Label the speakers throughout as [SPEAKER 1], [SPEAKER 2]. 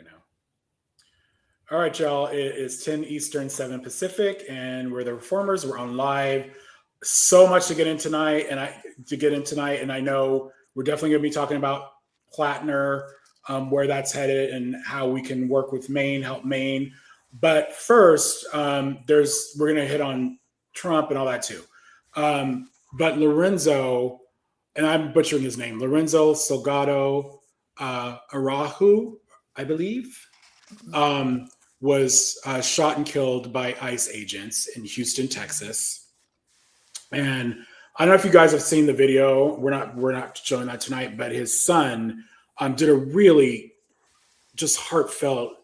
[SPEAKER 1] right now. All right, y'all. It is 10 Eastern, 7 Pacific, and we're the Reformers. We're on live. So much to get in tonight, and I know we're definitely going to be talking about Plattner, where that's headed, and how we can work with Maine, help Maine. But first, we're going to hit on Trump and all that too. But Lorenzo, and I'm butchering his name, Lorenzo Salgado Araujo, I believe, was shot and killed by ICE agents in Houston, Texas. And I don't know if you guys have seen the video. We're not showing that tonight, but his son did a really just heartfelt,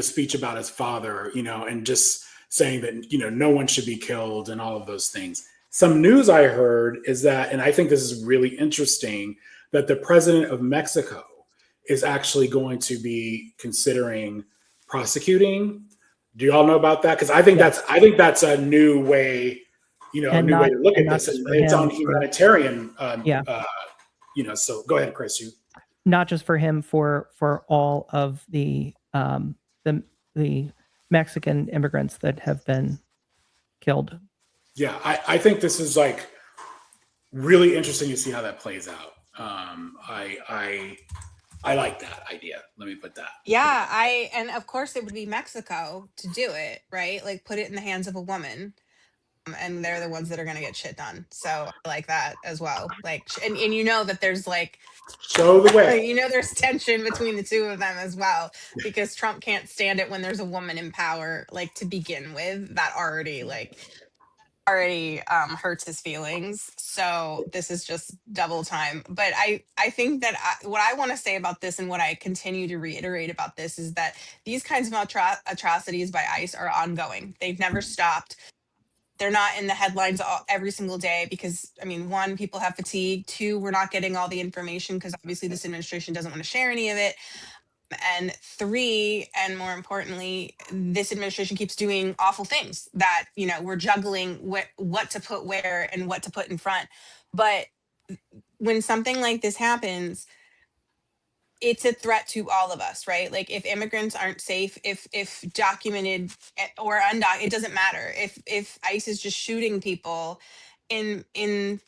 [SPEAKER 1] speech about his father, and just saying that, no one should be killed and all of those things. Some news I heard is that, and I think this is really interesting, that the president of Mexico is actually going to be considering prosecuting. Do you all know about that? Because I think that's a new way, a new way to look at this. It's on humanitarian, So go ahead, Chris.
[SPEAKER 2] Not just for him, for all of the Mexican immigrants that have been killed.
[SPEAKER 1] Yeah, I think this is like really interesting to see how that plays out. I like that idea. Let me put that.
[SPEAKER 3] Yeah, and of course it would be Mexico to do it, right? Like put it in the hands of a woman, and they're the ones that are going to get shit done. So I like that as well. Like, and that there's like,
[SPEAKER 1] show the way.
[SPEAKER 3] There's tension between the two of them as well, because Trump can't stand it when there's a woman in power, like to begin with. That already hurts his feelings. So this is just double time. But I think that what I want to say about this, and what I continue to reiterate about this, is that these kinds of atrocities by ICE are ongoing. They've never stopped. They're not in the headlines every single day because, one, people have fatigue. Two, we're not getting all the information because obviously this administration doesn't want to share any of it. And three, and more importantly, this administration keeps doing awful things that, we're juggling what to put where and what to put in front. But when something like this happens, it's a threat to all of us, right? Like if immigrants aren't safe, if documented or undocumented, it doesn't matter. If ICE is just shooting people in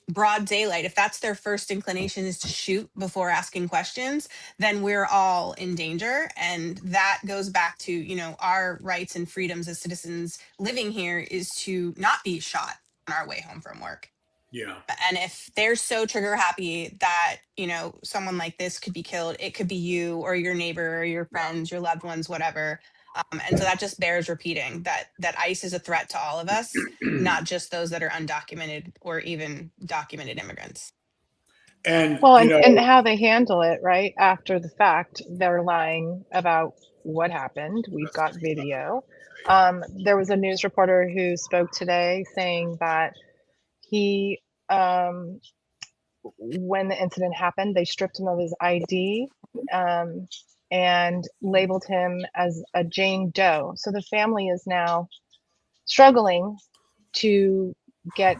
[SPEAKER 3] broad daylight, if that's their first inclination is to shoot before asking questions, then we're all in danger. And that goes back to, our rights and freedoms as citizens living here is to not be shot on our way home from work.
[SPEAKER 1] Yeah.
[SPEAKER 3] And if they're so trigger happy that, someone like this could be killed, it could be you or your neighbor or your friends, your loved ones, whatever. And so that just bears repeating that ICE is a threat to all of us, not just those that are undocumented or even documented immigrants.
[SPEAKER 1] And
[SPEAKER 4] and how they handle it, right? After the fact, they're lying about what happened. We've got video. There was a news reporter who spoke today saying that he, when the incident happened, they stripped him of his ID and labeled him as a Jane Doe. So the family is now struggling to get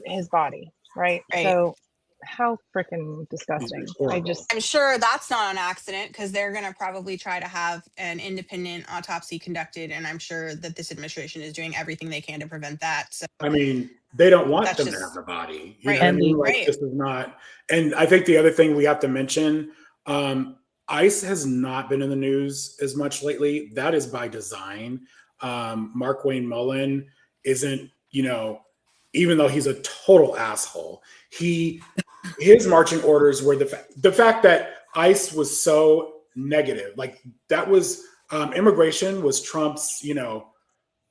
[SPEAKER 4] his body, right? So how freaking disgusting.
[SPEAKER 3] I'm sure that's not an accident, because they're going to probably try to have an independent autopsy conducted, and I'm sure that this administration is doing everything they can to prevent that. So
[SPEAKER 1] they don't want them to have the body. You know what I mean? This is not. And I think the other thing we have to mention, ICE has not been in the news as much lately. That is by design. Markwayne Mullin isn't, even though he's a total asshole, his marching orders were the fact that ICE was so negative. Like that was immigration was Trump's,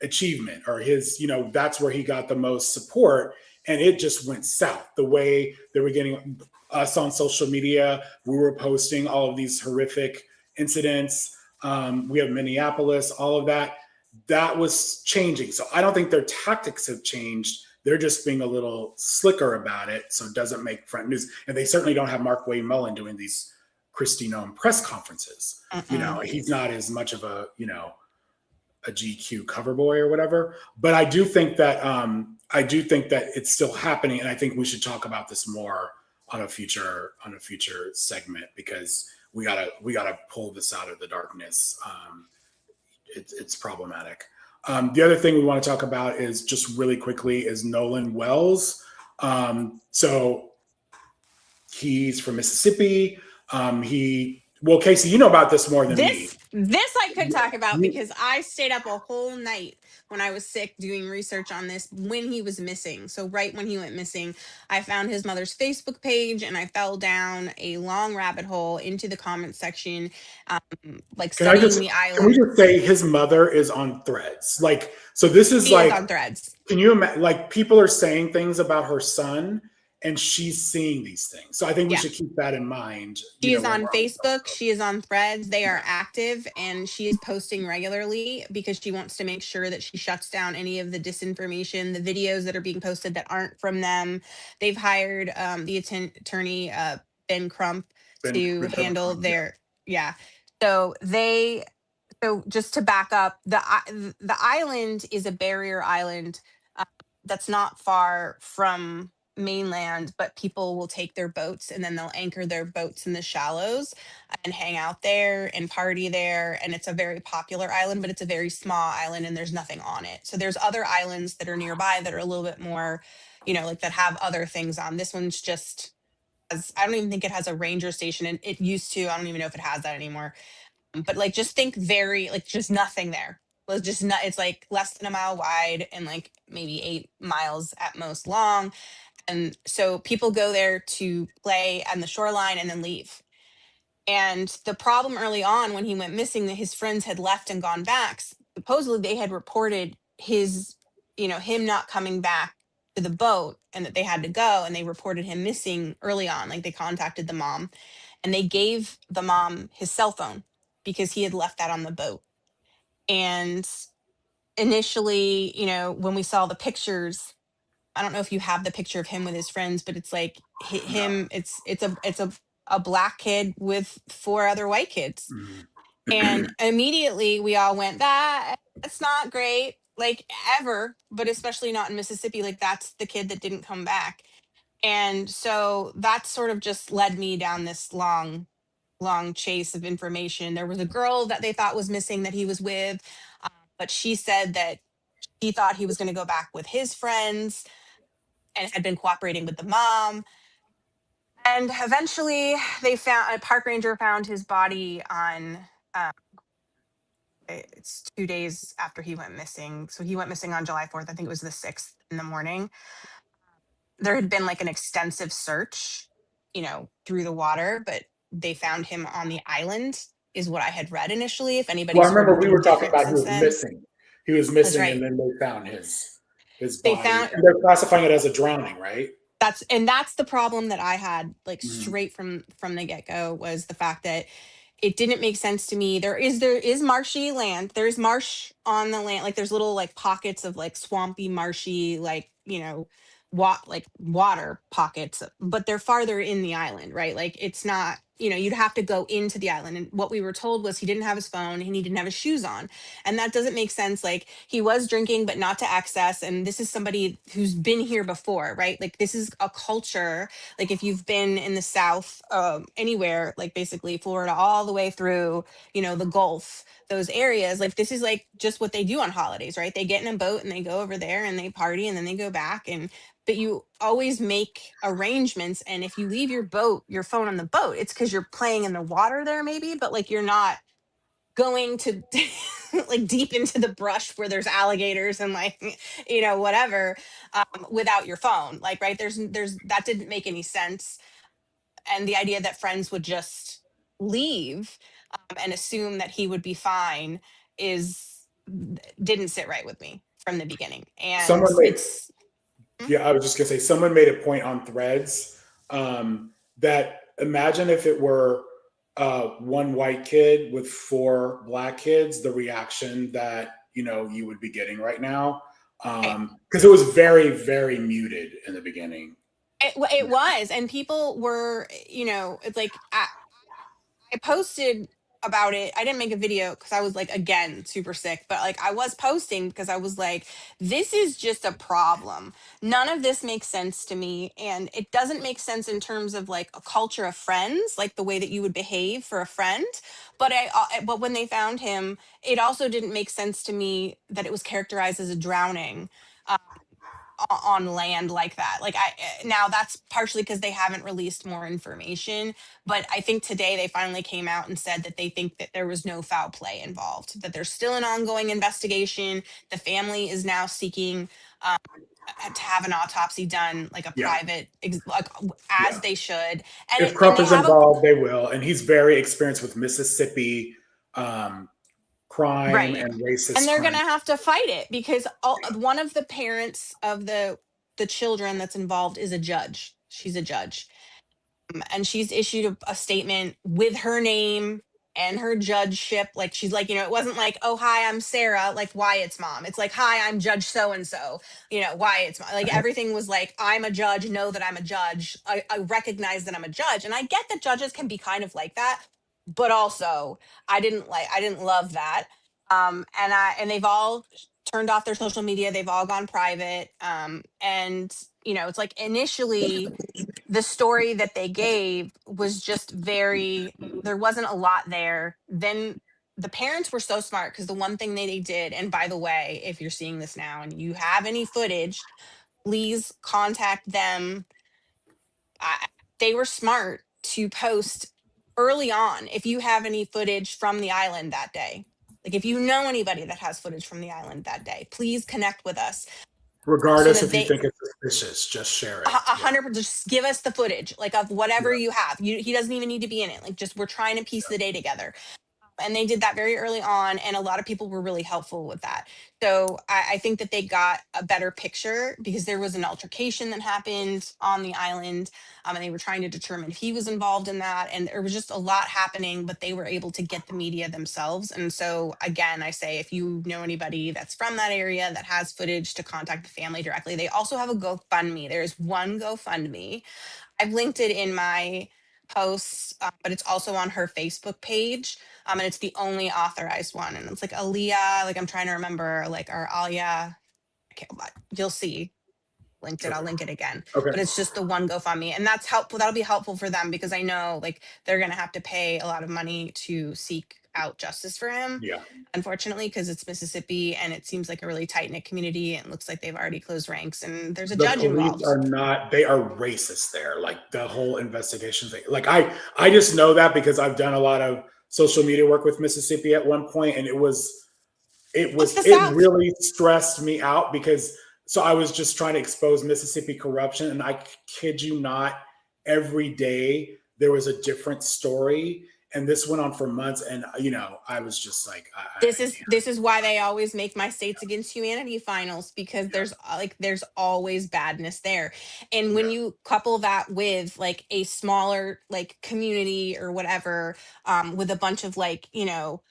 [SPEAKER 1] achievement, or his, that's where he got the most support, and it just went south. The way they were getting us on social media, we were posting all of these horrific incidents. We have Minneapolis, all of that was changing. So I don't think their tactics have changed. They're just being a little slicker about it, so it doesn't make front news. And they certainly don't have Markwayne Mullin doing these Kristi Noem press conferences. He's not as much of a GQ cover boy or whatever. But I do think that it's still happening, and I think we should talk about this more on a future segment, because we gotta pull this out of the darkness. It's problematic. The other thing we want to talk about is just really quickly is Nolan Wells. So he's from Mississippi. Well, Casey, you know about this more than me.
[SPEAKER 3] This I could talk about because I stayed up a whole night when I was sick doing research on this when he was missing. So right when he went missing, I found his mother's Facebook page and I fell down a long rabbit hole into the comment section, studying the island.
[SPEAKER 1] Can we just say his mother is on Threads? Like, so this is
[SPEAKER 3] She is on Threads.
[SPEAKER 1] Can you imagine? Like, people are saying things about her son, and she's seeing these things. So I think we should keep that in mind.
[SPEAKER 3] She is on Facebook. She is on Threads. They are active and she is posting regularly because she wants to make sure that she shuts down any of the disinformation, the videos that are being posted that aren't from them. They've hired the attorney, Ben Crump, to handle their, So just to back up, the island is a barrier island that's not far from mainland, but people will take their boats and then they'll anchor their boats in the shallows and hang out there and party there. And it's a very popular island, but it's a very small island and there's nothing on it. So there's other islands that are nearby that are a little bit more, like that have other things on. This one's just, I don't even think it has a ranger station, and it used to. I don't even know if it has that anymore. But like, just think just nothing there. It's like less than a mile wide and like maybe 8 miles at most long. And so people go there to play on the shoreline and then leave. And the problem early on when he went missing, that his friends had left and gone back, supposedly they had reported him not coming back to the boat and that they had to go, and they reported him missing early on. Like, they contacted the mom and they gave the mom his cell phone because he had left that on the boat. And initially, when we saw the pictures, I don't know if you have the picture of him with his friends, but it's like him. It's a black kid with 4 other white kids, and immediately we all went, that's not great, like, ever, but especially not in Mississippi. Like, that's the kid that didn't come back, and so that sort of just led me down this long chase of information. There was a girl that they thought was missing that he was with, but she said that he thought he was going to go back with his friends and had been cooperating with the mom. And eventually a park ranger found his body on, it's 2 days after he went missing. So he went missing on July 4th. I think it was the 6th in the morning. There had been like an extensive search, through the water, but they found him on the island, is what I had read initially. If anybody's
[SPEAKER 1] I remember we were talking about he was missing. He was missing,
[SPEAKER 3] right.
[SPEAKER 1] And then they found his body. And they're classifying it as a drowning, right?
[SPEAKER 3] That's the problem that I had, like, straight from the get-go, was the fact that it didn't make sense to me. There is marshy land. There's marsh on the land. Like, there's little like pockets of like swampy, marshy, like, water pockets, but they're farther in the island, right? Like, it's not, you'd have to go into the island. And what we were told was he didn't have his phone and he didn't have his shoes on. And that doesn't make sense. Like, he was drinking, but not to excess. And this is somebody who's been here before, right? Like, this is a culture. Like, if you've been in the South, anywhere, like basically Florida, all the way through, the Gulf, those areas, like, this is like just what they do on holidays, right? They get in a boat and they go over there and they party and then they go back. But you always make arrangements. And if you leave your phone on the boat, it's because you're playing in the water there, maybe, but like, you're not going to like deep into the brush where there's alligators and like, whatever, without your phone. Like, right. There's that didn't make any sense. And the idea that friends would just leave and assume that he would be fine didn't sit right with me from the beginning. And
[SPEAKER 1] I was just gonna say, someone made a point on Threads that imagine if it were one white kid with 4 black kids, the reaction that you would be getting right now, because it was very, very muted in the beginning.
[SPEAKER 3] It was, and people were, it's like, I posted about it. I didn't make a video because I was like, again, super sick, but like I was posting because I was like, this is just a problem. None of this makes sense to me. And it doesn't make sense in terms of like a culture of friends, like the way that you would behave for a friend. But but when they found him, it also didn't make sense to me that it was characterized as a drowning on land like that. Like now that's partially because they haven't released more information, but I think today they finally came out and said that they think that there was no foul play involved, that there's still an ongoing investigation. The family is now seeking to have an autopsy done, like a private, like as they should. And
[SPEAKER 1] if Crump
[SPEAKER 3] they
[SPEAKER 1] is
[SPEAKER 3] have
[SPEAKER 1] involved, they will, and he's very experienced with Mississippi crime
[SPEAKER 3] right.
[SPEAKER 1] and racist.
[SPEAKER 3] And they're
[SPEAKER 1] crime.
[SPEAKER 3] going to have to fight it because one of the parents of the children that's involved is a judge. She's a judge. And she's issued a statement with her name and her judgeship. Like she's like, you know, it wasn't like, oh, hi, I'm Sarah, like Wyatt's mom. It's like, hi, I'm Judge so-and-so, you know, Wyatt's mom. Like everything was like, I'm a judge, know that I'm a judge. I recognize that I'm a judge. And I get that judges can be kind of like that, but also I didn't love that. And they've all turned off their social media. They've all gone private. And you know, it's like initially the story that they gave was just there wasn't a lot there. Then the parents were so smart because the one thing they did, and by the way, if you're seeing this now and you have any footage, please contact them. They were smart to post early on if you have any footage from the island that day. Like if you know anybody that has footage from the island that day, please connect with us.
[SPEAKER 1] Regardless if you think it's suspicious, just share it.
[SPEAKER 3] 100%, just give us the footage, like of whatever you have. He doesn't even need to be in it. Like just we're trying to piece the day together. And they did that very early on, and a lot of people were really helpful with that. So I think that they got a better picture because there was an altercation that happened on the island, and they were trying to determine if he was involved in that. And there was just a lot happening, but they were able to get the media themselves. And so again, I say if you know anybody that's from that area that has footage, to contact the family directly. They also have a GoFundMe. There's one GoFundMe. I've linked it in my posts, but it's also on her Facebook page. And it's the only authorized one. And it's like Aaliyah, like I'm trying to remember, like, or Alia, you'll see. Linked it. I'll link it again.
[SPEAKER 1] Okay.
[SPEAKER 3] But it's just the one GoFundMe. And that's helpful. That'll be helpful for them because I know like they're going to have to pay a lot of money to seek out justice for him.
[SPEAKER 1] Yeah.
[SPEAKER 3] Unfortunately, because it's Mississippi and it seems like a really tight knit community. And it looks like they've already closed ranks and there's a judge involved.
[SPEAKER 1] They are racist there. Like the whole investigation thing. Like I just know that because I've done a lot of social media work with Mississippi at one point, and it really stressed me out because so I was just trying to expose Mississippi corruption, and I kid you not, every day there was a different story, and this went on for months. And you know, I was just like,
[SPEAKER 3] this is why they always make my States Against Humanity finals, because there's always badness there. And when you couple that with like a smaller like community or whatever, with a bunch of like, you know,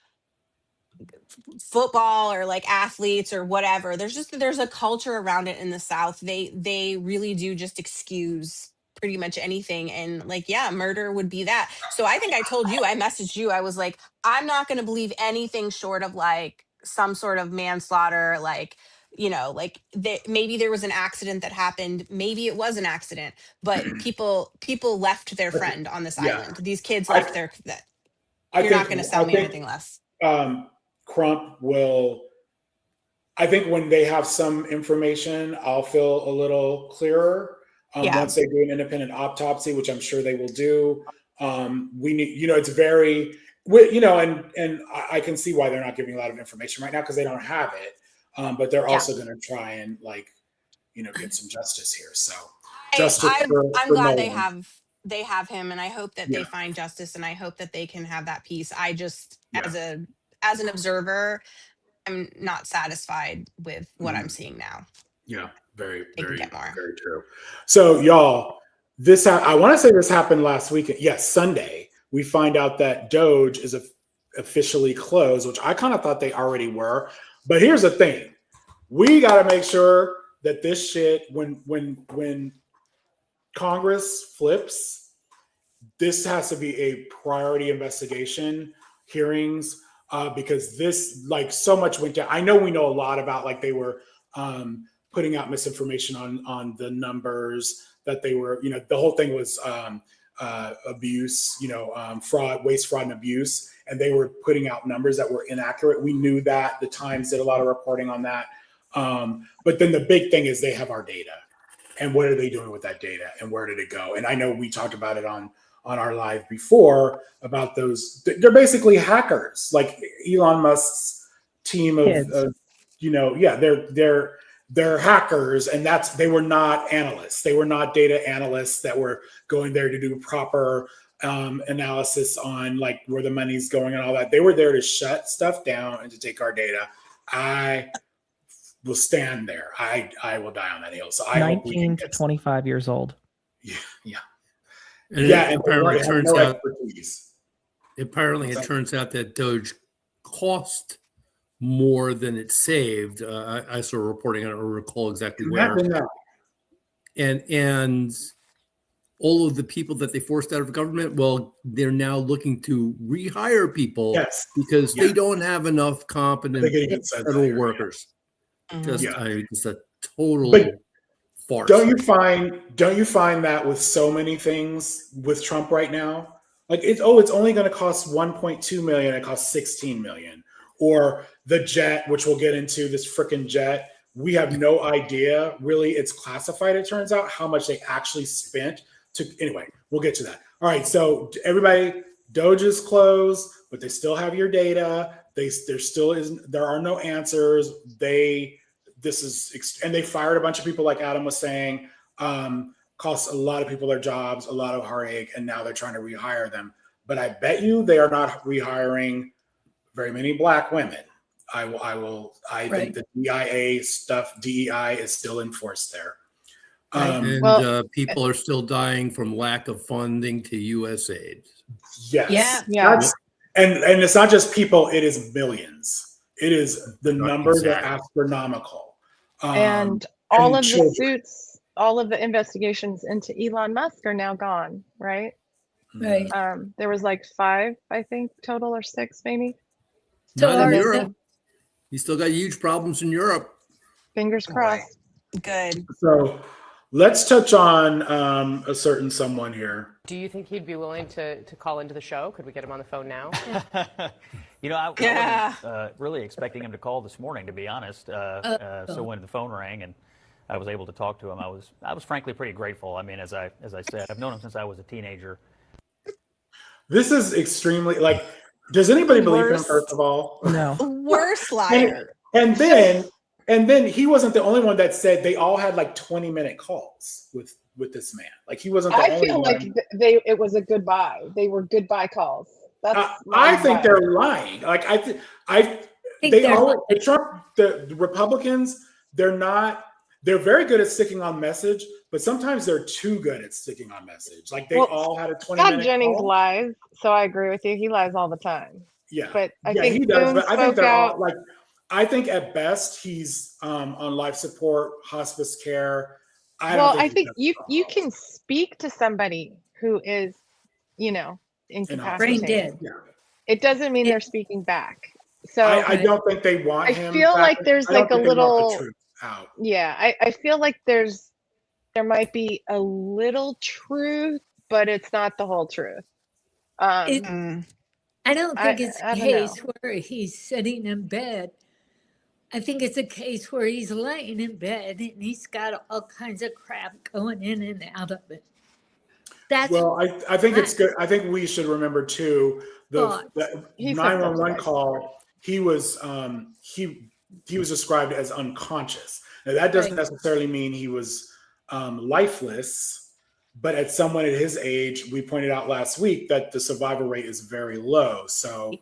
[SPEAKER 3] football or like athletes or whatever, there's a culture around it in the South. They really do just excuse pretty much anything. And like, yeah, murder would be that. So I think I told you, I messaged you, I was like, I'm not going to believe anything short of like some sort of manslaughter, like, you know, like maybe there was an accident that happened, maybe it was an accident, but people left their friend on this island. These kids left you're not going to sell me anything less.
[SPEAKER 1] Crump will, I think when they have some information, I'll feel a little clearer. Once they do an independent autopsy, which I'm sure they will do. We need, you know, it's very, you know, and I can see why they're not giving a lot of information right now because they don't have it. But they're also going to try and like, you know, get some justice here. So
[SPEAKER 3] I'm glad they have him, and I hope that they find justice, and I hope that they can have that peace. I just, as an observer, I'm not satisfied with what I'm seeing now.
[SPEAKER 1] Yeah, very, very, very true.
[SPEAKER 2] So
[SPEAKER 1] y'all, I want to say this happened last weekend. Yes, Sunday. We find out that Doge is officially closed, which I kind of thought they already were. But here's the thing. We got to make sure that this shit, when Congress flips, this has to be a priority investigation. hearings because this, like, so much went down. I know we know a lot about, like, they were putting out misinformation on the numbers that they were, you know, the whole thing was abuse, you know, fraud, waste, fraud, and abuse. And they were putting out numbers that were inaccurate. We knew that. The Times did a lot of reporting on that. But then the big thing is they have our data. And what are they doing with that data? And where did it go? And I know we talked about it on our live before about those. They're basically hackers, like Elon Musk's team of you know, yeah, they're hackers, and they were not analysts. They were not data analysts that were going there to do proper analysis on, like, where the money's going and all that. They were there to shut stuff down and to take our data. I will stand there. I will die on that hill. So I
[SPEAKER 2] 19 to 25 years old.
[SPEAKER 1] Yeah.
[SPEAKER 5] And
[SPEAKER 1] Yeah,
[SPEAKER 5] it
[SPEAKER 1] and
[SPEAKER 5] apparently
[SPEAKER 1] it
[SPEAKER 5] turns
[SPEAKER 1] no
[SPEAKER 5] out
[SPEAKER 1] expertise.
[SPEAKER 5] it turns out that Doge cost more than it saved. I saw a reporting. I don't recall exactly where. And all of the people that they forced out of government, well, they're now looking to rehire people because they don't have enough competent federal workers. Just a total farce.
[SPEAKER 1] Don't you find that with so many things with Trump right now? Like, it's only going to cost 1.2 million. It costs 16 million. Or the jet, which we'll get into, this freaking jet. We have no idea, really. It's classified, it turns out, how much they actually spent to. Anyway, we'll get to that. All right, so everybody, Doge is closed, but they still have your data. There are no answers. And they fired a bunch of people, like Adam was saying. Cost a lot of people their jobs, a lot of heartache, and now they're trying to rehire them. But I bet you they are not rehiring very many Black women. I think the DEI is still enforced there.
[SPEAKER 5] People are still dying from lack of funding to USAID.
[SPEAKER 1] Yes. Yeah. And it's not just people, it is millions. It is, the numbers are astronomical.
[SPEAKER 4] And all of the suits, all of the investigations into Elon Musk are now gone, right?
[SPEAKER 6] Right.
[SPEAKER 4] There was like 5, I think, total, or 6 maybe.
[SPEAKER 5] Not in Europe. He's still got huge problems in Europe.
[SPEAKER 4] Fingers crossed.
[SPEAKER 3] Good.
[SPEAKER 1] So let's touch on a certain someone here.
[SPEAKER 7] Do you think he'd be willing to call into the show? Could we get him on the phone now?
[SPEAKER 8] You know, I wasn't really expecting him to call this morning, to be honest. So when the phone rang and I was able to talk to him, I was frankly pretty grateful. I mean, as I said, I've known him since I was a teenager.
[SPEAKER 1] This is extremely, like, does anybody believe him, first of all?
[SPEAKER 2] No.
[SPEAKER 3] Worst liar.
[SPEAKER 1] And then he wasn't the only one that said they all had like 20-minute calls with this man. Like, he wasn't the only one.
[SPEAKER 4] I feel like it was a goodbye. They were goodbye calls.
[SPEAKER 1] I think they're lying. Like, the Republicans, they're very good at sticking on message, but sometimes they're too good at sticking on message. Like, they all had a 20-minute
[SPEAKER 4] Scott Jennings lies, so I agree with you. He lies all the time.
[SPEAKER 1] Yeah,
[SPEAKER 4] but I think
[SPEAKER 1] he does. But I think they're all, like, I think at best he's on life support, hospice care.
[SPEAKER 4] I think you can speak to somebody who is, incapacitated.
[SPEAKER 6] Brain dead.
[SPEAKER 1] Yeah.
[SPEAKER 4] It doesn't mean they're speaking back. So
[SPEAKER 1] I don't think they want him.
[SPEAKER 4] I feel like there's like a little.
[SPEAKER 1] Out.
[SPEAKER 4] Yeah, I feel like there might be a little truth, but it's not the whole truth.
[SPEAKER 6] I don't think it's a case where he's sitting in bed. I think it's a case where he's laying in bed and he's got all kinds of crap going in and out of it.
[SPEAKER 1] I think it's good. I think we should remember too, the 911 call. He was described as unconscious. Now, that doesn't necessarily mean he was lifeless, but at someone at his age, we pointed out last week that the survival rate is very low. So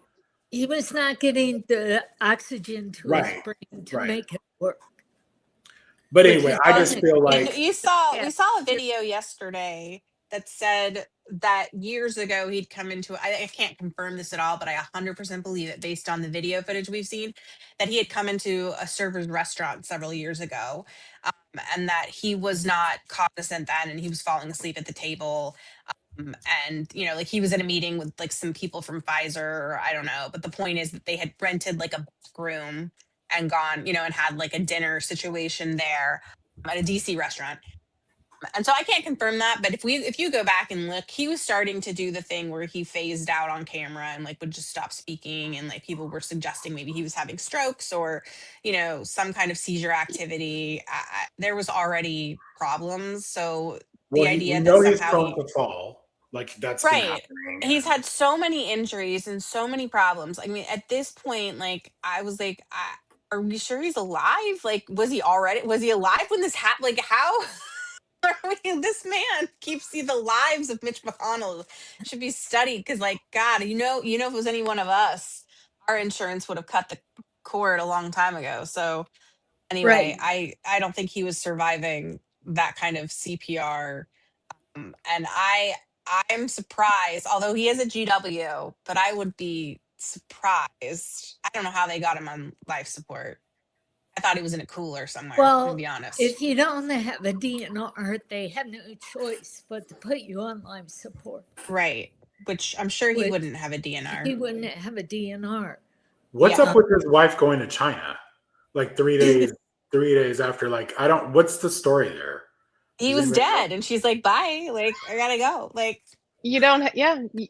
[SPEAKER 6] he was not getting the oxygen to his brain to make it work.
[SPEAKER 1] But anyway, I just feel like
[SPEAKER 3] we saw a video yesterday that said that years ago he'd come into, I can't confirm this at all, but I 100% believe it based on the video footage we've seen, that he had come into a server's restaurant several years ago, and that he was not cognizant then, and he was falling asleep at the table. And like he was in a meeting with like some people from Pfizer, or I don't know, but the point is that they had rented like a room and gone, and had like a dinner situation there at a DC restaurant. And so I can't confirm that, but if you go back and look, he was starting to do the thing where he phased out on camera and like would just stop speaking, and like people were suggesting maybe he was having strokes or some kind of seizure activity. There was already problems, so the idea that
[SPEAKER 1] he's
[SPEAKER 3] somehow
[SPEAKER 1] prone to fall, like that's been
[SPEAKER 3] right,
[SPEAKER 1] happening.
[SPEAKER 3] he's had so many injuries and so many problems. I mean, at this point, like I was like, are we sure he's alive? Like, was he alive when this happened? Like, how? This man keeps the lives of Mitch McConnell should be studied, because like God, if it was any one of us, our insurance would have cut the cord a long time ago. So anyway, I don't think he was surviving that kind of CPR, and I'm surprised, although he is a GW, but I would be surprised. I don't know how they got him on life support. I thought he was in a cooler somewhere, to be honest.
[SPEAKER 6] If you don't have a DNR, they have no choice but to put you on life support.
[SPEAKER 3] Right. Which I'm sure he wouldn't have a DNR.
[SPEAKER 6] He wouldn't have a DNR.
[SPEAKER 1] What's up with his wife going to China? Like 3 days after, like, what's the story there?
[SPEAKER 3] He was dead and she's like, bye, like, I gotta go. Like,
[SPEAKER 4] you don't,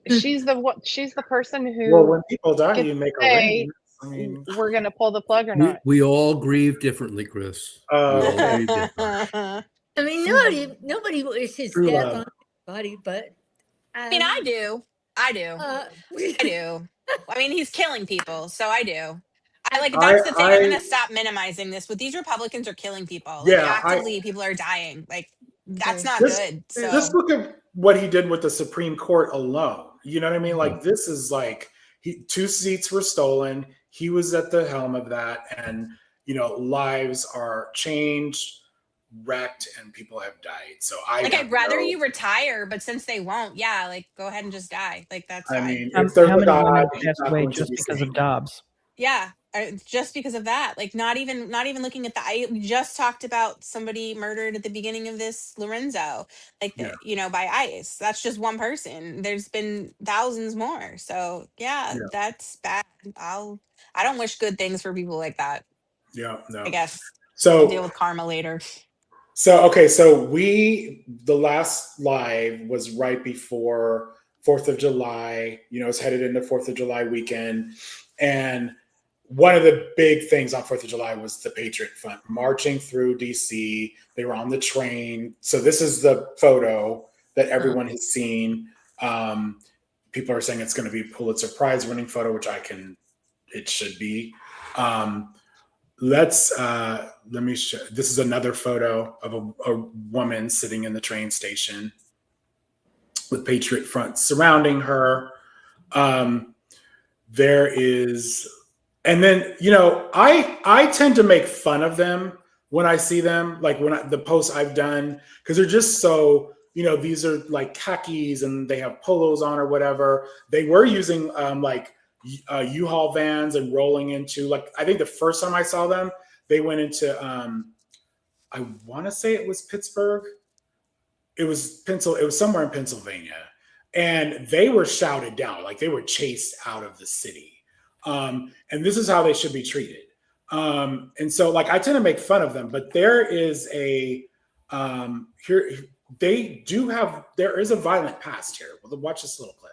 [SPEAKER 4] she's the person who,
[SPEAKER 1] well, when people die, you make arrangements. I mean,
[SPEAKER 4] we're going to pull the plug or not.
[SPEAKER 5] We all grieve differently, Chris.
[SPEAKER 6] I mean, nobody wishes death on anybody, but
[SPEAKER 3] I mean, I do. I do. I mean, he's killing people, so I do. That's the thing. I'm gonna stop minimizing this. But these Republicans are killing people. Like, actively, people are dying. Like, that's not good. So
[SPEAKER 1] just look at what he did with the Supreme Court alone. You know what I mean? Like, this is like 2 seats were stolen. He was at the helm of that, and lives are changed, wrecked, and people have died. So
[SPEAKER 3] I'd rather you retire, but since they won't, go ahead and just die. Like, that's fine.
[SPEAKER 1] I mean,
[SPEAKER 2] how many women passed away just because of Dobbs?
[SPEAKER 3] Yeah, just because of that. Like, not even looking at we just talked about somebody murdered at the beginning of this, Lorenzo, like, by ICE. That's just one person. There's been thousands more. So that's bad. I don't wish good things for people like that.
[SPEAKER 1] Yeah, no.
[SPEAKER 3] I guess.
[SPEAKER 1] So
[SPEAKER 3] deal with karma later.
[SPEAKER 1] So, okay. So the last live was right before 4th of July, it's headed into 4th of July weekend. And one of the big things on 4th of July was the Patriot Front marching through DC. They were on the train. So this is the photo that everyone has seen. People are saying it's going to be a Pulitzer Prize winning photo, which it should be. Let me show. This is another photo of a woman sitting in the train station with Patriot Front surrounding her. There is, and then, I tend to make fun of them when I see them, like the posts I've done, because they're just so, these are like khakis and they have polos on or whatever. They were using U-Haul vans and rolling into, like, I think the first time I saw them, they went into, I want to say it was Pittsburgh. It was somewhere in Pennsylvania, and they were shouted down, like they were chased out of the city. And this is how they should be treated. And so, like, I tend to make fun of them, but there is there is a violent past here. Well, watch this little clip.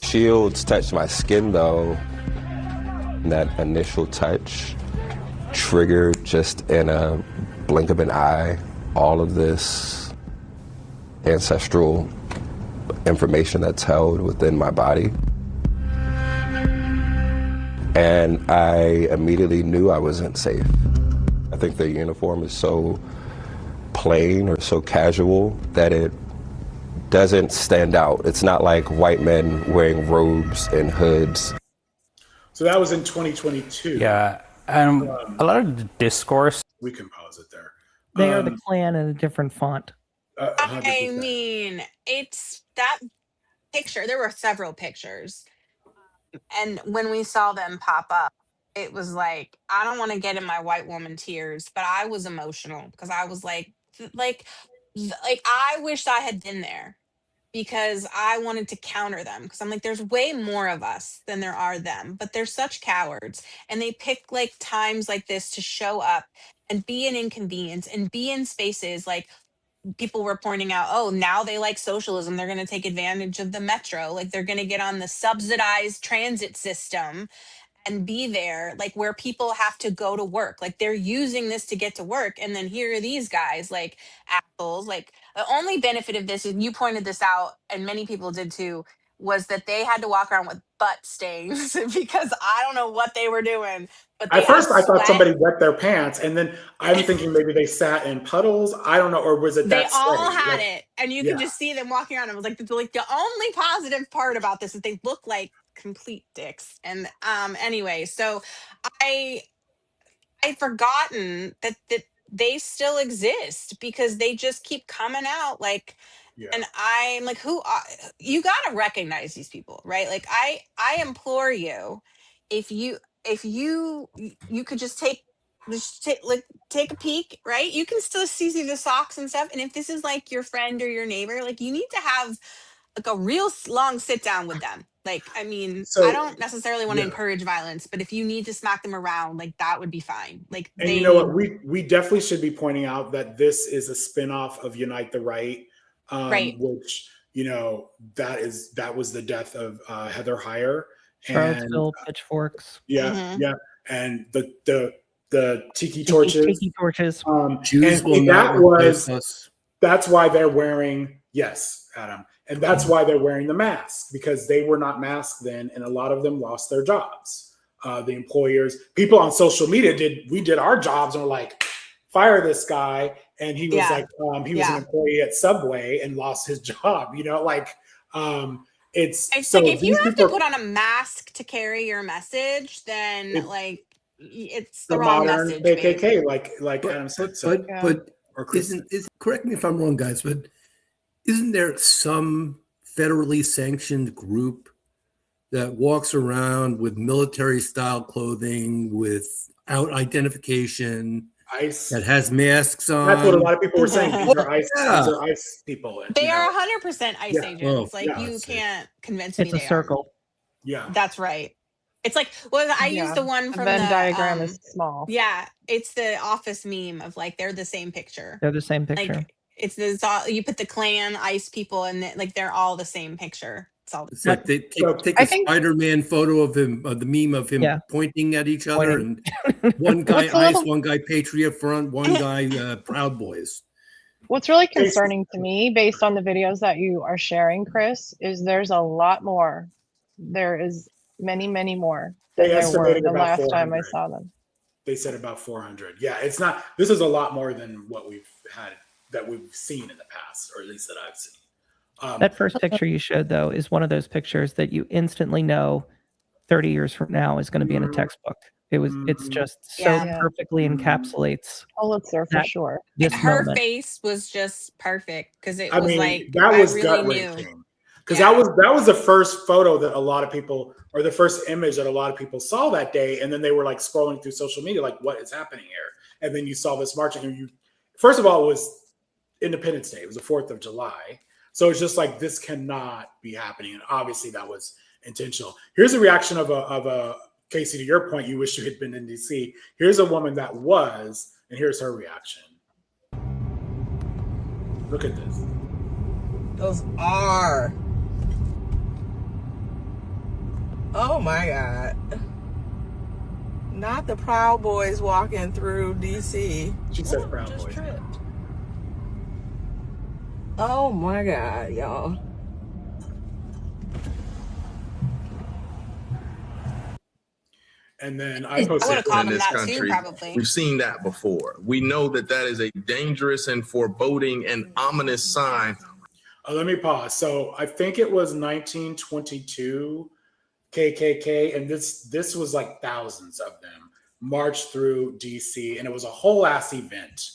[SPEAKER 9] Shields touched my skin, though. That initial touch triggered, just in a blink of an eye, all of this ancestral information that's held within my body. And I immediately knew I wasn't safe. I think the uniform is so plain or so casual that it doesn't stand out. It's not like white men wearing robes and hoods.
[SPEAKER 1] So that was in 2022.
[SPEAKER 10] Yeah, a lot of the discourse.
[SPEAKER 1] We can pause it there.
[SPEAKER 2] They are the Klan in a different font.
[SPEAKER 3] I mean, it's that picture. There were several pictures. And when we saw them pop up, it was like, I don't want to get in my white woman tears, but I was emotional because I was like, I wish I had been there. because I wanted to counter them, because I'm like, there's way more of us than there are them, but they're such cowards, and they pick like times like this to show up and be an inconvenience and be in spaces like people were pointing out, oh, now they like socialism, they're going to take advantage of the metro, like they're going to get on the subsidized transit system and be there, like where people have to go to work, like they're using this to get to work. And then here are these guys like assholes. Like the only benefit of this, and you pointed this out and many people did too, was that they had to walk around with butt stains because I don't know what they were doing, but
[SPEAKER 1] at first I thought somebody wet their pants, and then I'm thinking maybe they sat in puddles, I don't know, or was it
[SPEAKER 3] they
[SPEAKER 1] that
[SPEAKER 3] all
[SPEAKER 1] steady?
[SPEAKER 3] had
[SPEAKER 1] Like,
[SPEAKER 3] it, and you could just see them walking around. I was like the only positive part about this is they look like complete dicks. And anyway, so I'd forgotten that they still exist because they just keep coming out like, and I'm like, you got to recognize these people, right? Like I implore you, if you could just take a peek, right? You can still see the socks and stuff. And if this is like your friend or your neighbor, like you need to have like a real long sit down with them. Like, I mean,
[SPEAKER 1] So,
[SPEAKER 3] I don't necessarily want to encourage violence, but if you need to smack them around, like that would be fine. Like,
[SPEAKER 1] and you know what, we definitely should be pointing out that this is a spinoff of Unite the Right,
[SPEAKER 3] right,
[SPEAKER 1] which, you know, that was the death of Heather Heyer,
[SPEAKER 2] Charlottesville pitchforks.
[SPEAKER 1] Yeah, yeah, and the tiki torches.
[SPEAKER 2] Tiki torches.
[SPEAKER 5] Jews will not replace us.
[SPEAKER 1] That's why they're wearing, yes, Adam. And that's why they're wearing the mask, because they were not masked then, and a lot of them lost their jobs. The employers, people on social media did our jobs and were like, fire this guy. And he was like, he was an employee at Subway and lost his job, you know, like it's so
[SPEAKER 3] like if you have to put on a mask to carry your message, then like it's the wrong
[SPEAKER 1] modern
[SPEAKER 3] message.
[SPEAKER 1] KKK, like Adam said. So,
[SPEAKER 5] but isn't correct me if I'm wrong, guys, but isn't there some federally sanctioned group that walks around with military style clothing without identification?
[SPEAKER 1] ICE
[SPEAKER 5] that has masks on.
[SPEAKER 1] That's what a lot of people were saying. These are ICE, these are ICE people.
[SPEAKER 3] They are 100% ICE agents. You can't convince me.
[SPEAKER 2] It's a circle.
[SPEAKER 1] Yeah,
[SPEAKER 3] that's right. It's like, well, I use the one from
[SPEAKER 4] the Venn
[SPEAKER 3] the
[SPEAKER 4] diagram is small.
[SPEAKER 3] Yeah, it's the Office meme of like they're the same picture.
[SPEAKER 2] They're the same picture.
[SPEAKER 3] Like, it's all, you put the Klan ICE people and like they're all the same picture.
[SPEAKER 5] It's like they take a Spider-Man photo of him, the meme of him pointing at each other, and one guy ICE, one guy Patriot Front, one guy Proud Boys.
[SPEAKER 4] What's really concerning to me, based on the videos that you are sharing, Chris, is there's a lot more. There is many, many more than there were the last time I saw them.
[SPEAKER 1] They said about 400. Yeah, it's not. This is a lot more than what we've had, that we've seen in the past, or at least that I've seen.
[SPEAKER 2] That first picture you showed, though, is one of those pictures that you instantly know 30 years from now is going to be in a textbook. It's just so perfectly encapsulates.
[SPEAKER 4] Pulitzer for sure.
[SPEAKER 3] Her face was just perfect because it was like
[SPEAKER 1] that was
[SPEAKER 3] really knew.
[SPEAKER 1] Because that was the first photo that a lot of people, or the first image that a lot of people saw that day, and then they were like scrolling through social media, like, what is happening here? And then you saw this marching, and first of all, it was Independence Day. It was the 4th of July. So it's just like, this cannot be happening. And obviously that was intentional. Here's a reaction of a Casey, to your point, you wish you had been in DC. Here's a woman that was, and here's her reaction. Look at this.
[SPEAKER 11] Those are. Oh my God. Not the Proud Boys walking through DC.
[SPEAKER 1] She said Proud Boys.
[SPEAKER 11] Tripped. Oh my God, y'all.
[SPEAKER 1] And then I posted
[SPEAKER 3] in this country.
[SPEAKER 12] We've seen that before. We know that is a dangerous and foreboding and ominous sign.
[SPEAKER 1] Let me pause. So I think it was 1922 KKK, and this was like thousands of them marched through DC, and it was a whole ass event.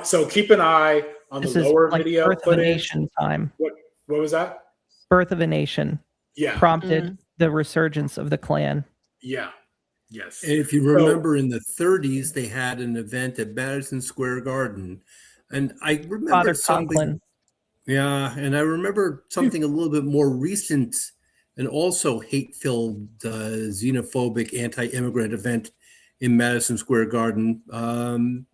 [SPEAKER 1] So keep an eye on the lower video
[SPEAKER 2] Birth of a Nation time.
[SPEAKER 1] What was that?
[SPEAKER 2] Birth of a Nation.
[SPEAKER 1] Yeah.
[SPEAKER 2] Prompted the resurgence of the Klan.
[SPEAKER 1] Yeah. Yes.
[SPEAKER 5] And if you remember, in the 30s, they had an event at Madison Square Garden, and I remember
[SPEAKER 2] Father
[SPEAKER 5] something.
[SPEAKER 2] Conklin.
[SPEAKER 5] Yeah, and I remember something a little bit more recent and also hate-filled, xenophobic, anti-immigrant event in Madison Square Garden,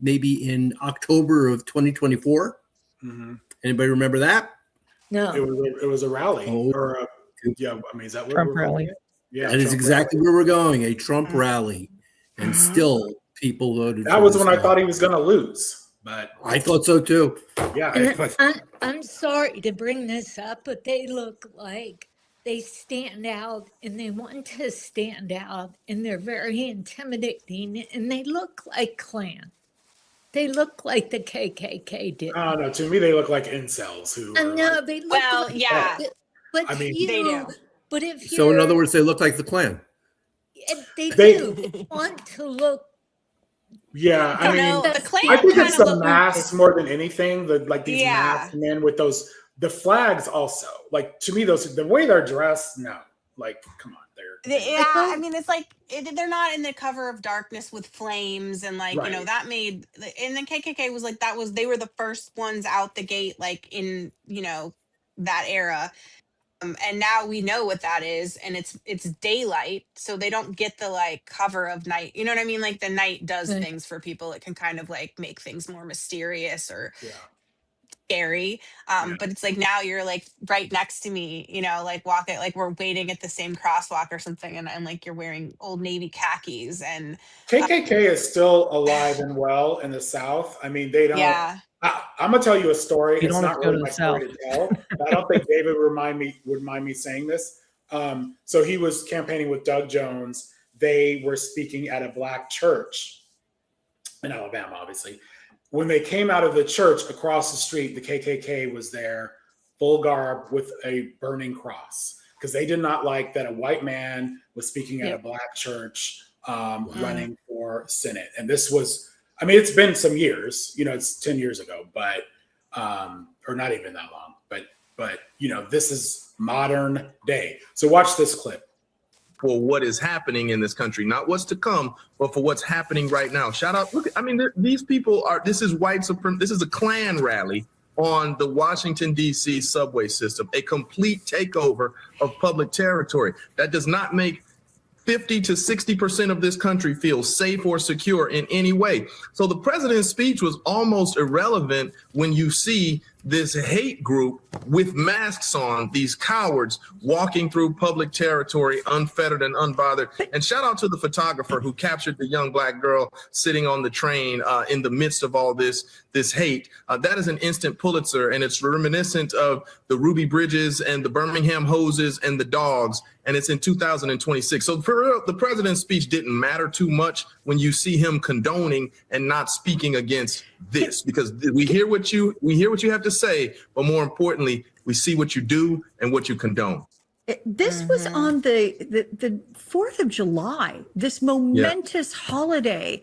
[SPEAKER 5] maybe in October of 2024.
[SPEAKER 1] Mm-hmm.
[SPEAKER 5] Anybody remember that?
[SPEAKER 6] No.
[SPEAKER 1] It was a rally.
[SPEAKER 5] Oh.
[SPEAKER 1] Or yeah, I mean, is that what
[SPEAKER 2] Trump
[SPEAKER 1] we're
[SPEAKER 2] rally?
[SPEAKER 1] calling it? Yeah,
[SPEAKER 5] That is
[SPEAKER 1] Trump
[SPEAKER 5] exactly
[SPEAKER 1] rally.
[SPEAKER 5] where we're going, a Trump rally. And still people voted
[SPEAKER 1] That
[SPEAKER 5] for
[SPEAKER 1] was
[SPEAKER 5] this
[SPEAKER 1] when I
[SPEAKER 5] guy.
[SPEAKER 1] thought he was going to lose. But
[SPEAKER 5] I thought so too.
[SPEAKER 1] yeah.
[SPEAKER 6] I'm sorry to bring this up, but they look like they stand out and they want to stand out and they're very intimidating and they look like Klan. They look like the KKK did.
[SPEAKER 1] Oh, no, to me, they look like incels who are
[SPEAKER 6] No,
[SPEAKER 1] like,
[SPEAKER 6] they look
[SPEAKER 3] Well,
[SPEAKER 6] like,
[SPEAKER 3] yeah.
[SPEAKER 6] but
[SPEAKER 1] I mean,
[SPEAKER 3] they do.
[SPEAKER 6] But if you,
[SPEAKER 5] So in other words, they look like the Klan.
[SPEAKER 6] they
[SPEAKER 1] They-
[SPEAKER 6] do. They want to look.
[SPEAKER 1] yeah, I mean,
[SPEAKER 3] No, the Klan
[SPEAKER 1] I think
[SPEAKER 3] kind
[SPEAKER 1] it's
[SPEAKER 3] of
[SPEAKER 1] the
[SPEAKER 3] look.
[SPEAKER 1] masks more than anything. Like these
[SPEAKER 3] Yeah.
[SPEAKER 1] masked men with the flags also. Like to me, the way they're dressed, no. Like, come on,
[SPEAKER 3] Yeah, I mean, it's like they're not in the cover of darkness with flames and like
[SPEAKER 1] Right.
[SPEAKER 3] that made. And the KKK was like they were the first ones out the gate, like in that era. And now we know what that is, and it's daylight, so they don't get the like cover of night. You know what I mean? Like the night does
[SPEAKER 6] Right.
[SPEAKER 3] things for people. It can kind of like make things more mysterious or
[SPEAKER 1] yeah.
[SPEAKER 3] scary. But it's like now you're like right next to me, like walking, like we're waiting at the same crosswalk or something, and I'm like you're wearing Old Navy khakis and
[SPEAKER 1] KKK is still alive and well in the South. I mean, they don't.
[SPEAKER 3] yeah.
[SPEAKER 1] I'm gonna tell you a story.
[SPEAKER 2] You
[SPEAKER 1] It's
[SPEAKER 2] don't have
[SPEAKER 1] not
[SPEAKER 2] to go
[SPEAKER 1] really
[SPEAKER 2] to
[SPEAKER 1] my
[SPEAKER 2] the
[SPEAKER 1] story to tell. But I don't think David would mind me saying this. So he was campaigning with Doug Jones. They were speaking at a black church in Alabama, obviously. When they came out of the church across the street, the KKK was there, full garb with a burning cross, because they did not like that a white man was speaking at a black church running for Senate. And this was, I mean, it's been some years, it's 10 years ago, but, or not even that long, but, this is modern day. So watch this clip.
[SPEAKER 12] For what is happening in this country, not what's to come, but for what's happening right now. Shout out. Look, I mean, these people this is white supremacy. This is a Klan rally on the Washington, D.C. subway system, a complete takeover of public territory. That does not make 50 to 60% of this country feel safe or secure in any way. So the president's speech was almost irrelevant when you see this hate group with masks on, these cowards walking through public territory unfettered and unbothered. And shout out to the photographer who captured the young black girl sitting on the train in the midst of all this hate. That is an instant Pulitzer, and it's reminiscent of the Ruby Bridges and the Birmingham Hoses and the dogs. And it's in 2026. So for real, the president's speech didn't matter too much when you see him condoning and not speaking against this, because we hear what you have to say, but more importantly, we see what you do and what you condone.
[SPEAKER 13] This was on the 4th of July, this momentous holiday.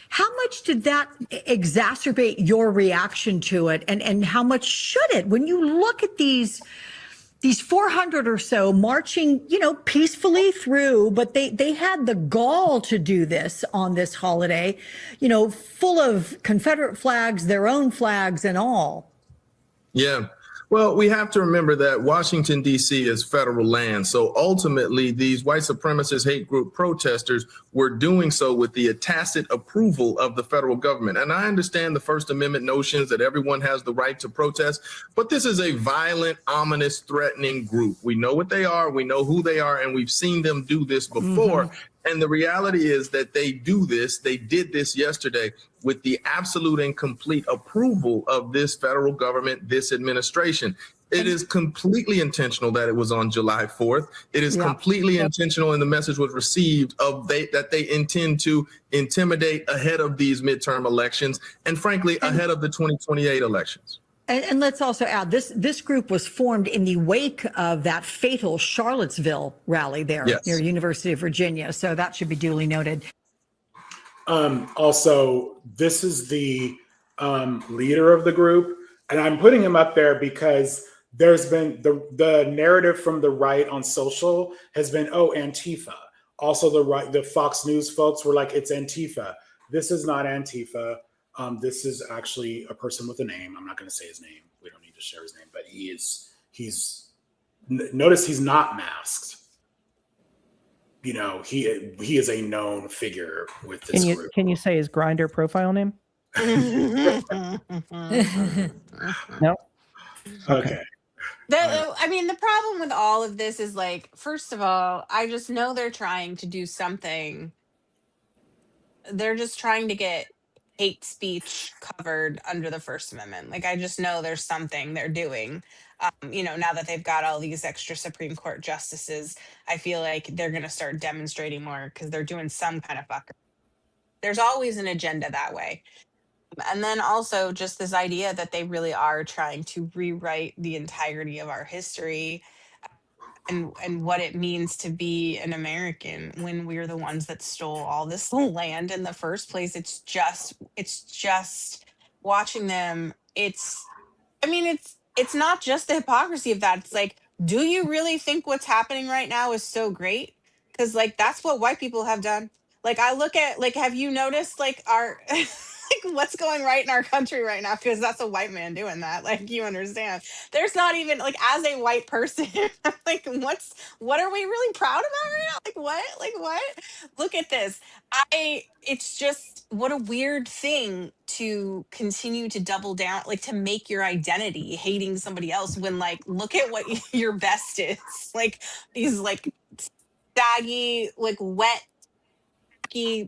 [SPEAKER 13] How much did that exacerbate your reaction to it? And how much should it? When you look at these 400 or so marching, peacefully through, but they had the gall to do this on this holiday, full of Confederate flags, their own flags and all.
[SPEAKER 12] Yeah. Well, we have to remember that Washington, D.C. is federal land. So ultimately, these white supremacist hate group protesters were doing so with the tacit approval of the federal government. And I understand the First Amendment notions that everyone has the right to protest, but this is a violent, ominous, threatening group. We know what they are, we know who they are, and we've seen them do this before. And the reality is that they did this yesterday with the absolute and complete approval of this federal government, this administration. It is completely intentional that it was on July 4th. It is completely intentional, and the message was received that they intend to intimidate ahead of these midterm elections and frankly, ahead of the 2028 elections.
[SPEAKER 13] And let's also add, this group was formed in the wake of that fatal Charlottesville rally there near University of Virginia. So that should be duly noted.
[SPEAKER 1] Also, this is the leader of the group, and I'm putting him up there because there's been the narrative from the right on social has been, oh, Antifa. Also, the Fox News folks were like, it's Antifa. This is not Antifa. This is actually a person with a name. I'm not going to say his name. We don't need to share his name, but notice he's not masked. You know, he is a known figure with this group.
[SPEAKER 2] Can you say his Grindr profile name? No.
[SPEAKER 1] Okay.
[SPEAKER 3] I mean, the problem with all of this is like, first of all, I just know they're trying to do something. They're just trying to get hate speech covered under the First Amendment. Like, I just know there's something they're doing. You know, now that they've got all these extra Supreme Court justices, I feel like they're going to start demonstrating more because they're doing some kind of fucker. There's always an agenda that way. And then also just this idea that they really are trying to rewrite the entirety of our history and what it means to be an American when we're the ones that stole all this land in the first place. It's just watching them. It's not just the hypocrisy of that. It's like, do you really think what's happening right now is so great? Because like, that's what white people have done. Like, I look at, like, have you noticed like our like what's going right in our country right now? Because that's a white man doing that. Like, you understand, there's not even like, as a white person, like, what are we really proud about right now? Like what look at this. It's just, what a weird thing to continue to double down, like, to make your identity hating somebody else when, like, look at what your best is. Like, these like saggy, like wet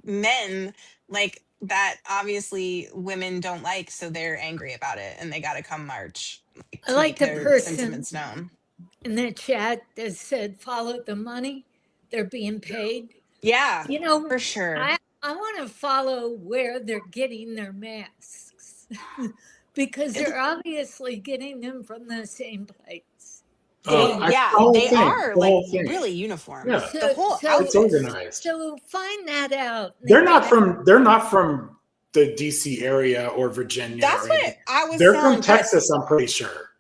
[SPEAKER 3] men, like, that obviously women don't like, so they're angry about it and they got to come march, like,
[SPEAKER 6] I like the person
[SPEAKER 3] sentiments known
[SPEAKER 6] in the chat that said follow the money, they're being paid.
[SPEAKER 3] Yeah,
[SPEAKER 6] you know,
[SPEAKER 3] for sure.
[SPEAKER 6] I want to follow where they're getting their masks because they're obviously getting them from the same place.
[SPEAKER 3] They are like really uniform.
[SPEAKER 1] Yeah.
[SPEAKER 3] It's
[SPEAKER 1] organized.
[SPEAKER 6] So find that out.
[SPEAKER 1] They're not from the DC area or Virginia.
[SPEAKER 3] That's what I was.
[SPEAKER 1] They're from Texas, I'm pretty sure.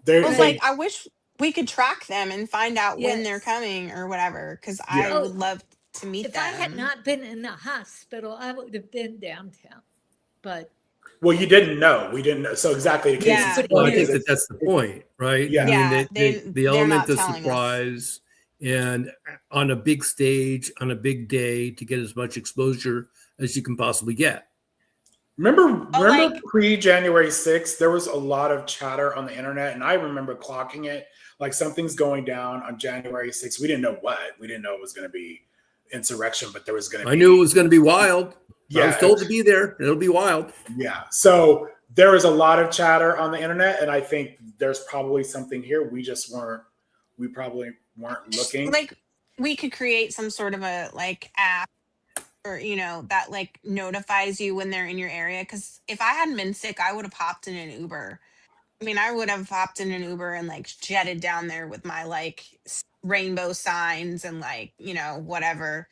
[SPEAKER 3] I wish we could track them and find out when they're coming or whatever, because I would love to meet them.
[SPEAKER 6] If I had not been in the hospital, I would have been downtown. But
[SPEAKER 1] well, you didn't know. We didn't know. So exactly the case.
[SPEAKER 5] Yeah. Well, I think that's the point, right?
[SPEAKER 1] Yeah.
[SPEAKER 5] I mean, the element of surprise and on a big stage, on a big day, to get as much exposure as you can possibly get.
[SPEAKER 1] Remember pre-January 6th, there was a lot of chatter on the internet, and I remember clocking it like something's going down on January 6th. We didn't know what. We didn't know it was going to be insurrection, but there was going to be.
[SPEAKER 5] I knew it was going to be wild. Yeah, I was told to be there. It'll be wild.
[SPEAKER 1] Yeah. So there was a lot of chatter on the internet, and I think there's probably something here. We probably weren't looking.
[SPEAKER 3] Like, we could create some sort of a like app, or, you know, that like notifies you when they're in your area. Because if I hadn't been sick, I would have hopped in an Uber. I mean, I would have hopped in an Uber and like jetted down there with my like rainbow signs and like, you know, whatever.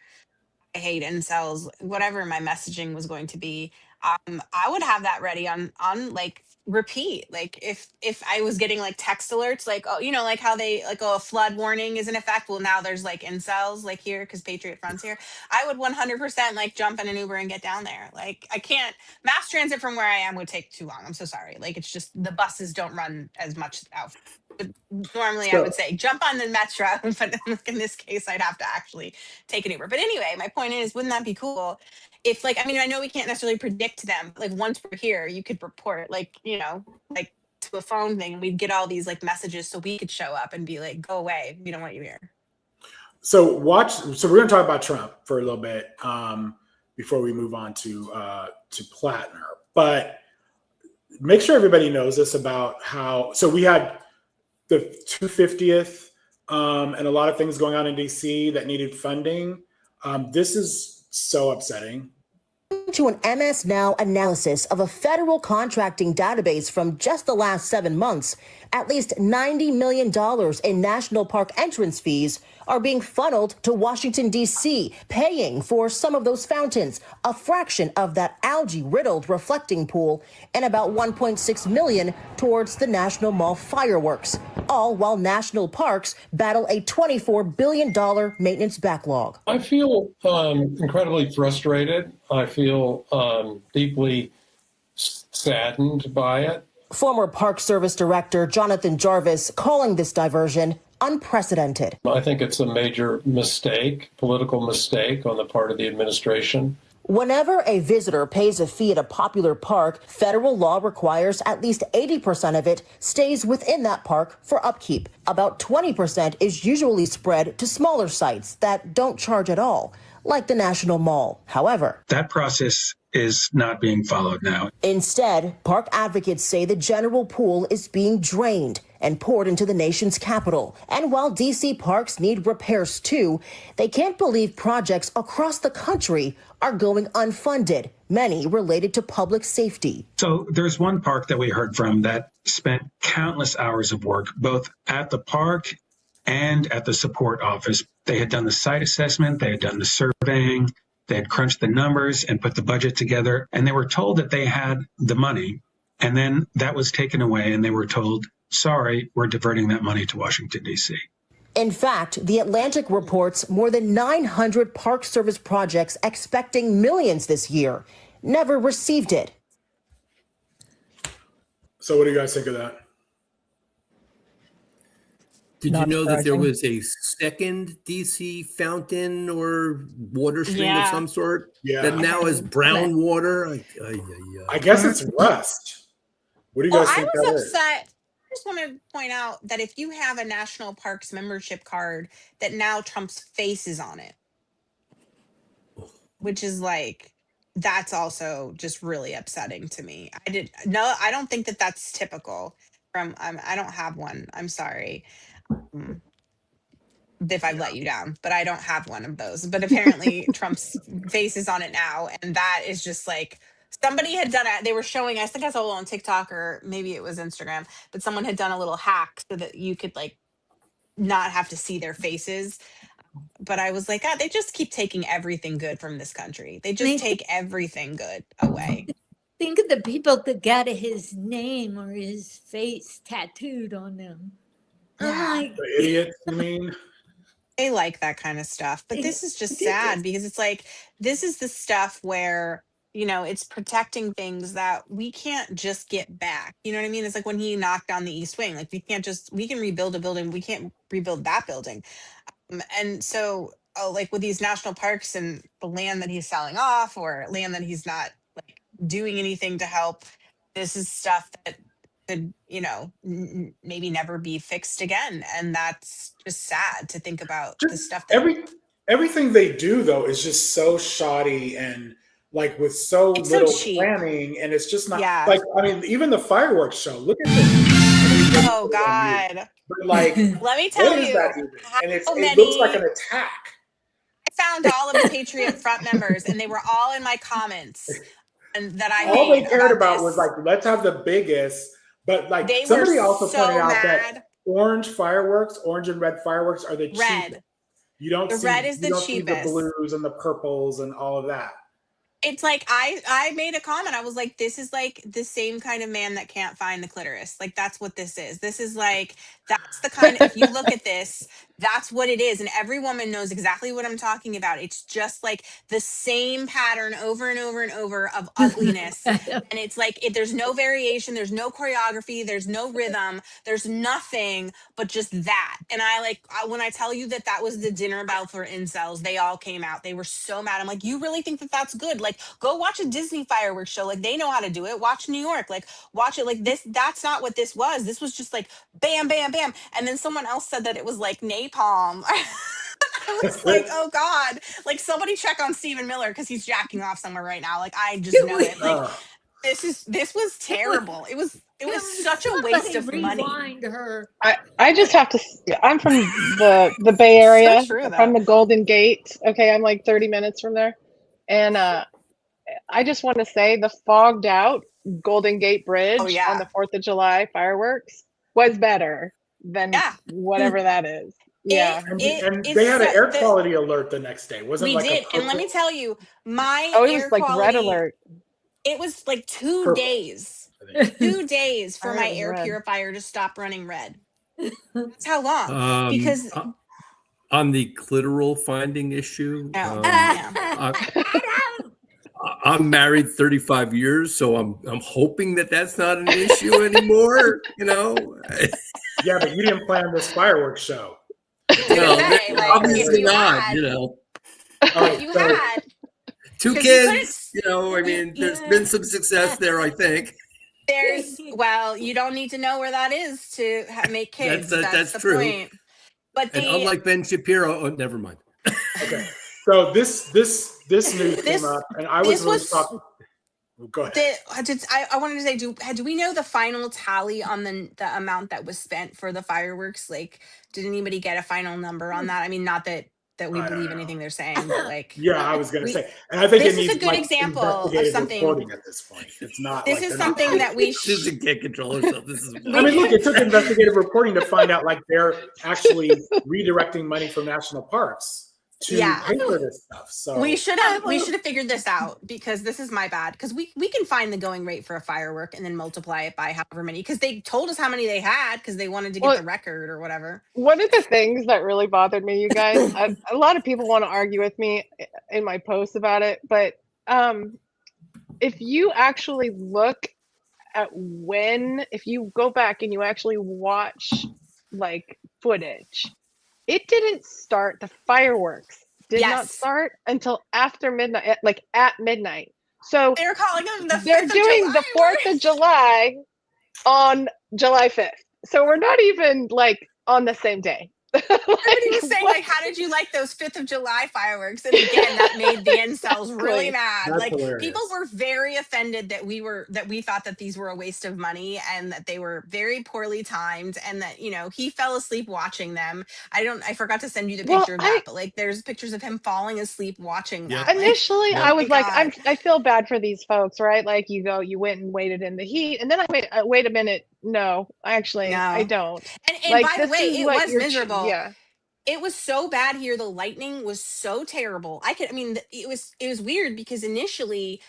[SPEAKER 3] I hate incels, whatever my messaging was going to be. I would have that ready on like repeat. Like if I was getting like text alerts, like, oh, you know, like how they like, oh, a flood warning is in effect. Well, now there's like incels like here because Patriot Front's here. I would 100% like jump in an Uber and get down there. Like, I can't. Mass transit from where I am would take too long. I'm so sorry. Like, it's just the buses don't run as much out. But normally I would say jump on the metro, but in this case I'd have to actually take an Uber. But anyway, my point is, wouldn't that be cool if, like, I mean, I know we can't necessarily predict them, but like once we're here, you could report, like, you know, like to a phone thing, and we'd get all these like messages so we could show up and be like, go away, we don't want you here.
[SPEAKER 1] So we're going to talk about Trump for a little bit before we move on to Plattner, but make sure everybody knows this about how, so we had the 250th and a lot of things going on in DC that needed funding. This is so upsetting.
[SPEAKER 14] To an MS Now analysis of a federal contracting database from just the last 7 months, at least $90 million in national park entrance fees are being funneled to Washington, D.C., paying for some of those fountains, a fraction of that algae-riddled reflecting pool, and about $1.6 million towards the National Mall fireworks, all while national parks battle a $24 billion maintenance backlog.
[SPEAKER 15] I feel incredibly frustrated. I feel deeply saddened by it.
[SPEAKER 14] Former Park Service Director Jonathan Jarvis calling this diversion unprecedented.
[SPEAKER 15] I think it's a major mistake, political mistake on the part of the administration.
[SPEAKER 14] Whenever a visitor pays a fee at a popular park, federal law requires at least 80% of it stays within that park for upkeep. About 20% is usually spread to smaller sites that don't charge at all, like the National Mall. However,
[SPEAKER 16] that process is not being followed now.
[SPEAKER 14] Instead, park advocates say the general pool is being drained and poured into the nation's capital. And while DC parks need repairs too, they can't believe projects across the country are going unfunded, many related to public safety.
[SPEAKER 16] So there's one park that we heard from that spent countless hours of work, both at the park and at the support office. They had done the site assessment, they had done the surveying, they had crunched the numbers and put the budget together, and they were told that they had the money, and then that was taken away, and they were told, sorry, we're diverting that money to Washington, D.C.
[SPEAKER 14] In fact, The Atlantic reports more than 900 Park Service projects expecting millions this year never received it.
[SPEAKER 1] So what do you guys think of that?
[SPEAKER 5] Did you know that there was a second DC fountain or water stream of some sort that now is brown water?
[SPEAKER 1] I guess it's rust. What do you guys think
[SPEAKER 3] I was
[SPEAKER 1] that is?
[SPEAKER 3] upset. I just want to point out that if you have a national parks membership card, that now Trump's face is on it, which is like, that's also just really upsetting to me. I don't think that that's typical from, I don't have one. I'm sorry if I've let you down, but I don't have one of those. But apparently Trump's face is on it now. And that is just like, somebody had done it. They were showing, I think I saw it on TikTok or maybe it was Instagram, but someone had done a little hack so that you could like not have to see their faces. But I was like, God, they just keep taking everything good from this country. They just take everything good away.
[SPEAKER 6] Think of the people that got his name or his face tattooed on them.
[SPEAKER 1] The idiots, you mean?
[SPEAKER 3] They like that kind of stuff. But this is just sad because it's like, this is the stuff where, you know, it's protecting things that we can't just get back. You know what I mean? It's like when he knocked down the East Wing, like we can rebuild a building. We can't rebuild that building. And so, like with these national parks and the land that he's selling off or land that he's not like doing anything to help, this is stuff that could, you know, maybe never be fixed again. And that's just sad to think about the stuff that
[SPEAKER 1] everything they do though is just so shoddy and like with so little planning, and it's just not like, I mean, even the fireworks show, look at this.
[SPEAKER 3] Oh God.
[SPEAKER 1] But like,
[SPEAKER 3] let me tell you,
[SPEAKER 1] and it looks like an attack.
[SPEAKER 3] I found all of the Patriot Front members and they were all in my comments and that I
[SPEAKER 1] all
[SPEAKER 3] made
[SPEAKER 1] they cared about
[SPEAKER 3] this.
[SPEAKER 1] was like, let's have the biggest. But like
[SPEAKER 3] They
[SPEAKER 1] somebody
[SPEAKER 3] were
[SPEAKER 1] also
[SPEAKER 3] so
[SPEAKER 1] pointed out
[SPEAKER 3] mad.
[SPEAKER 1] that orange and red fireworks are the cheapest. You don't
[SPEAKER 3] The
[SPEAKER 1] see
[SPEAKER 3] red is
[SPEAKER 1] you
[SPEAKER 3] the
[SPEAKER 1] don't see the
[SPEAKER 3] cheapest.
[SPEAKER 1] blues and the purples and all of that.
[SPEAKER 3] It's like I made a comment. I was like, this is like the same kind of man that can't find the clitoris. Like that's what this is. This is like, that's the kind of, if you look at this, that's what it is. And every woman knows exactly what I'm talking about. It's just like the same pattern over and over and over of ugliness. And it's like, there's no variation. There's no choreography. There's no rhythm. There's nothing but just that. And when I tell you that was the dinner bell for incels, they all came out. They were so mad. I'm like, you really think that that's good? Like, go watch a Disney fireworks show. Like, they know how to do it. Watch New York. Like, watch it. Like this. That's not what this was. This was just like bam, bam, bam. And then someone else said that it was like napalm. I was like, oh God. Like, somebody check on Stephen Miller because he's jacking off somewhere right now. Like, I just know it. Like, this was terrible. It was such a waste of money.
[SPEAKER 4] I just have to. I'm from the Bay Area.
[SPEAKER 3] So true,
[SPEAKER 4] from the Golden Gate. Okay, I'm like 30 minutes from there, and I just want to say the fogged out Golden Gate Bridge on the 4th of July fireworks was better than whatever that is. Yeah,
[SPEAKER 1] and they had an air quality alert the next day. Wasn't
[SPEAKER 3] we
[SPEAKER 1] like
[SPEAKER 3] did, and let me tell you, my
[SPEAKER 4] it
[SPEAKER 3] air
[SPEAKER 4] was like
[SPEAKER 3] quality,
[SPEAKER 4] red alert.
[SPEAKER 3] It was like 2 days. 2 days for my air purifier to stop running red. That's how long? Because
[SPEAKER 5] on the clitoral finding issue, I'm married 35 years, so I'm hoping that that's not an issue anymore. You know.
[SPEAKER 1] Yeah, but you didn't plan this fireworks show.
[SPEAKER 5] No, obviously not. You know.
[SPEAKER 3] If you had
[SPEAKER 5] 2 kids, you know, I mean, there's been some success there, I think.
[SPEAKER 3] Well, you don't need to know where that is to make kids. That's the
[SPEAKER 5] true.
[SPEAKER 3] Point. But
[SPEAKER 5] and unlike Ben Shapiro, never mind.
[SPEAKER 1] Okay, so this news came up, and I was really shocked. Go ahead.
[SPEAKER 3] I wanted to say, do we know the final tally on the amount that was spent for the fireworks? Like, did anybody get a final number on that? I mean, not that we believe anything they're saying, but like,
[SPEAKER 1] yeah, I was going to say, and I think
[SPEAKER 3] this
[SPEAKER 1] it needs
[SPEAKER 3] is a good example of something.
[SPEAKER 1] At this point, it's not.
[SPEAKER 3] This is something that we
[SPEAKER 5] Susan can't control herself. This is.
[SPEAKER 1] I mean, look, it took investigative reporting to find out like they're actually redirecting money from national parks to pay for this stuff. So
[SPEAKER 3] we should have figured this out, because this is my bad, because we can find the going rate for a firework and then multiply it by however many, because they told us how many they had because they wanted to get the record or whatever.
[SPEAKER 4] One of the things that really bothered me, you guys, a lot of people want to argue with me in my posts about it, but if you actually look at if you go back and you actually watch like footage, it didn't start, the fireworks did not start until after midnight, like at midnight. So
[SPEAKER 3] they're calling them
[SPEAKER 4] they're doing the 4th of July on July 5th. So we're not even like on the same day.
[SPEAKER 3] Everybody was saying, like, how did you like those 5th of July fireworks? And again, that made the incels really mad.
[SPEAKER 1] That's
[SPEAKER 3] like
[SPEAKER 1] hilarious.
[SPEAKER 3] People were very offended that we thought that these were a waste of money and that they were very poorly timed, and that, you know, he fell asleep watching them. I forgot to send you the picture of that, but like there's pictures of him falling asleep watching that.
[SPEAKER 4] Initially, I was like, I feel bad for these folks, right? Like you went and waited in the heat, and then wait a minute. No, actually, I don't.
[SPEAKER 3] And
[SPEAKER 4] like,
[SPEAKER 3] by the way, it was miserable.
[SPEAKER 4] Yeah.
[SPEAKER 3] It was so bad here. The lightning was so terrible. It was weird because initially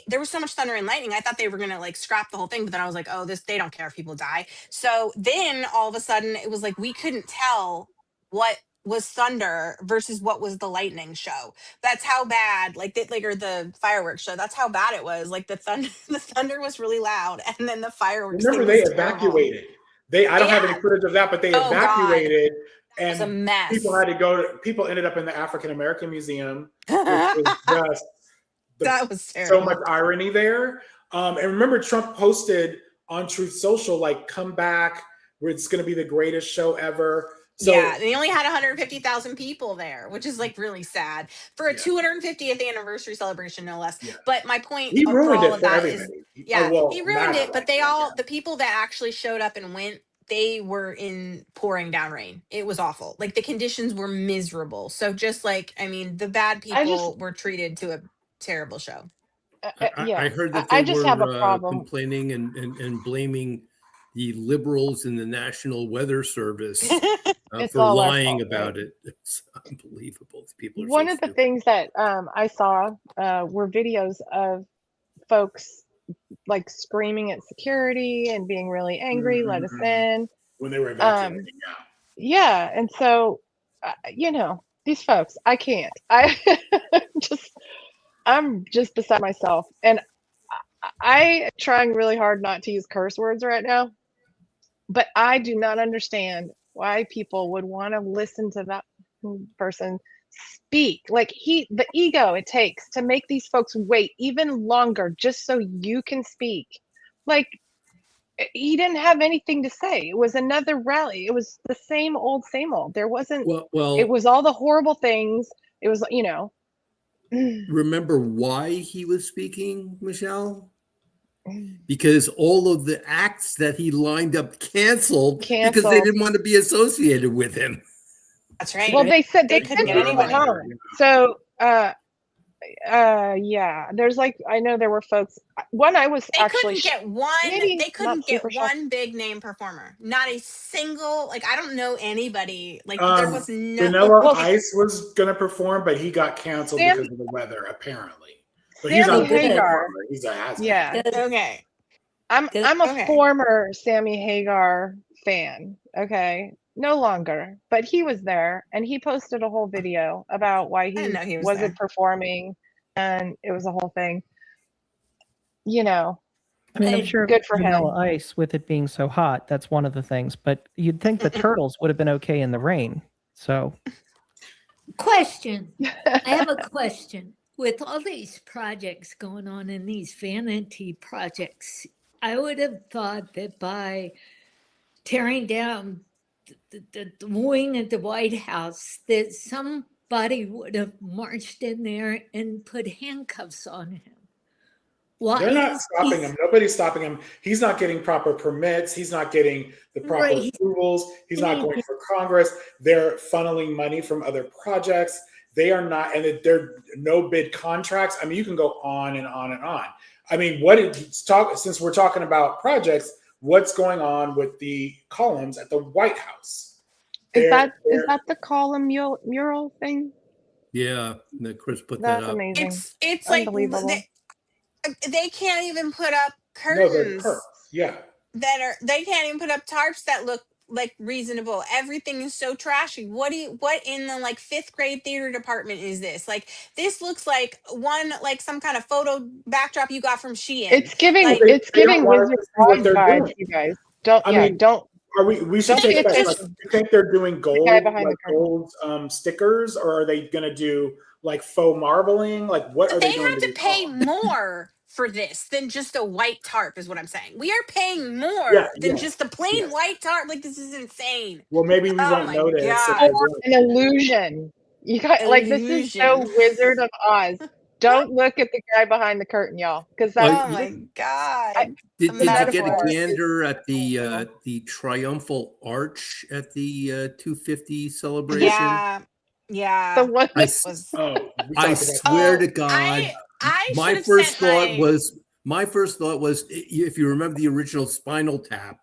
[SPEAKER 3] there was so much thunder and lightning. I thought they were going to like scrap the whole thing, but then I was like, oh, they don't care if people die. So then all of a sudden it was like, we couldn't tell what was thunder versus what was the lightning show. That's how bad, or the fireworks show. That's how bad it was. Like the thunder was really loud, and then the fireworks.
[SPEAKER 1] Remember, they evacuated. I don't have any footage of that, but they evacuated, and
[SPEAKER 3] it was a mess.
[SPEAKER 1] People ended up in the African American Museum, which was just
[SPEAKER 3] that was terrible.
[SPEAKER 1] So much irony there. And remember, Trump posted on Truth Social, like, "Come back, it's going to be the greatest show ever." So,
[SPEAKER 3] yeah, they only had 150,000 people there, which is like really sad for a 250th anniversary celebration, no less. Yeah. But my point,
[SPEAKER 1] he ruined it for everybody.
[SPEAKER 3] He ruined it. But the people that actually showed up and went, they were in pouring down rain. It was awful. Like the conditions were miserable. So just like, the bad people were treated to a terrible show.
[SPEAKER 5] I heard that they have a problem complaining and blaming the liberals in the National Weather Service for lying about it. It's unbelievable. People are
[SPEAKER 4] one of the things that I saw were videos of folks like screaming at security and being really angry, let us in.
[SPEAKER 1] When they were evacuating,
[SPEAKER 4] yeah. And so, these folks, I can't. I'm just beside myself. And I'm trying really hard not to use curse words right now. But I do not understand why people would want to listen to that person speak. Like the ego it takes to make these folks wait even longer just so you can speak. Like he didn't have anything to say. It was another rally. It was the same old. There wasn't, it was all the horrible things. It was,
[SPEAKER 5] Remember why he was speaking, Michelle? Because all of the acts that he lined up canceled because they didn't want to be associated with him.
[SPEAKER 3] That's right.
[SPEAKER 4] Well, they said they couldn't get anyone home. So, there's I know there were folks.
[SPEAKER 3] They couldn't get one big name performer. Not a single. I don't know anybody. There was no.
[SPEAKER 1] Vanilla Ice was gonna perform, but he got canceled because of the weather, apparently. But he's on Hagar. He's a has-been.
[SPEAKER 4] Yeah.
[SPEAKER 3] Okay.
[SPEAKER 4] I'm a former Sammy Hagar fan. Okay. No longer, but he was there and he posted a whole video about why he wasn't performing. and it was a whole thing. You know,
[SPEAKER 2] I mean, I'm sure
[SPEAKER 4] good for him.
[SPEAKER 2] Vanilla Ice, with it being so hot, that's one of the things. But you'd think the turtles would have been okay in the rain. So,
[SPEAKER 6] question. I have a question. With all these projects going on in these vanity projects, I would have thought that by tearing down the wing at the White House, that somebody would have marched in there and put handcuffs on him. Why?
[SPEAKER 1] They're not stopping him. Nobody's stopping him. He's not getting proper permits. He's not getting the proper approvals. He's not going for Congress. They're funneling money from other projects. They are not, and they're no bid contracts. I mean, you can go on and on and on. I mean, since we're talking about projects, what's going on with the columns at the White House?
[SPEAKER 4] Is that the column mural thing?
[SPEAKER 5] Yeah, Chris put that up.
[SPEAKER 4] That's amazing.
[SPEAKER 3] It's like they can't even put up curtains.
[SPEAKER 1] Yeah.
[SPEAKER 3] They can't even put up tarps that look like reasonable. Everything is so trashy. What in the like 5th grade theater department is this? Like, this looks like some kind of photo backdrop you got from Shein.
[SPEAKER 4] It's giving Wizard of Oz vibes, you guys. We
[SPEAKER 1] should take that. Like, you think they're doing gold stickers, or are they gonna do like faux marbling? Like, what are they doing?
[SPEAKER 3] They have to pay more for this than just a white tarp, is what I'm saying. We are paying more than just a plain white tarp. Like, this is insane.
[SPEAKER 1] Well, maybe we won't notice.
[SPEAKER 4] An illusion. You got this is so Wizard of Oz. Don't look at the guy behind the curtain, y'all, because
[SPEAKER 3] oh my God!
[SPEAKER 5] Did you get a gander at the triumphal arch at the 250 celebration?
[SPEAKER 3] Yeah.
[SPEAKER 4] The one
[SPEAKER 5] I swear to God, my first thought was, if you remember the original Spinal Tap,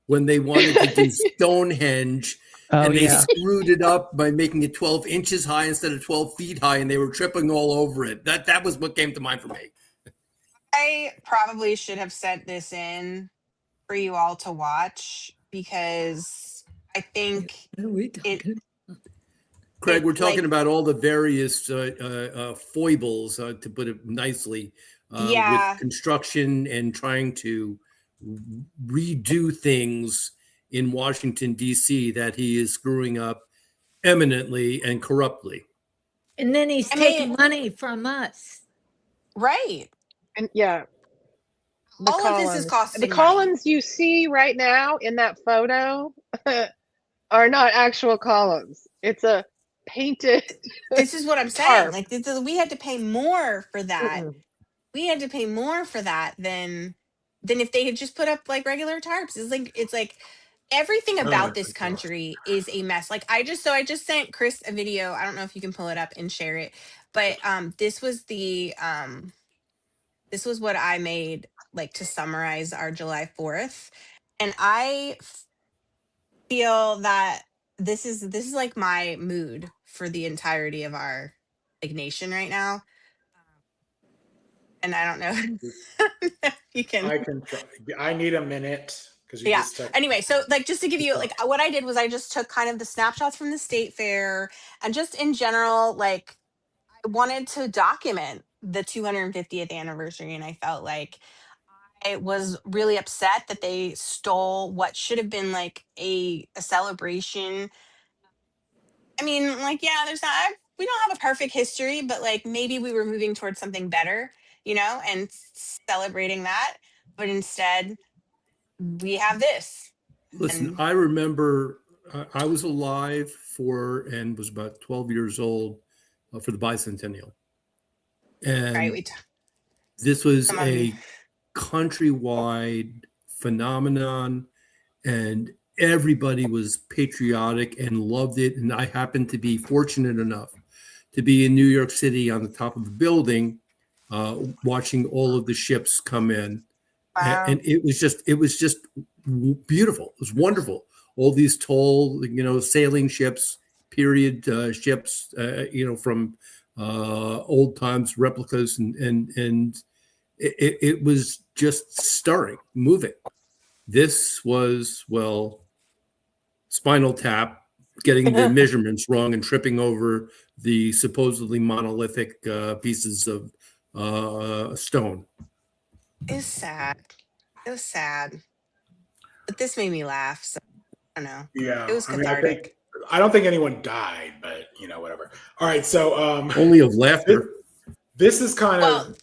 [SPEAKER 5] when they wanted to do Stonehenge. And they screwed it up by making it 12 inches high instead of 12 feet high, and they were tripping all over it. That was what came to mind for me.
[SPEAKER 3] I probably should have sent this in for you all to watch, because I think
[SPEAKER 5] Craig, we're talking about all the various foibles, to put it nicely, with construction and trying to redo things in Washington, D.C., that he is screwing up eminently and corruptly.
[SPEAKER 6] And then he's taking money from us.
[SPEAKER 3] Right.
[SPEAKER 4] And
[SPEAKER 3] all of this is costing
[SPEAKER 4] the columns you see right now in that photo are not actual columns. It's a painted.
[SPEAKER 3] This is what I'm saying. Like, we had to pay more for that. We had to pay more for that than if they had just put up like regular tarps. It's like everything about this country is a mess. Like, I just sent Chris a video. I don't know if you can pull it up and share it, but this was what I made, like, to summarize our July 4th. And I feel that this is like my mood for the entirety of our nation right now. And I don't know. You can.
[SPEAKER 1] I can try. I need a minute.
[SPEAKER 3] Anyway, so like, just to give you like, what I did was I just took kind of the snapshots from the state fair, and just in general, like, I wanted to document the 250th anniversary, and I felt like I was really upset that they stole what should have been like a celebration. I mean, like, we don't have a perfect history, but like, maybe we were moving towards something better, and celebrating that, but instead we have this.
[SPEAKER 5] Listen, I remember I was alive and was about 12 years old for the bicentennial. And this was a countrywide phenomenon, and everybody was patriotic and loved it. And I happened to be fortunate enough to be in New York City on the top of the building, watching all of the ships come in. Wow. And it was just beautiful. It was wonderful. All these tall, sailing ships, period ships, from old times, replicas, and it was just stirring, moving. This was, Spinal Tap getting the measurements wrong and tripping over the supposedly monolithic pieces of stone.
[SPEAKER 3] It was sad. It was sad. But this made me laugh. So I don't know.
[SPEAKER 1] Yeah.
[SPEAKER 3] It was
[SPEAKER 1] I mean,
[SPEAKER 3] cathartic.
[SPEAKER 1] I don't think anyone died, but whatever. All right. So
[SPEAKER 5] only of laughter.
[SPEAKER 1] This is kind of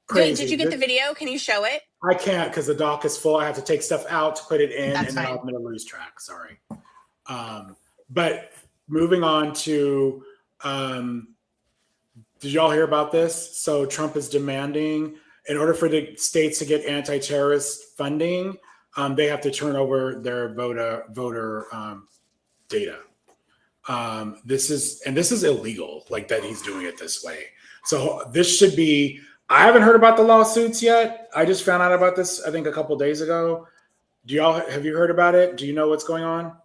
[SPEAKER 1] crazy.
[SPEAKER 3] Did you get the video? Can you show it?
[SPEAKER 1] I can't because the dock is full. I have to take stuff out to put it in,
[SPEAKER 3] That's
[SPEAKER 1] and then
[SPEAKER 3] fine.
[SPEAKER 1] I'm going to lose track. Sorry. But moving on to, did y'all hear about this? So Trump is demanding, in order for the states to get anti-terrorist funding, they have to turn over their voter data. This is illegal, like that he's doing it this way. So this should be. I haven't heard about the lawsuits yet. I just found out about this, I think, a couple days ago. Have you heard about it? Do you know what's going on?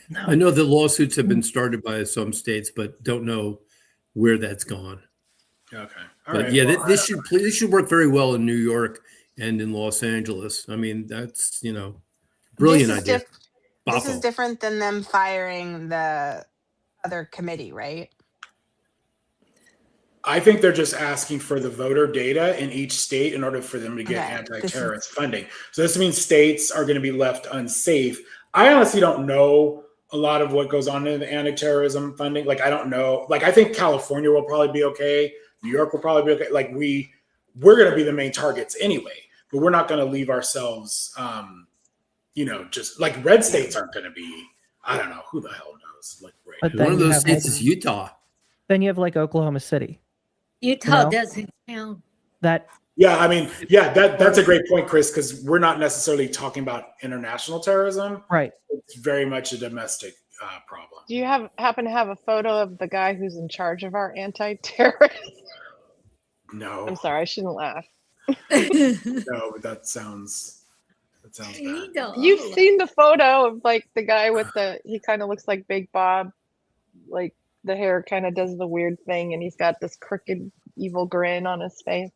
[SPEAKER 5] No. I know the lawsuits have been started by some states, but don't know where that's gone.
[SPEAKER 1] Okay.
[SPEAKER 5] But this should work very well in New York and in Los Angeles. I mean, that's brilliant idea.
[SPEAKER 3] This is different than them firing the other committee, right?
[SPEAKER 1] I think they're just asking for the voter data in each state in order for them to get anti-terrorist funding. So this means states are going to be left unsafe. I honestly don't know a lot of what goes on in the anti-terrorism funding. Like, I don't know. Like, I think California will probably be okay. New York will probably be okay. Like, we're going to be the main targets anyway, but we're not going to leave ourselves, just like red states aren't going to be. I don't know. Who the hell knows? Like,
[SPEAKER 5] right. One of those states is Utah.
[SPEAKER 2] Then you have like Oklahoma City.
[SPEAKER 6] Utah doesn't count.
[SPEAKER 1] Yeah, I mean, that's a great point, Chris, because we're not necessarily talking about international terrorism.
[SPEAKER 2] Right.
[SPEAKER 1] It's very much a domestic problem.
[SPEAKER 4] Do you happen to have a photo of the guy who's in charge of our anti-terrorist?
[SPEAKER 1] No.
[SPEAKER 4] I'm sorry, I shouldn't laugh.
[SPEAKER 1] No, but that sounds bad.
[SPEAKER 4] You've seen the photo of like the guy with he kind of looks like Big Bob, like the hair kind of does the weird thing, and he's got this crooked, evil grin on his face.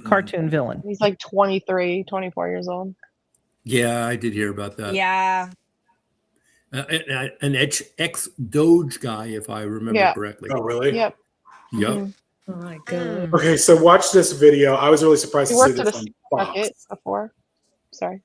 [SPEAKER 2] Cartoon villain.
[SPEAKER 4] He's like 23, 24 years old.
[SPEAKER 5] Yeah, I did hear about that.
[SPEAKER 3] Yeah.
[SPEAKER 5] An ex-Doge guy, if I remember correctly.
[SPEAKER 1] Oh, really?
[SPEAKER 4] Yep.
[SPEAKER 5] Yep.
[SPEAKER 6] Oh my God.
[SPEAKER 1] Okay, so watch this video. I was really surprised to see this on Fox.
[SPEAKER 4] Before. Sorry.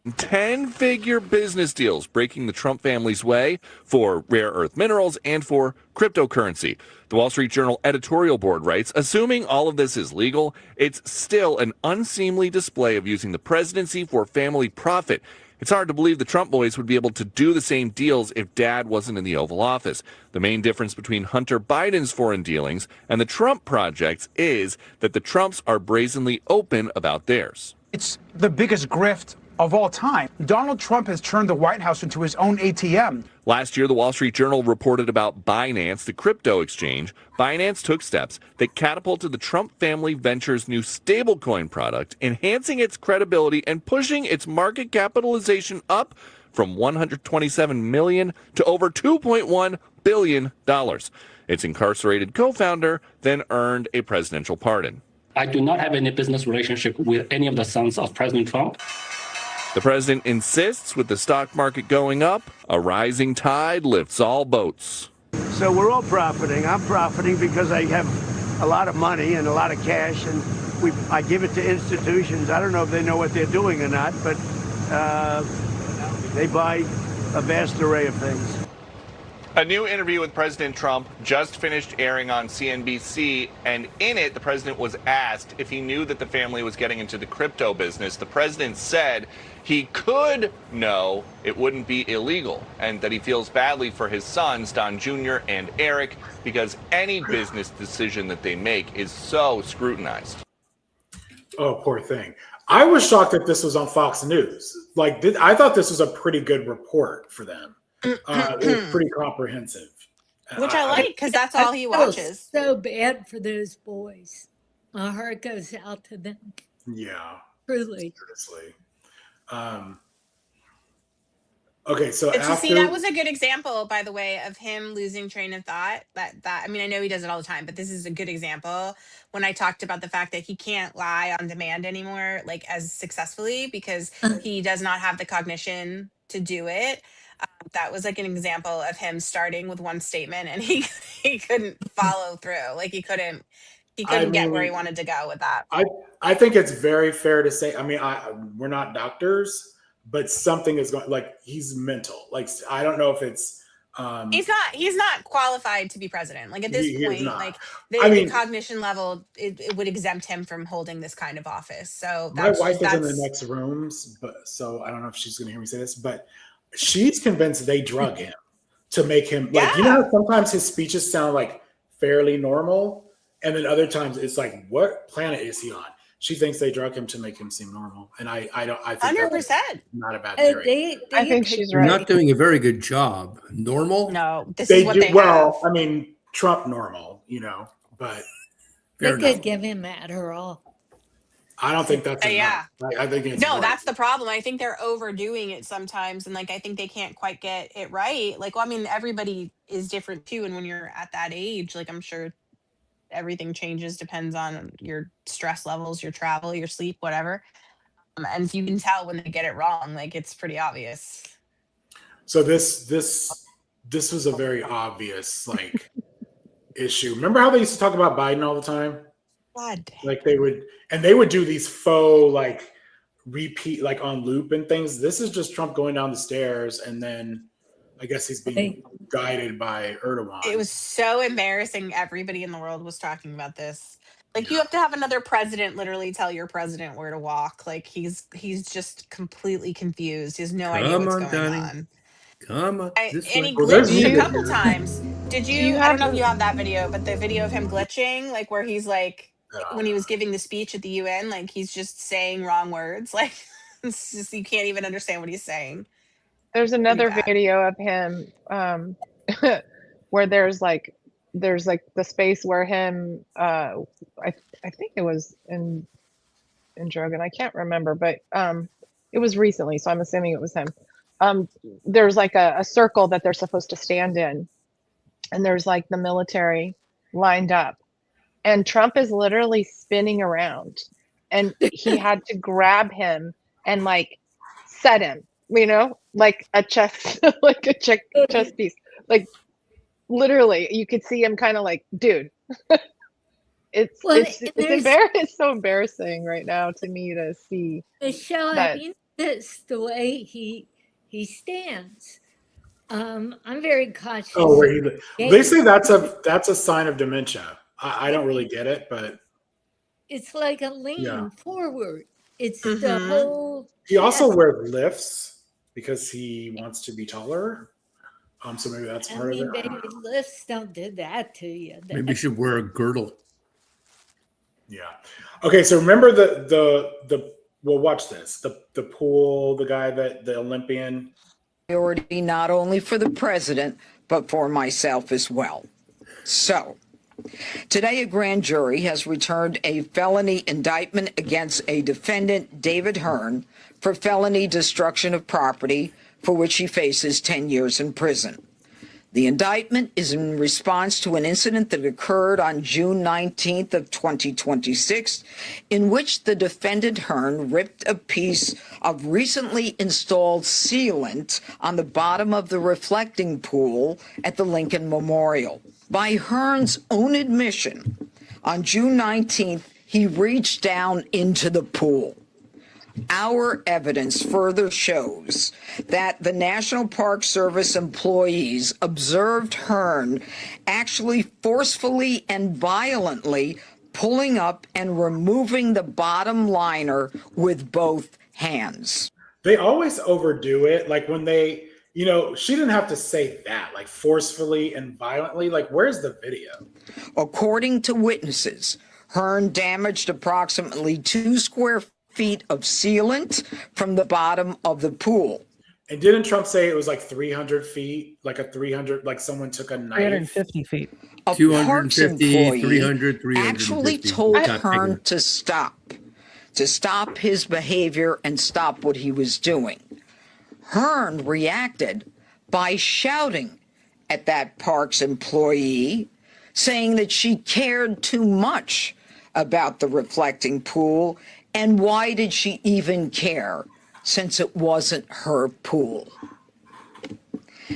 [SPEAKER 17] 10-figure business deals breaking the Trump family's way for rare earth minerals and for cryptocurrency. The Wall Street Journal editorial board writes, assuming all of this is legal, it's still an unseemly display of using the presidency for family profit. It's hard to believe the Trump boys would be able to do the same deals if Dad wasn't in the Oval Office. The main difference between Hunter Biden's foreign dealings and the Trump projects is that the Trumps are brazenly open about theirs.
[SPEAKER 18] It's the biggest grift of all time. Donald Trump has turned the White House into his own ATM.
[SPEAKER 17] Last year, the Wall Street Journal reported about Binance, the crypto exchange. Binance took steps that catapulted the Trump family venture's new stablecoin product, enhancing its credibility and pushing its market capitalization up from $127 million to over $2.1 billion. Its incarcerated co-founder then earned a presidential pardon.
[SPEAKER 19] I do not have any business relationship with any of the sons of President Trump.
[SPEAKER 17] The president insists with the stock market going up, a rising tide lifts all boats.
[SPEAKER 20] So we're all profiting. I'm profiting because I have a lot of money and a lot of cash, and I give it to institutions. I don't know if they know what they're doing or not, but they buy a vast array of things.
[SPEAKER 17] A new interview with President Trump just finished airing on CNBC, and in it, the president was asked if he knew that the family was getting into the crypto business. The president said he could know it wouldn't be illegal, and that he feels badly for his sons, Don Jr. and Eric, because any business decision that they make is so scrutinized.
[SPEAKER 1] Oh, poor thing. I was shocked that this was on Fox News. I thought this was a pretty good report for them. It was pretty comprehensive.
[SPEAKER 3] Which I like, because that's all he watches.
[SPEAKER 6] So bad for those boys. My heart goes out to them.
[SPEAKER 1] Yeah.
[SPEAKER 6] Truly.
[SPEAKER 1] Seriously. Okay, so
[SPEAKER 3] But you see, that was a good example, by the way, of him losing train of thought. I mean, I know he does it all the time, but this is a good example when I talked about the fact that he can't lie on demand anymore, like as successfully, because he does not have the cognition to do it. That was like an example of him starting with one statement and he couldn't follow through. Like he couldn't get where he wanted to go with that.
[SPEAKER 1] I think it's very fair to say, I mean, we're not doctors, but something is going, like, he's mental. Like, I don't know if it's
[SPEAKER 3] he's not qualified to be president. Like at this point, like the cognition level, it would exempt him from holding this kind of office. So
[SPEAKER 1] my wife is in the next rooms, but so I don't know if she's going to hear me say this, but she's convinced they drug him to make him like, you know, how sometimes his speeches sound like fairly normal, and then other times it's like, what planet is he on? She thinks they drug him to make him seem normal, and I think
[SPEAKER 3] 100%.
[SPEAKER 1] Not a bad theory.
[SPEAKER 4] I think she's right.
[SPEAKER 5] Not doing a very good job. Normal?
[SPEAKER 3] No, this is what they
[SPEAKER 1] well, I mean, Trump normal, you know, but
[SPEAKER 6] they could give him Adderall.
[SPEAKER 1] I don't think that's enough. I think it's
[SPEAKER 3] that's the problem. I think they're overdoing it sometimes, and like I think they can't quite get it right. Like, well, I mean, everybody is different too, and when you're at that age, like I'm sure everything changes, depends on your stress levels, your travel, your sleep, whatever. And you can tell when they get it wrong. Like it's pretty obvious.
[SPEAKER 1] So this was a very obvious like issue. Remember how they used to talk about Biden all the time?
[SPEAKER 3] God.
[SPEAKER 1] Like they would do these faux like repeat like on loop and things. This is just Trump going down the stairs, and then I guess he's being guided by Erdogan.
[SPEAKER 3] It was so embarrassing. Everybody in the world was talking about this. Like you have to have another president literally tell your president where to walk. Like he's just completely confused. He has no idea what's going on.
[SPEAKER 5] Come on.
[SPEAKER 3] And he glitched a couple times. Did you? I don't know if you have that video, but the video of him glitching, like where he's like when he was giving the speech at the UN, like he's just saying wrong words. Like it's just you can't even understand what he's saying.
[SPEAKER 4] There's another video of him where there's like the space where him I think it was in Drogon. I can't remember, but it was recently, so I'm assuming it was him. There's like a circle that they're supposed to stand in, and there's like the military lined up, and Trump is literally spinning around, and he had to grab him and like set him, you know, like a chess like a chess piece, like literally you could see him kind of like, dude. It's so embarrassing right now to me to see
[SPEAKER 6] Michelle,
[SPEAKER 4] that.
[SPEAKER 6] I noticed the way he stands. I'm very cautious.
[SPEAKER 1] Oh, they say that's a sign of dementia. I don't really get it, but
[SPEAKER 6] it's like a lean forward. It's the whole.
[SPEAKER 1] He also wears lifts because he wants to be taller. So maybe that's part of it.
[SPEAKER 6] Baby lifts don't do that to you.
[SPEAKER 5] Maybe you should wear a girdle.
[SPEAKER 1] Yeah. Okay. So remember the well, watch this. The pool, the guy the Olympian.
[SPEAKER 21] Priority not only for the president, but for myself as well. So today, a grand jury has returned a felony indictment against a defendant, David Hearn, for felony destruction of property, for which he faces 10 years in prison. The indictment is in response to an incident that occurred on June 19th of 2026, in which the defendant Hearn ripped a piece of recently installed sealant on the bottom of the reflecting pool at the Lincoln Memorial. By Hearn's own admission, on June 19th, he reached down into the pool. Our evidence further shows that the National Park Service employees observed Hearn actually forcefully and violently pulling up and removing the bottom liner with both hands.
[SPEAKER 1] They always overdo it. Like when they, you know, she didn't have to say that, like forcefully and violently. Like, where's the video?
[SPEAKER 21] According to witnesses, Hearn damaged approximately 2 square feet of sealant from the bottom of the pool.
[SPEAKER 1] And didn't Trump say it was like 300 feet, like a 300, like someone took a knife?
[SPEAKER 2] 350 feet.
[SPEAKER 21] A
[SPEAKER 5] 250, 300, 350.
[SPEAKER 21] Actually told Hearn to stop his behavior and stop what he was doing. Hearn reacted by shouting at that park's employee, saying that she cared too much about the reflecting pool. And why did she even care, since it wasn't her pool?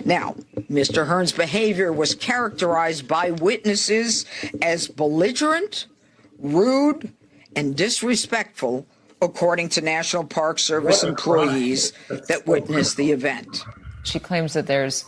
[SPEAKER 21] Now, Mr. Hearn's behavior was characterized by witnesses as belligerent, rude, and disrespectful, according to National Park Service employees that witnessed the event.
[SPEAKER 7] She claims that there's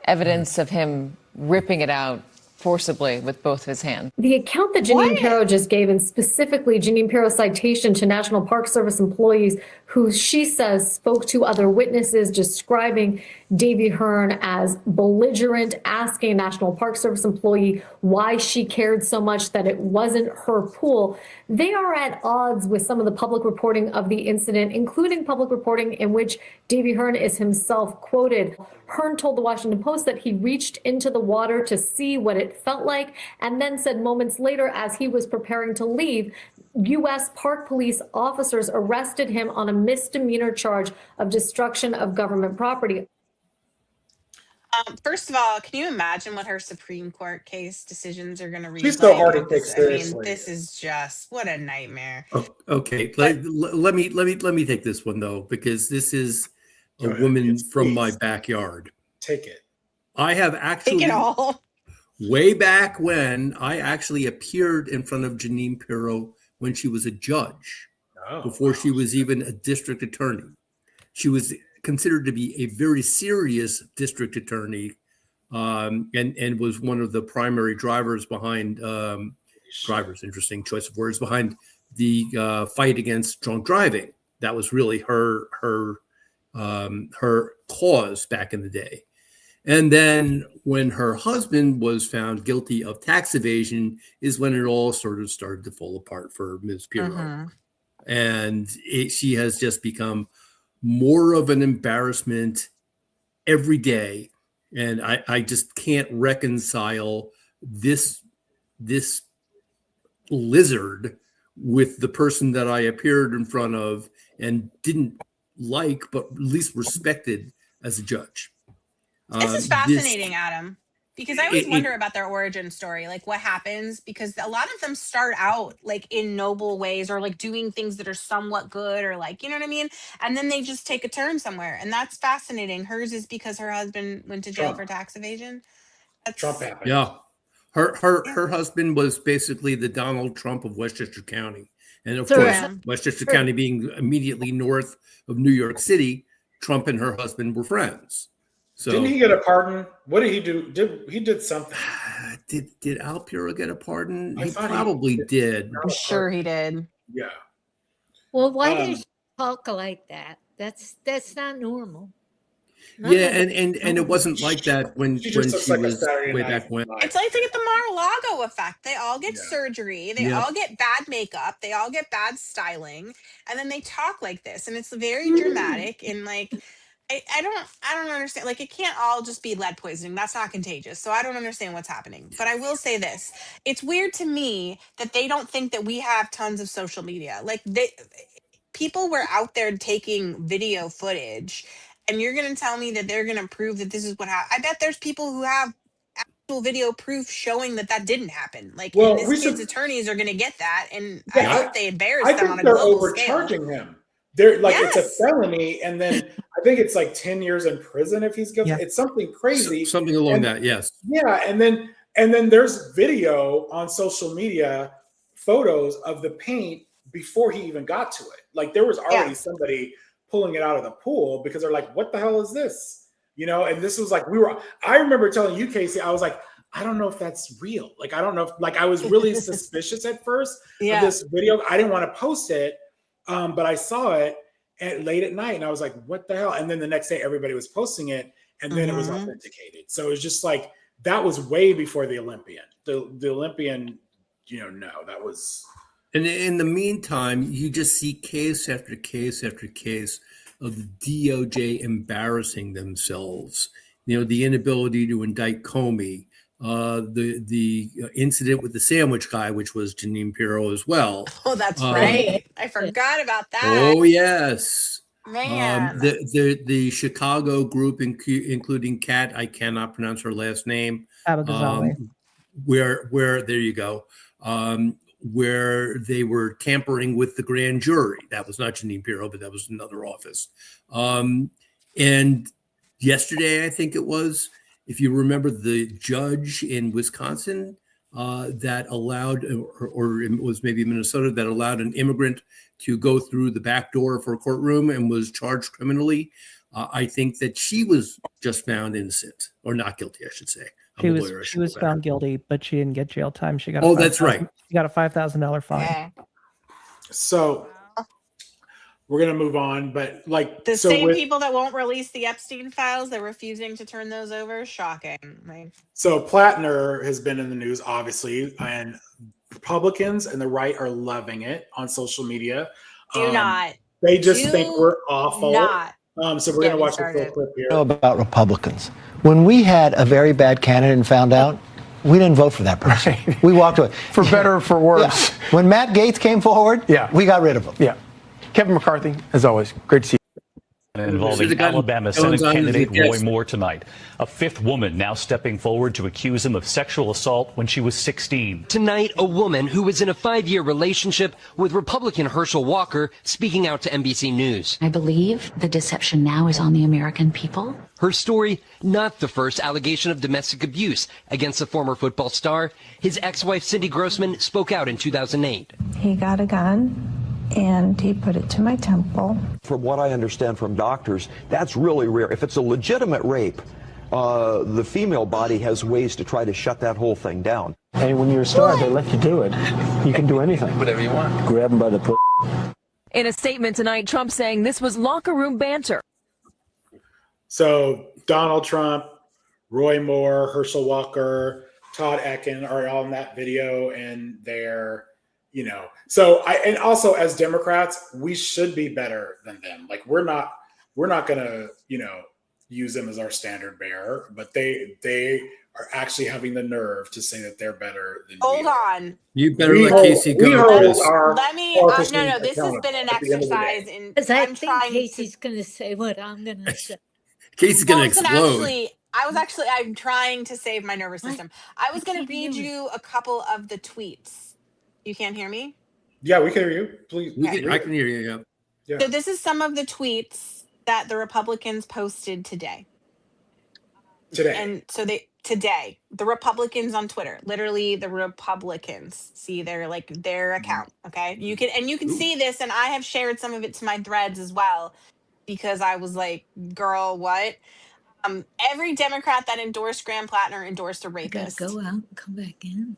[SPEAKER 7] evidence of him ripping it out forcibly with both of his hands.
[SPEAKER 22] The account that Janine Pirro just gave, and specifically Janine Pirro's citation to National Park Service employees who she says spoke to other witnesses describing Davy Hearn as belligerent, asking a National Park Service employee why she cared so much that it wasn't her pool. They are at odds with some of the public reporting of the incident, including public reporting in which Davy Hearn is himself quoted. Hearn told the Washington Post that he reached into the water to see what it felt like, and then said moments later, as he was preparing to leave, U.S. Park Police officers arrested him on a misdemeanor charge of destruction of government property.
[SPEAKER 3] First of all, can you imagine what her Supreme Court case decisions are going to read?
[SPEAKER 1] She's so hard to take seriously.
[SPEAKER 3] I mean, this is just what a nightmare.
[SPEAKER 5] Okay, let me take this one though, because this is a woman from my backyard.
[SPEAKER 1] Take it.
[SPEAKER 5] I have actually
[SPEAKER 3] take it all.
[SPEAKER 5] Way back when I actually appeared in front of Janine Pirro when she was a judge, before she was even a district attorney. She was considered to be a very serious district attorney, and was one of the primary drivers behind interesting choice of words, behind the fight against drunk driving. That was really her cause back in the day. And then when her husband was found guilty of tax evasion is when it all sort of started to fall apart for Ms. Pirro. And she has just become more of an embarrassment every day. And I just can't reconcile this lizard with the person that I appeared in front of and didn't like, but at least respected as a judge.
[SPEAKER 3] This is fascinating, Adam, because I always wonder about their origin story, like what happens, because a lot of them start out like in noble ways or like doing things that are somewhat good or like, you know what I mean? And then they just take a turn somewhere. And that's fascinating. Hers is because her husband went to jail for tax evasion.
[SPEAKER 1] Trump happened.
[SPEAKER 5] Yeah. Her husband was basically the Donald Trump of Westchester County. And of course, Westchester County being immediately north of New York City, Trump and her husband were friends. So,
[SPEAKER 1] didn't he get a pardon? What did he do? He did something.
[SPEAKER 5] Did Al Pirro get a pardon? He probably did.
[SPEAKER 3] I'm sure he did.
[SPEAKER 1] Yeah.
[SPEAKER 6] Well, why did she talk like that? That's not normal.
[SPEAKER 5] And it wasn't like that when she was way back when.
[SPEAKER 3] It's like they get the Mar-a-Lago effect. They all get surgery. They all get bad makeup. They all get bad styling, and then they talk like this, and it's very dramatic and like. I don't understand. Like, it can't all just be lead poisoning. That's not contagious. So I don't understand what's happening. But I will say this. It's weird to me that they don't think that we have tons of social media. Like, people were out there taking video footage, and you're going to tell me that they're going to prove that this is what happened. I bet there's people who have actual video proof showing that didn't happen. Like, and this kid's attorneys are going to get that, and I hope they embarrass them on a global scale.
[SPEAKER 1] They're overcharging him. They're like, it's a felony, and then I think it's like 10 years in prison if he's guilty. Yeah. It's something crazy.
[SPEAKER 5] Something along that, yes.
[SPEAKER 1] Yeah, and then there's video on social media, photos of the paint before he even got to it. Like, there was already somebody pulling it out of the pool because they're like, what the hell is this? You know, and this was like, I remember telling you, Casey, I was like, I don't know if that's real. Like, I don't know if, like, I was really suspicious at first of this video. I didn't want to post it. But I saw it late at night and I was like, what the hell? And then the next day, everybody was posting it and then it was authenticated. So it was just like, that was way before the Olympian. The Olympian, no, that was.
[SPEAKER 5] And in the meantime, you just see case after case after case of the DOJ embarrassing themselves. The inability to indict Comey, the incident with the sandwich guy, which was Janine Pirro as well.
[SPEAKER 3] Oh, that's right. I forgot about that.
[SPEAKER 5] Oh, yes.
[SPEAKER 3] Man.
[SPEAKER 5] The Chicago group, including Kat, I cannot pronounce her last name. Where there you go. Where they were tampering with the grand jury. That was not Janine Pirro, but that was another office. And yesterday, I think it was, if you remember, the judge in Wisconsin that allowed, or it was maybe Minnesota, that allowed an immigrant to go through the back door for a courtroom and was charged criminally. I think that she was just found innocent, or not guilty, I should say.
[SPEAKER 2] She was found guilty, but she didn't get jail time. She got
[SPEAKER 5] that's right.
[SPEAKER 2] She got a $5,000 fine.
[SPEAKER 3] Yeah.
[SPEAKER 1] So we're gonna move on, but like
[SPEAKER 3] The same people that won't release the Epstein files, they're refusing to turn those over. Shocking. Right?
[SPEAKER 1] So Plattner has been in the news, obviously, and Republicans and the right are loving it on social media.
[SPEAKER 3] Do not.
[SPEAKER 1] They just think we're awful.
[SPEAKER 3] Not.
[SPEAKER 1] So we're gonna watch a little clip here.
[SPEAKER 8] About Republicans. When we had a very bad candidate and found out, we didn't vote for that person. Right. We walked away.
[SPEAKER 9] For better or for worse.
[SPEAKER 8] Yeah. When Matt Gaetz came forward, we got rid of him.
[SPEAKER 9] Yeah. Kevin McCarthy, as always, great to see you.
[SPEAKER 23] Involving Alabama Senate candidate Roy Moore tonight. A fifth woman now stepping forward to accuse him of sexual assault when she was 16.
[SPEAKER 24] Tonight, a woman who was in a 5-year relationship with Republican Herschel Walker speaking out to NBC News.
[SPEAKER 25] I believe the deception now is on the American people.
[SPEAKER 24] Her story, not the first allegation of domestic abuse against the former football star. His ex-wife, Cindy Grossman, spoke out in 2008.
[SPEAKER 26] He got a gun and he put it to my temple.
[SPEAKER 27] From what I understand from doctors, that's really rare. If it's a legitimate rape, the female body has ways to try to shut that whole thing down.
[SPEAKER 9] Hey, when you're a star, they let you do it. You can do anything.
[SPEAKER 27] Whatever you want.
[SPEAKER 9] Grab them by the pussy.
[SPEAKER 28] In a statement tonight, Trump saying this was locker room banter.
[SPEAKER 1] So Donald Trump, Roy Moore, Herschel Walker, Todd Ekin are all in that video, and they're, so and also as Democrats, we should be better than them. Like we're not gonna, use them as our standard bearer, but they are actually having the nerve to say that they're better than
[SPEAKER 3] Hold on.
[SPEAKER 5] You better let Casey go.
[SPEAKER 3] Let me, no, this has been an exercise in, I'm trying
[SPEAKER 6] Casey's going to say what I'm going to say.
[SPEAKER 5] Casey's going to explode.
[SPEAKER 3] I'm trying to save my nervous system. I was going to read you a couple of the tweets. You can't hear me?
[SPEAKER 1] Yeah, we can hear you. Please.
[SPEAKER 5] I can hear you,
[SPEAKER 1] yeah.
[SPEAKER 3] So this is some of the tweets that the Republicans posted today. And so today, the Republicans on Twitter, literally the Republicans, see their account. Okay. You can see this. And I have shared some of it to my threads as well, because I was like, girl, what? Every Democrat that endorsed Graham Plattner endorsed a rapist.
[SPEAKER 6] Go out and come back in.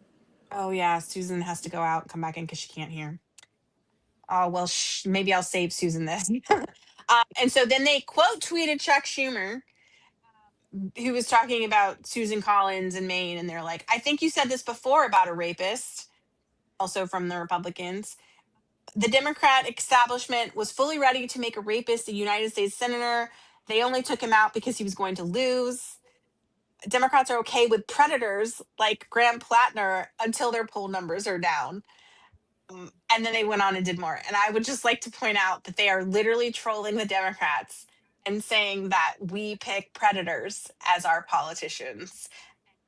[SPEAKER 3] Oh yeah. Susan has to go out and come back in because she can't hear. Oh, well, maybe I'll save Susan this. And so then they quote tweeted Chuck Schumer, who was talking about Susan Collins in Maine. And they're like, I think you said this before about a rapist, also from the Republicans. The Democrat establishment was fully ready to make a rapist a United States senator. They only took him out because he was going to lose. Democrats are okay with predators like Graham Plattner until their poll numbers are down. And then they went on and did more. And I would just like to point out that they are literally trolling the Democrats and saying that we pick predators as our politicians.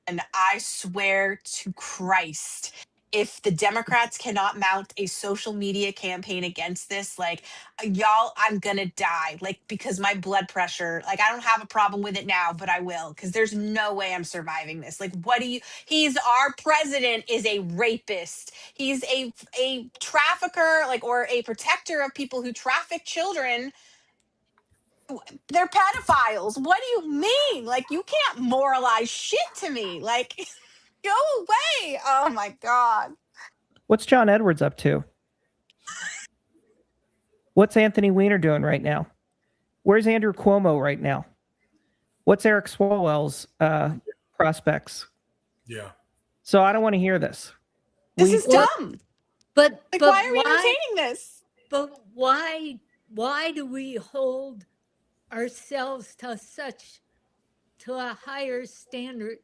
[SPEAKER 3] And I swear to Christ, if the Democrats cannot mount a social media campaign against this, y'all, I'm gonna die. Because my blood pressure, I don't have a problem with it now, but I will, because there's no way I'm surviving this. He's our president is a rapist. He's a trafficker, or a protector of people who traffic children. They're pedophiles. What do you mean? You can't moralize shit to me. Go away. Oh my God.
[SPEAKER 2] What's John Edwards up to? What's Anthony Weiner doing right now? Where's Andrew Cuomo right now? What's Eric Swalwell's prospects?
[SPEAKER 1] Yeah.
[SPEAKER 2] So I don't want to hear this.
[SPEAKER 3] This is dumb.
[SPEAKER 6] But
[SPEAKER 3] why are we entertaining this?
[SPEAKER 6] But why do we hold ourselves to a higher standard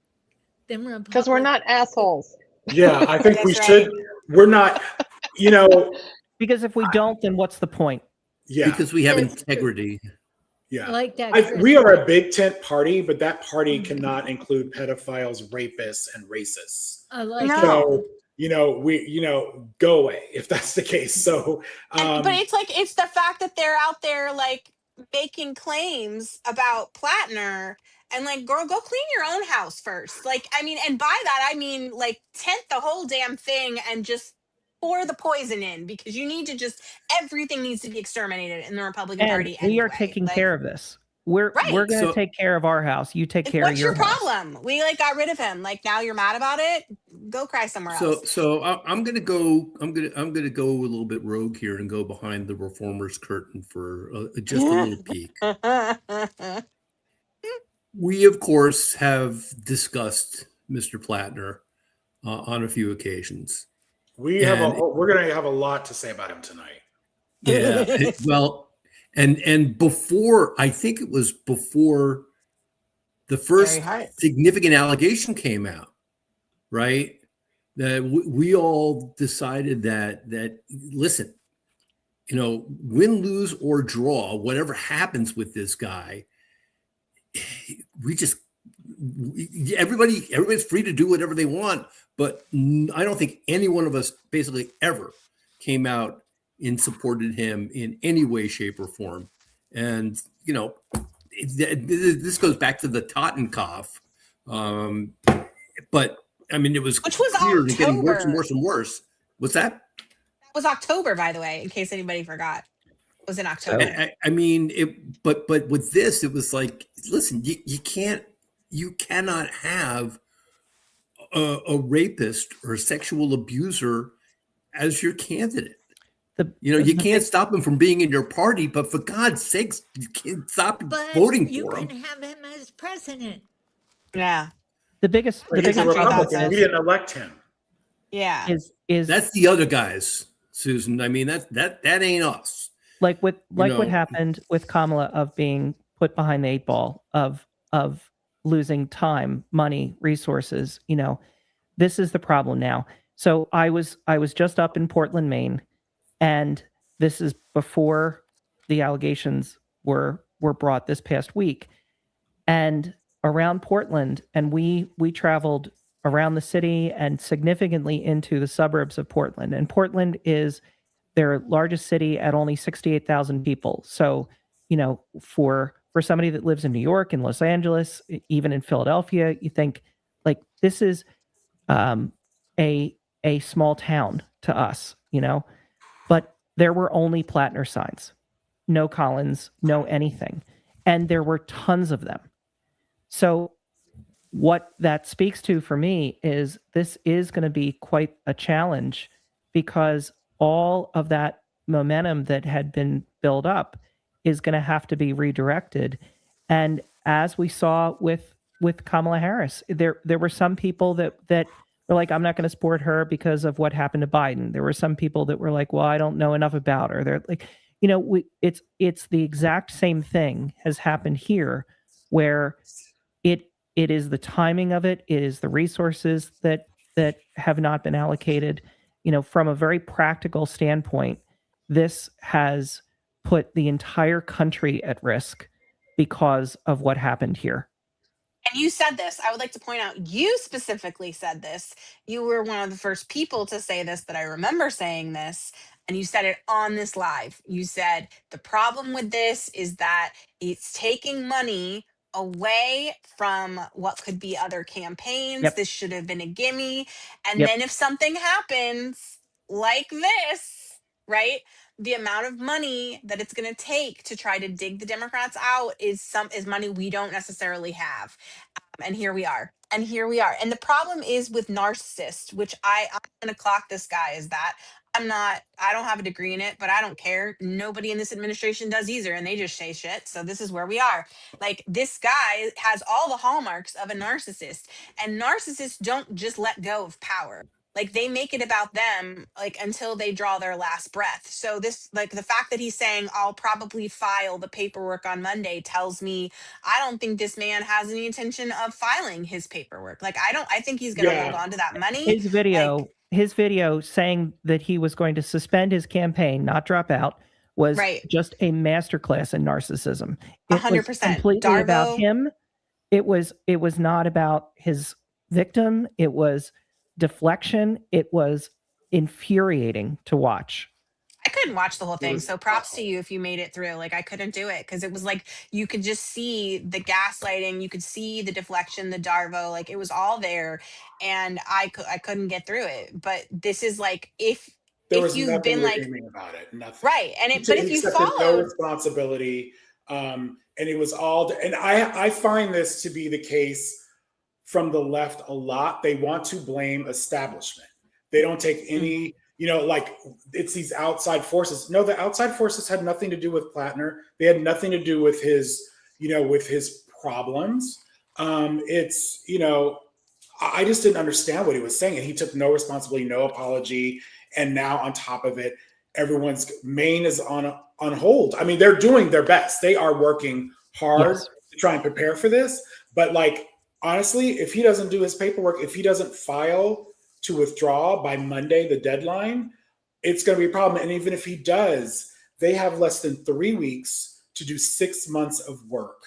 [SPEAKER 6] than Republicans?
[SPEAKER 4] Because we're not assholes.
[SPEAKER 1] Yeah, I think we should. We're not,
[SPEAKER 2] Because if we don't, then what's the point?
[SPEAKER 1] Yeah.
[SPEAKER 5] Because we have integrity.
[SPEAKER 1] Yeah.
[SPEAKER 6] I like that.
[SPEAKER 1] We are a big tent party, but that party cannot include pedophiles, rapists, and racists.
[SPEAKER 6] I like
[SPEAKER 1] so, go away if that's the case. So,
[SPEAKER 3] but it's the fact that they're out there making claims about Plattner and like, girl, go clean your own house first. Like, I mean, and by that, I mean, like, tent the whole damn thing and just pour the poison in, because you need to just, everything needs to be exterminated in the Republican Party
[SPEAKER 2] we are
[SPEAKER 3] anyway.
[SPEAKER 2] taking
[SPEAKER 3] Like,
[SPEAKER 2] care of this. We're going to take care of our house. You take care of your house.
[SPEAKER 3] What's your problem? We like got rid of him. Like, now you're mad about it? Go cry somewhere else.
[SPEAKER 5] So I'm gonna go a little bit rogue here and go behind the reformers curtain for just a little peek. We of course have discussed Mr. Plattner on a few occasions.
[SPEAKER 1] We're going to have a lot to say about him tonight.
[SPEAKER 5] Yeah. Well, and before, I think it was before the first significant allegation came out, right? That we all decided that listen, win, lose, or draw, whatever happens with this guy, everybody's free to do whatever they want. But I don't think any one of us basically ever came out and supported him in any way, shape, or form. And, this goes back to the Totenkopf. But I mean, it was clear and getting worse and worse and worse. What's that?
[SPEAKER 3] That was October, by the way, in case anybody forgot. It was in October.
[SPEAKER 5] I mean, but with this, it was like, listen, you cannot have a rapist or a sexual abuser as your candidate. You can't stop him from being in your party, but for God's sakes, you can't stop voting for him.
[SPEAKER 6] You can have him as president.
[SPEAKER 3] Yeah.
[SPEAKER 2] The biggest
[SPEAKER 1] he's a Republican. We didn't elect him.
[SPEAKER 3] Yeah.
[SPEAKER 2] Is
[SPEAKER 5] that's the other guys, Susan. I mean, that ain't us.
[SPEAKER 2] Like what happened with Kamala, of being put behind the 8 ball, of losing time, money, resources. This is the problem now. So I was just up in Portland, Maine, and this is before the allegations were brought this past week, and around Portland, and we traveled around the city and significantly into the suburbs of Portland. And Portland is their largest city at only 68,000 people. So, for somebody that lives in New York and Los Angeles, even in Philadelphia, you think like this is a small town to us, but there were only Plattner signs, no Collins, no anything. And there were tons of them. So what that speaks to for me is this is going to be quite a challenge, because all of that momentum that had been built up is going to have to be redirected. And as we saw with Kamala Harris, there were some people that were like, I'm not going to support her because of what happened to Biden. There were some people that were like, well, I don't know enough about her. They're like, it's the exact same thing has happened here, where it is the timing of it. It is the resources that have not been allocated. From a very practical standpoint, this has put the entire country at risk because of what happened here.
[SPEAKER 3] And you said this. I would like to point out, you specifically said this. You were one of the first people to say this, that I remember saying this. And you said it on this live. You said, the problem with this is that it's taking money away from what could be other campaigns.
[SPEAKER 2] Yep.
[SPEAKER 3] This should have been a gimme. And
[SPEAKER 2] Yep.
[SPEAKER 3] then if something happens like this, right? The amount of money that it's going to take to try to dig the Democrats out is money we don't necessarily have. And here we are. And the problem is with narcissists, which I'm going to clock this guy, is that I don't have a degree in it, but I don't care. Nobody in this administration does either. And they just say shit. So this is where we are. Like, this guy has all the hallmarks of a narcissist, and narcissists don't just let go of power. Like, they make it about them, like, until they draw their last breath. So this, like, the fact that he's saying, I'll probably file the paperwork on Monday, tells me I don't think this man has any intention of filing his paperwork. Like, I think he's going to hold on to that money.
[SPEAKER 2] His video saying that he was going to suspend his campaign, not drop out, was just a masterclass in narcissism. It
[SPEAKER 3] 100%.
[SPEAKER 2] was completely about him. It was not about his victim. It was deflection. It was infuriating to watch.
[SPEAKER 3] I couldn't watch the whole thing. So props to you if you made it through. Like I couldn't do it because it was like you could just see the gaslighting, you could see the deflection, the Darvo, like it was all there, and I couldn't get through it. But this is like if you've been like
[SPEAKER 1] about it, nothing.
[SPEAKER 3] Right, and but if you followed
[SPEAKER 1] no responsibility, and it was all. And I find this to be the case from the left a lot. They want to blame establishment. They don't take any. Like it's these outside forces. No, the outside forces had nothing to do with Plattner. They had nothing to do with his, with his problems. I just didn't understand what he was saying. And he took no responsibility, no apology. And now on top of it, everyone's Maine is on hold. I mean, they're doing their best. They are working hard to try and prepare for this. But like, honestly, if he doesn't do his paperwork, if he doesn't file to withdraw by Monday, the deadline, it's going to be a problem. And even if he does, they have less than 3 weeks to do 6 months of work.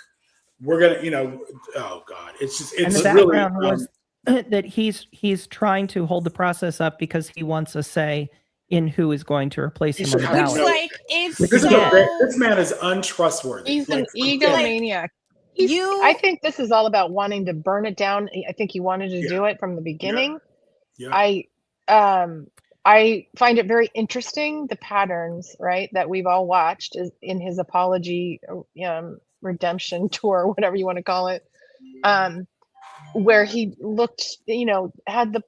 [SPEAKER 1] We're going to, oh God, it's
[SPEAKER 2] and the background was that he's trying to hold the process up because he wants a say in who is going to replace him on the ballot.
[SPEAKER 1] This man is untrustworthy.
[SPEAKER 4] He's an egomaniac. I think this is all about wanting to burn it down. I think he wanted to do it from the beginning. Yeah. I find it very interesting, the patterns, right, that we've all watched is in his apology redemption tour, whatever you want to call it, where he looked, had the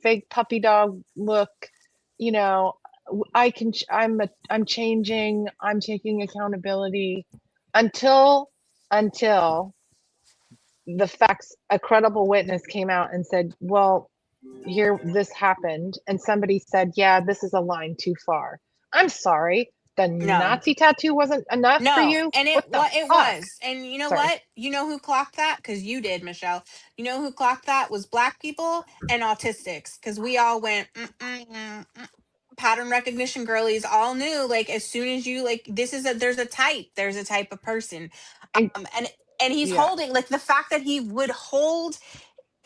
[SPEAKER 4] fake puppy dog look, I'm changing, I'm taking accountability until the facts, a credible witness came out and said, well, here, this happened. And somebody said, yeah, this is a line too far. I'm sorry. The Nazi tattoo wasn't enough for you?
[SPEAKER 3] And it was. And you know what? You know who clocked that? Because you did, Michelle. You know who clocked that was Black people and autistics. Because we all went, pattern recognition girlies all knew, like, as soon as you, like, there's a type of person. And he's holding, like, the fact that he would hold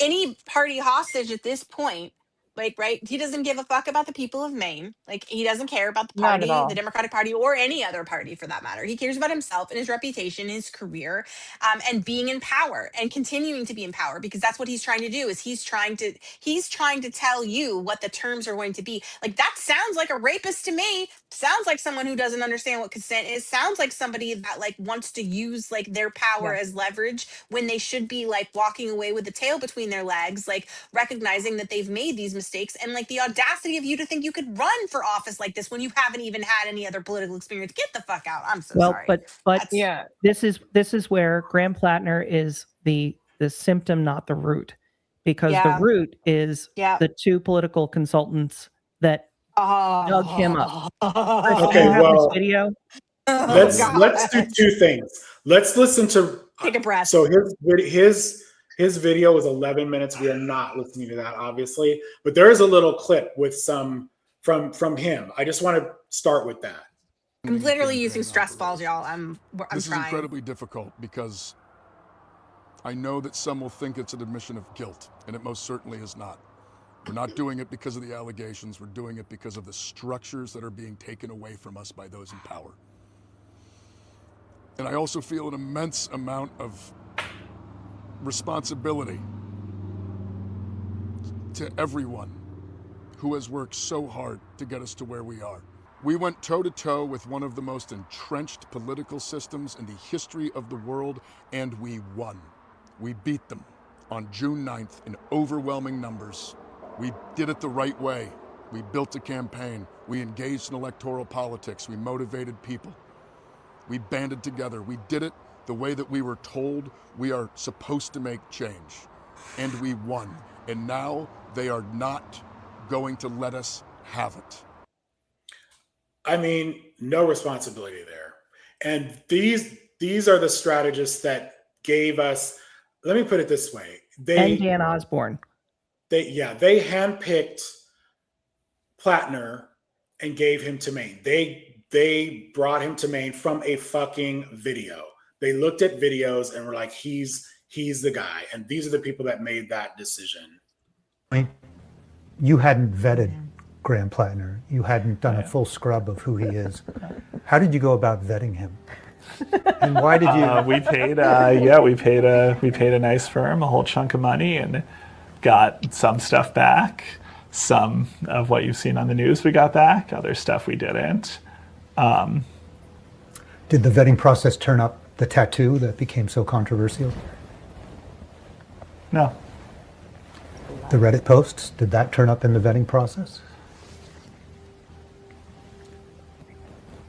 [SPEAKER 3] any party hostage at this point, like, right? He doesn't give a fuck about the people of Maine. Like, he doesn't care about the party, the Democratic Party, or any other party for that matter. He cares about himself and his reputation, his career, and being in power and continuing to be in power, because that's what he's trying to do. Is he's trying to tell you what the terms are going to be. Like, that sounds like a rapist to me. Sounds like someone who doesn't understand what consent is. Sounds like somebody that, like, wants to use, like, their power as leverage when they should be, like, walking away with the tail between their legs, like, recognizing that they've made these mistakes. And, like, the audacity of you to think you could run for office like this when you haven't even had any other political experience. Get the fuck out. I'm so sorry.
[SPEAKER 2] But this is where Graham Plattner is the symptom, not the root, because the root is the two political consultants that dug him up.
[SPEAKER 1] Okay, well,
[SPEAKER 2] video.
[SPEAKER 1] Let's do two things. Let's listen to.
[SPEAKER 3] Take a breath.
[SPEAKER 1] So his video was 11 minutes. We are not listening to that, obviously, but there is a little clip with some from him. I just want to start with that.
[SPEAKER 3] I'm literally using stress balls, y'all. I'm
[SPEAKER 10] This
[SPEAKER 3] trying.
[SPEAKER 10] is incredibly difficult because I know that some will think it's an admission of guilt, and it most certainly is not. We're not doing it because of the allegations. We're doing it because of the structures that are being taken away from us by those in power. And I also feel an immense amount of responsibility to everyone who has worked so hard to get us to where we are. We went toe-to-toe with one of the most entrenched political systems in the history of the world, and we won. We beat them on June 9th in overwhelming numbers. We did it the right way. We built a campaign. We engaged in electoral politics. We motivated people. We banded together. We did it the way that we were told we are supposed to make change. And we won. And now they are not going to let us have it.
[SPEAKER 1] I mean, no responsibility there. And these are the strategists that gave us, let me put it this way.
[SPEAKER 2] And Dan Osborne.
[SPEAKER 1] They handpicked Plattner and gave him to Maine. They brought him to Maine from a fucking video. They looked at videos and were like, he's the guy. And these are the people that made that decision.
[SPEAKER 11] You hadn't vetted Graham Plattner. You hadn't done a full scrub of who he is. How did you go about vetting him? And why did you?
[SPEAKER 12] We paid a nice firm a whole chunk of money and got some stuff back. Some of what you've seen on the news we got back. Other stuff we didn't.
[SPEAKER 11] Did the vetting process turn up the tattoo that became so controversial?
[SPEAKER 12] No.
[SPEAKER 11] The Reddit posts, did that turn up in the vetting process?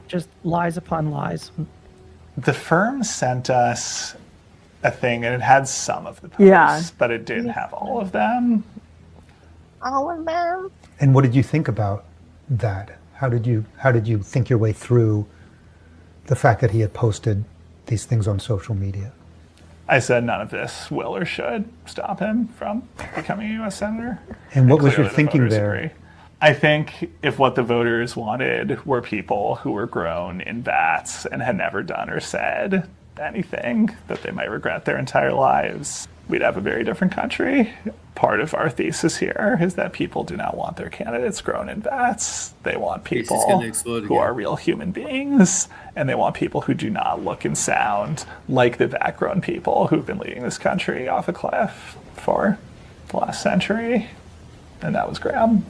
[SPEAKER 2] Just lies upon lies.
[SPEAKER 12] The firm sent us a thing, and it had some of the posts, but it didn't have all of them.
[SPEAKER 4] All of them.
[SPEAKER 11] And what did you think about that? How did you think your way through the fact that he had posted these things on social media?
[SPEAKER 12] I said none of this will or should stop him from becoming a U.S. Senator.
[SPEAKER 11] And what was your
[SPEAKER 12] Clearly the
[SPEAKER 11] thinking
[SPEAKER 12] voters
[SPEAKER 11] there?
[SPEAKER 12] agree. I think if what the voters wanted were people who were grown in vats and had never done or said anything that they might regret their entire lives, we'd have a very different country. Part of our thesis here is that people do not want their candidates grown in vats. They want people who are real human beings, and they want people who do not look and sound like the vat-grown people who've been leading this country off a cliff for the last century. And that was Graham.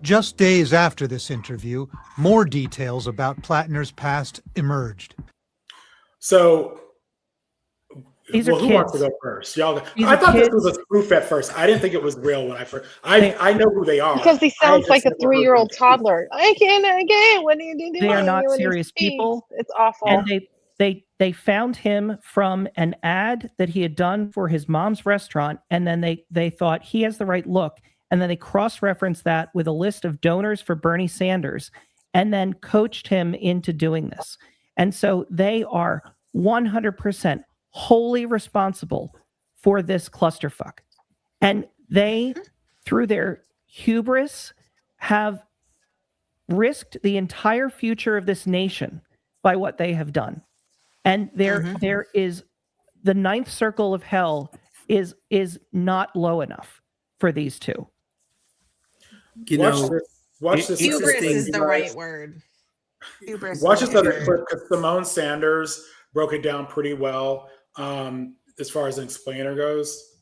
[SPEAKER 11] Just days after this interview, more details about Plattner's past emerged.
[SPEAKER 1] So,
[SPEAKER 2] These
[SPEAKER 1] who
[SPEAKER 2] are kids.
[SPEAKER 1] wants to go first? Y'all.
[SPEAKER 2] These
[SPEAKER 1] I
[SPEAKER 2] are
[SPEAKER 1] thought
[SPEAKER 2] kids.
[SPEAKER 1] this was a spoof at first. I didn't think it was real when I first. I know who they are.
[SPEAKER 4] Because he
[SPEAKER 1] I
[SPEAKER 4] sounds
[SPEAKER 1] just
[SPEAKER 4] like a
[SPEAKER 1] never heard
[SPEAKER 4] 3-year-old
[SPEAKER 1] them.
[SPEAKER 4] toddler. I can't. What do you do?
[SPEAKER 2] They are not
[SPEAKER 4] when he
[SPEAKER 2] serious
[SPEAKER 4] speaks?
[SPEAKER 2] people.
[SPEAKER 4] It's awful.
[SPEAKER 2] And they found him from an ad that he had done for his mom's restaurant, and then they thought he has the right look, and then they cross-referenced that with a list of donors for Bernie Sanders, and then coached him into doing this. And so they are 100% wholly responsible for this clusterfuck. And they, through their hubris, have risked the entire future of this nation by what they have done. And there is the ninth circle of hell is not low enough for these two.
[SPEAKER 1] Watch this.
[SPEAKER 3] Hubris is the right word. Hubris.
[SPEAKER 1] Watch
[SPEAKER 3] is
[SPEAKER 1] this
[SPEAKER 3] the
[SPEAKER 1] other
[SPEAKER 3] word.
[SPEAKER 1] clip because Simone Sanders broke it down pretty well as far as an explainer goes.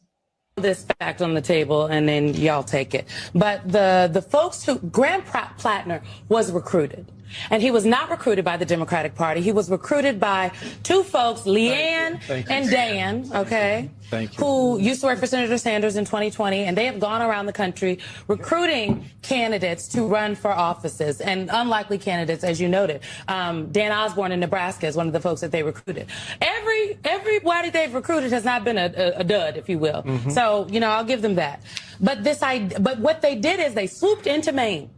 [SPEAKER 13] This fact on the table and then y'all take it. But the folks who Graham Plattner was recruited. And he was not recruited by the Democratic Party. He was recruited by two folks, Leanne and Dan, okay, who used to work for Senator Sanders in 2020. And they have gone around the country recruiting candidates to run for offices, and unlikely candidates, as you noted. Dan Osborne in Nebraska is one of the folks that they recruited. Everybody they've recruited has not been a dud, if you will. So, I'll give them that. But what they did is they swooped into Maine.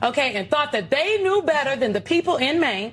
[SPEAKER 13] Okay, and thought that they knew better than the people in Maine,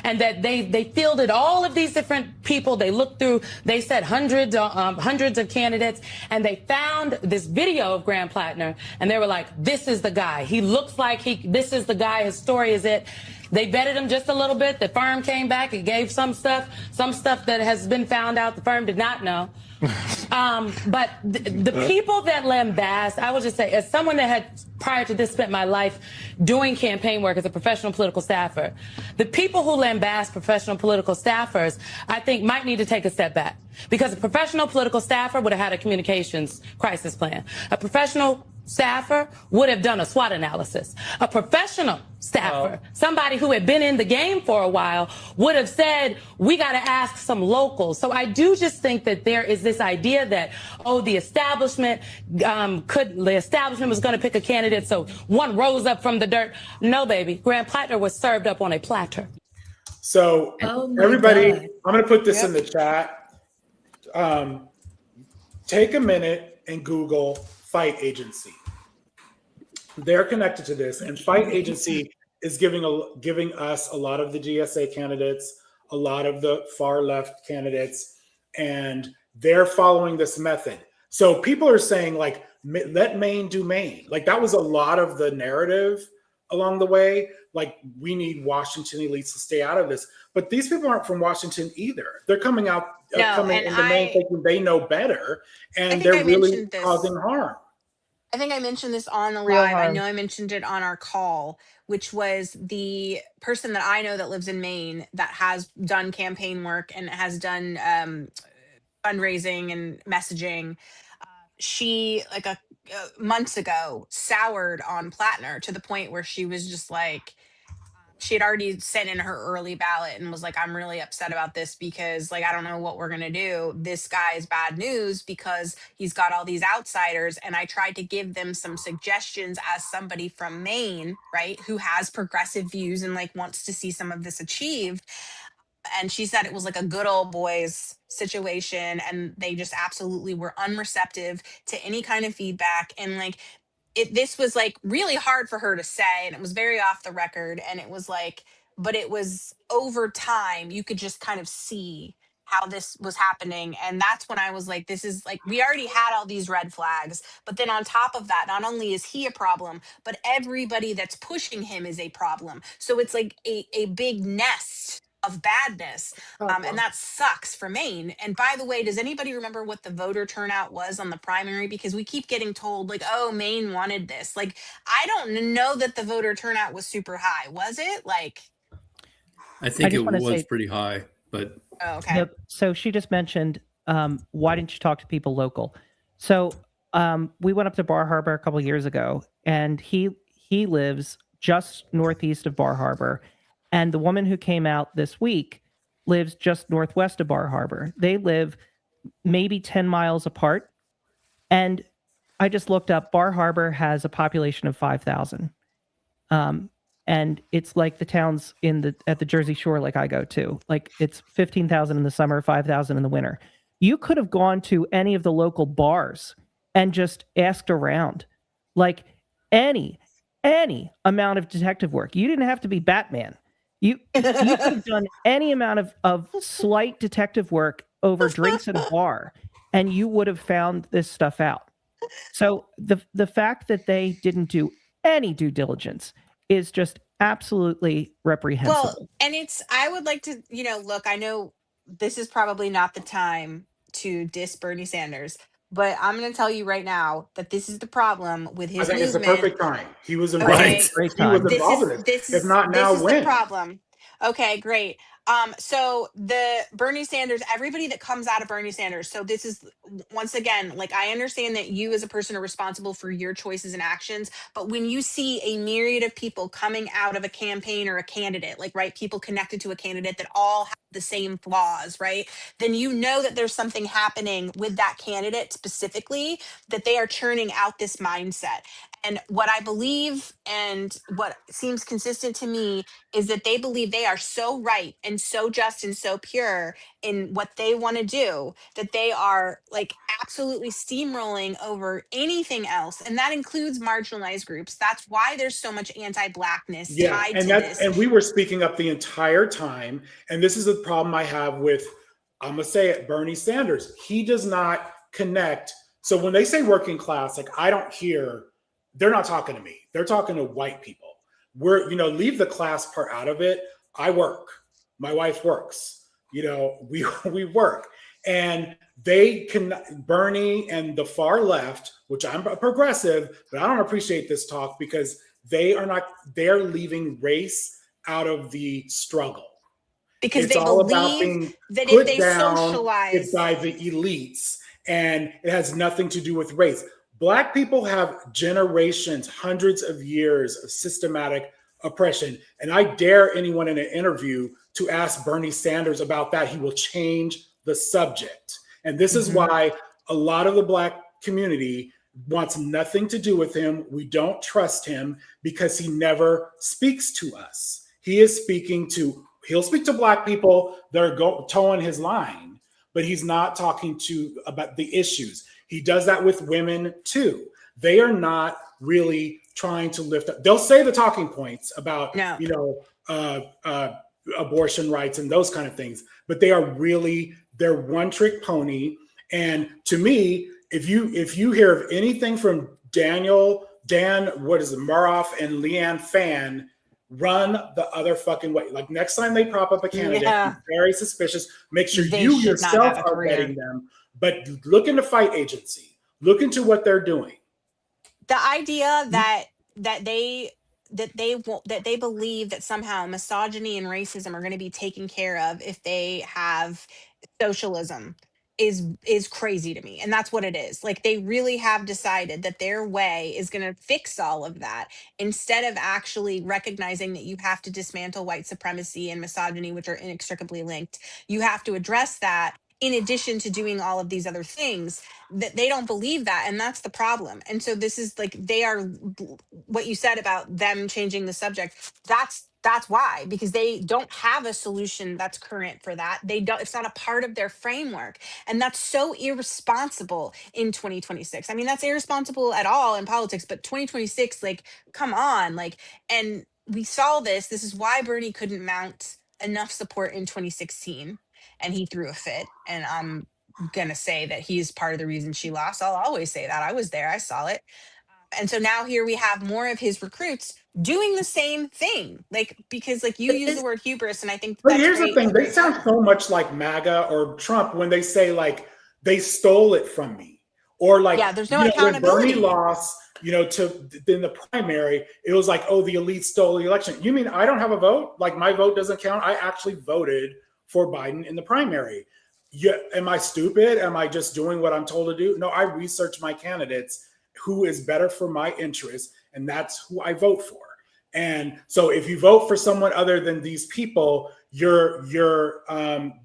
[SPEAKER 13] and that they fielded all of these different people. They looked through, they said hundreds of candidates, and they found this video of Graham Plattner, and they were like, this is the guy. He looks like this is the guy. His story is it. They vetted him just a little bit. The firm came back and gave some stuff that has been found out the firm did not know. But the people that lambast, I would just say, as someone that had prior to this spent my life doing campaign work as a professional political staffer, the people who lambast professional political staffers, I think might need to take a step back, because a professional political staffer would have had a communications crisis plan. A professional staffer would have done a SWOT analysis. A professional staffer, somebody who had been in the game for a while, would have said, we got to ask some locals. So I do just think that there is this idea that, the establishment was going to pick a candidate, so one rose up from the dirt. No, baby. Graham Plattner was served up on a platter.
[SPEAKER 1] So everybody, I'm going to put this in the chat. Take a minute and Google Fight Agency. They're connected to this, and Fight Agency is giving us a lot of the GSA candidates, a lot of the far left candidates, and they're following this method. So people are saying, like, let Maine do Maine. Like, that was a lot of the narrative along the way. Like, we need Washington elites to stay out of this. But these people aren't from Washington either. They're coming into Maine thinking they know better, and they're really causing harm.
[SPEAKER 3] I think I mentioned this on the
[SPEAKER 4] Real
[SPEAKER 3] live. I
[SPEAKER 4] harm.
[SPEAKER 3] know I mentioned it on our call, which was the person that I know that lives in Maine that has done campaign work and has done fundraising and messaging. She, like months ago, soured on Plattner to the point where she was just like, she had already sent in her early ballot and was like, I'm really upset about this because, like, I don't know what we're going to do. This guy is bad news because he's got all these outsiders. And I tried to give them some suggestions as somebody from Maine, right, who has progressive views and like wants to see some of this achieved. And she said it was like a good old boys situation and they just absolutely were unreceptive to any kind of feedback. And like, this was like really hard for her to say, and it was very off the record, and it was like, but it was over time you could just kind of see how this was happening. And that's when I was like, this is like, we already had all these red flags, but then on top of that, not only is he a problem, but everybody that's pushing him is a problem. So it's like a big nest of badness, and that sucks for Maine. And by the way, does anybody remember what the voter turnout was on the primary? Because we keep getting told like, oh, Maine wanted this. Like, I don't know that the voter turnout was super high. Was it? Like,
[SPEAKER 5] I think it was pretty high, but
[SPEAKER 3] okay.
[SPEAKER 2] Yep. So she just mentioned, why didn't you talk to people local? So we went up to Bar Harbor a couple of years ago, and he lives just northeast of Bar Harbor. And the woman who came out this week lives just northwest of Bar Harbor. They live maybe 10 miles apart. And I just looked up, Bar Harbor has a population of 5,000. And it's like the towns at the Jersey Shore, like I go to. Like it's 15,000 in the summer, 5,000 in the winter. You could have gone to any of the local bars and just asked around. Like any amount of detective work. You didn't have to be Batman. You could have done any amount of slight detective work over drinks at a bar, and you would have found this stuff out. So the fact that they didn't do any due diligence is just absolutely reprehensible.
[SPEAKER 3] Well, and I would like to, look, I know this is probably not the time to diss Bernie Sanders, but I'm going to tell you right now that this is the problem with his movement.
[SPEAKER 1] It's the perfect time. He was involved.
[SPEAKER 3] Okay.
[SPEAKER 1] He was involved in it. If not now,
[SPEAKER 3] this is
[SPEAKER 1] when?
[SPEAKER 3] The problem. Okay, great. So the Bernie Sanders, everybody that comes out of Bernie Sanders. So this is, once again, like, I understand that you as a person are responsible for your choices and actions, but when you see a myriad of people coming out of a campaign or a candidate, like, right, people connected to a candidate that all have the same flaws, right, then you know that there's something happening with that candidate specifically, that they are churning out this mindset. And what I believe and what seems consistent to me is that they believe they are so right and so just and so pure in what they want to do that they are like absolutely steamrolling over anything else. And that includes marginalized groups. That's why there's so much anti-Blackness tied to this.
[SPEAKER 1] And we were speaking up the entire time. And this is the problem I have with, I'm going to say it, Bernie Sanders. He does not connect. So when they say working class, like, I don't hear, they're not talking to me. They're talking to white people. Leave the class part out of it. I work. My wife works. We work. And they can, Bernie and the far left, which I'm a progressive, but I don't appreciate this talk because they're leaving race out of the struggle.
[SPEAKER 3] Because
[SPEAKER 1] it's
[SPEAKER 3] they
[SPEAKER 1] all
[SPEAKER 3] believe
[SPEAKER 1] about being
[SPEAKER 3] that
[SPEAKER 1] put
[SPEAKER 3] if they
[SPEAKER 1] down
[SPEAKER 3] socialize
[SPEAKER 1] by the elites, and it has nothing to do with race. Black people have generations, hundreds of years of systematic oppression. And I dare anyone in an interview to ask Bernie Sanders about that. He will change the subject. And this is why a lot of the Black community wants nothing to do with him. We don't trust him because he never speaks to us. He'll speak to Black people that are towing his line, but he's not talking about the issues. He does that with women too. They are not really trying to lift up. They'll say the talking points about, abortion rights and those kind of things, but they're one trick pony. And to me, if you hear of anything from Dan Maroff and Leanne Fan, run the other fucking way. Like, next time they prop up a candidate, be very suspicious. Make sure you yourself are vetting them. But look into Fight Agency. Look into what they're doing.
[SPEAKER 3] The idea that they believe that somehow misogyny and racism are going to be taken care of if they have socialism is crazy to me. And that's what it is. Like, they really have decided that their way is going to fix all of that, instead of actually recognizing that you have to dismantle white supremacy and misogyny, which are inextricably linked. You have to address that in addition to doing all of these other things. That they don't believe that, and that's the problem. And so this is like, they are, what you said about them changing the subject, that's why, because they don't have a solution that's current for that. They don't, it's not a part of their framework. And that's so irresponsible in 2026. I mean, that's irresponsible at all in politics, but 2026, like, come on. Like, and we saw this is why Bernie couldn't mount enough support in 2016, and he threw a fit. And I'm gonna say that he's part of the reason she lost. I'll always say that. I was there, I saw it. And so now here we have more of his recruits doing the same thing. Like, because like you use the word hubris, and I think
[SPEAKER 1] but here's the thing, they sound so much like MAGA or Trump when they say like they stole it from me, or like,
[SPEAKER 3] yeah, there's no accountability.
[SPEAKER 1] When Bernie lost, to in the primary, it was like, oh, the elite stole the election. You mean I don't have a vote? Like, my vote doesn't count? I actually voted for Biden in the primary. Yeah, am I stupid? Am I just doing what I'm told to do? No, I research my candidates, who is better for my interests, and that's who I vote for. And so if you vote for someone other than these people, you're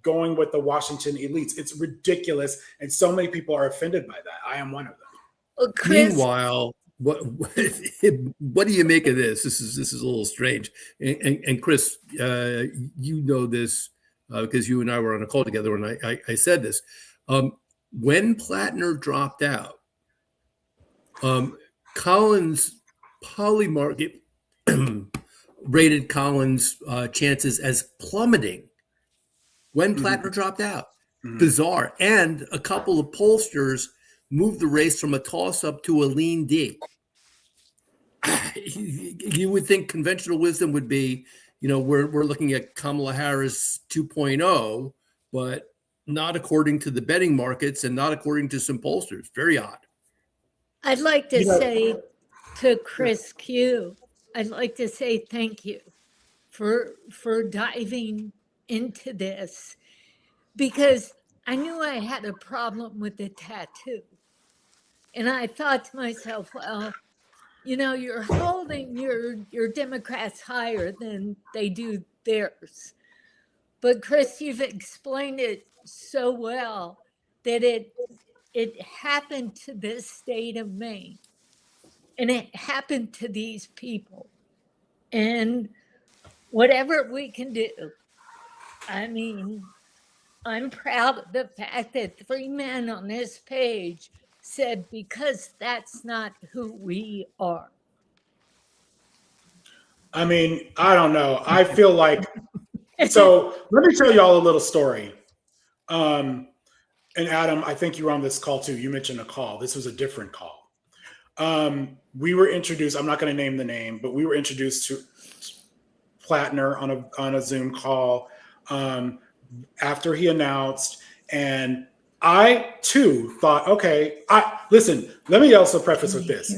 [SPEAKER 1] going with the Washington elites. It's ridiculous, and so many people are offended by that. I am one of them.
[SPEAKER 6] Well, Chris,
[SPEAKER 5] meanwhile, what do you make of this? This is a little strange. And Chris, you know this because you and I were on a call together when I said this. When Plattner dropped out, Collins Polymarket rated Collins' chances as plummeting when Plattner dropped out. Bizarre. And a couple of pollsters moved the race from a toss-up to a lean D. You would think conventional wisdom would be, we're looking at Kamala Harris 2.0, but not according to the betting markets and not according to some pollsters. Very odd.
[SPEAKER 6] I'd like to say to Chris Q, I'd like to say thank you for diving into this, because I knew I had a problem with the tattoo. And I thought to myself, well, you're holding your Democrats higher than they do theirs. But Chris, you've explained it so well that it happened to this state of Maine, and it happened to these people. And whatever we can do, I mean, I'm proud of the fact that 3 men on this page said, because that's not who we are.
[SPEAKER 1] I mean, I don't know. I feel like, so let me tell y'all a little story. And Adam, I think you were on this call too. You mentioned a call. This was a different call. We were introduced, I'm not going to name the name, but we were introduced to Plattner on a Zoom call after he announced. And I too thought, okay, listen, let me also preface with this.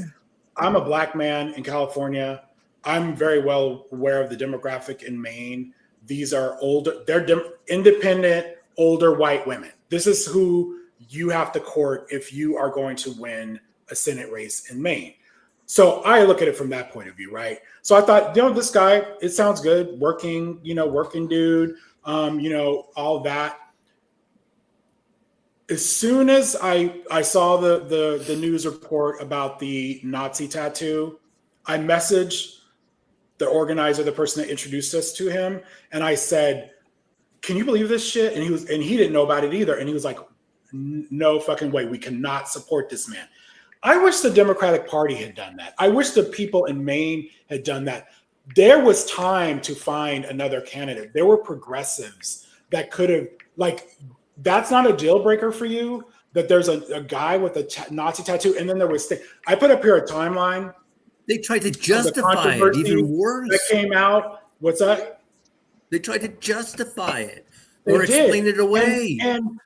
[SPEAKER 1] I'm a Black man in California. I'm very well aware of the demographic in Maine. These are older, they're independent, older white women. This is who you have to court if you are going to win a Senate race in Maine. So I look at it from that point of view, right? So I thought, this guy, it sounds good, working dude, all that. As soon as I saw the news report about the Nazi tattoo, I messaged the organizer, the person that introduced us to him, and I said, can you believe this shit? And he didn't know about it either. And he was like, no fucking way. We cannot support this man. I wish the Democratic Party had done that. I wish the people in Maine had done that. There was time to find another candidate. There were progressives that could have, that's not a deal breaker for you, that there's a guy with a Nazi tattoo. And then there was, I put up here a timeline.
[SPEAKER 5] They tried to justify it even worse.
[SPEAKER 1] That came out. What's that?
[SPEAKER 5] They tried to justify it or explain it away.
[SPEAKER 1] And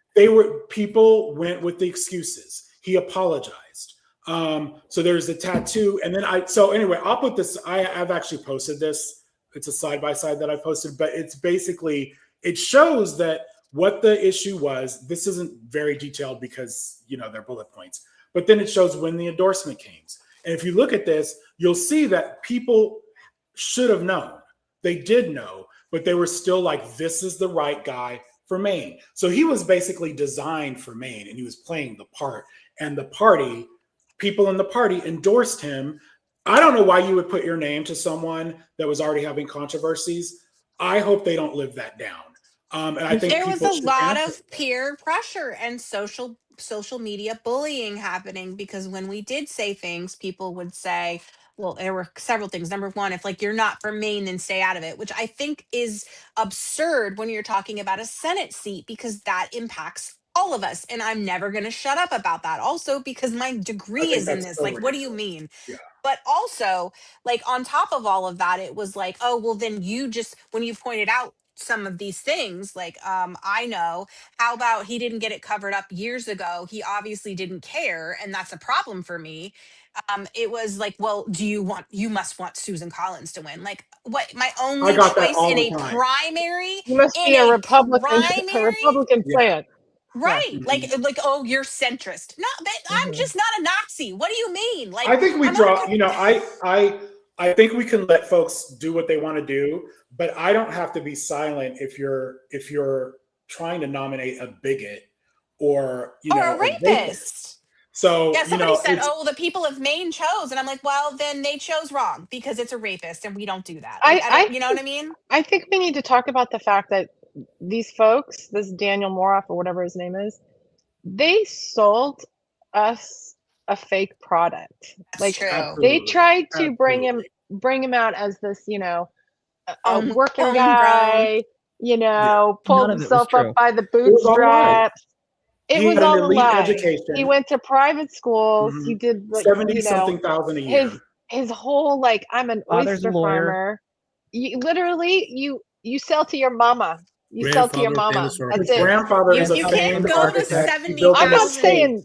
[SPEAKER 1] people went with the excuses. He apologized. So there's the tattoo, and then I'll put this. I've actually posted this. It's a side by side that I posted, but it's basically, it shows that what the issue was. This isn't very detailed because they're bullet points, but then it shows when the endorsement came. And if you look at this, you'll see that people should have known. They did know, but they were still like, this is the right guy for Maine. So he was basically designed for Maine, and he was playing the part. And the party, people in the party endorsed him. I don't know why you would put your name to someone that was already having controversies. I hope they don't live that down. And I think
[SPEAKER 3] there was a lot of peer pressure and social media bullying happening, because when we did say things, people would say, well, there were several things. Number one, if you're not for Maine, then stay out of it, which I think is absurd when you're talking about a Senate seat, because that impacts all of us. And I'm never going to shut up about that. Also, because my degree is in this.
[SPEAKER 1] Totally
[SPEAKER 3] like, what do you mean?
[SPEAKER 1] Yeah.
[SPEAKER 3] But also, like, on top of all of that, it was like, oh, well, then when you pointed out some of these things, like, I know, how about he didn't get it covered up years ago? He obviously didn't care. And that's a problem for me. It was like, well, you must want Susan Collins to win. Like, what, my only choice in a primary?
[SPEAKER 4] You must be a Republican plan.
[SPEAKER 3] Right.
[SPEAKER 4] Yeah.
[SPEAKER 3] Like, oh, you're centrist. No, but I'm just not a Nazi. What do you mean? Like,
[SPEAKER 1] I think we I think we can let folks do what they want to do, but I don't have to be silent if you're trying to nominate a bigot or a rapist. So
[SPEAKER 3] yeah, somebody said, "Oh, well, the people of Maine chose," and I'm like, "Well, then they chose wrong, because it's a rapist, and we don't do that." Like, you know what I mean?
[SPEAKER 4] I think we need to talk about the fact that these folks, this Daniel Moroff or whatever his name is, they sold us a fake product.
[SPEAKER 3] That's true.
[SPEAKER 4] They tried to bring him out as this, a working guy, pulled himself up by the bootstraps. It was all a lie.
[SPEAKER 1] Education.
[SPEAKER 4] He went to private schools. He did
[SPEAKER 1] 70-something thousand a year.
[SPEAKER 4] His whole I'm an oyster farmer. You sell to your mama. You sell to your mama. That's it.
[SPEAKER 1] Grandfather is a
[SPEAKER 3] can't go to 70.
[SPEAKER 4] I'm not saying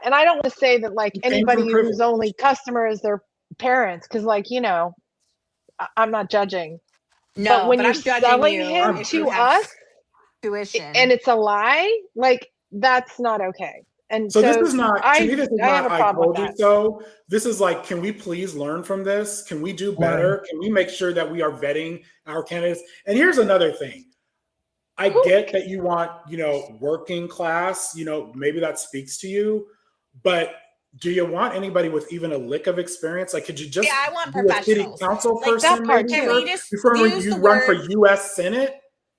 [SPEAKER 4] and I don't want to say that anybody whose only customer is their parents, because I'm not judging.
[SPEAKER 3] No,
[SPEAKER 4] but when you're
[SPEAKER 3] I'm judging
[SPEAKER 4] selling
[SPEAKER 3] you
[SPEAKER 4] him to us,
[SPEAKER 3] tuition,
[SPEAKER 4] and it's a lie, that's not okay. And
[SPEAKER 1] so this is not, to me, this is
[SPEAKER 4] have
[SPEAKER 1] not,
[SPEAKER 4] a
[SPEAKER 1] I
[SPEAKER 4] problem
[SPEAKER 1] told
[SPEAKER 4] with
[SPEAKER 1] you
[SPEAKER 4] that.
[SPEAKER 1] so. This is like, can we please learn from this? Can we do better? Can we make sure that we are vetting our candidates? And here's another thing. I get that you want, working class, maybe that speaks to you, but do you want anybody with even a lick of experience? Like, could you just
[SPEAKER 3] I want
[SPEAKER 1] be a city
[SPEAKER 3] professionals.
[SPEAKER 1] council
[SPEAKER 3] Like,
[SPEAKER 1] person
[SPEAKER 3] that part,
[SPEAKER 1] maybe
[SPEAKER 3] can we just
[SPEAKER 1] before
[SPEAKER 3] use
[SPEAKER 1] you
[SPEAKER 3] the
[SPEAKER 1] run for
[SPEAKER 3] word-
[SPEAKER 1] U.S. Senate?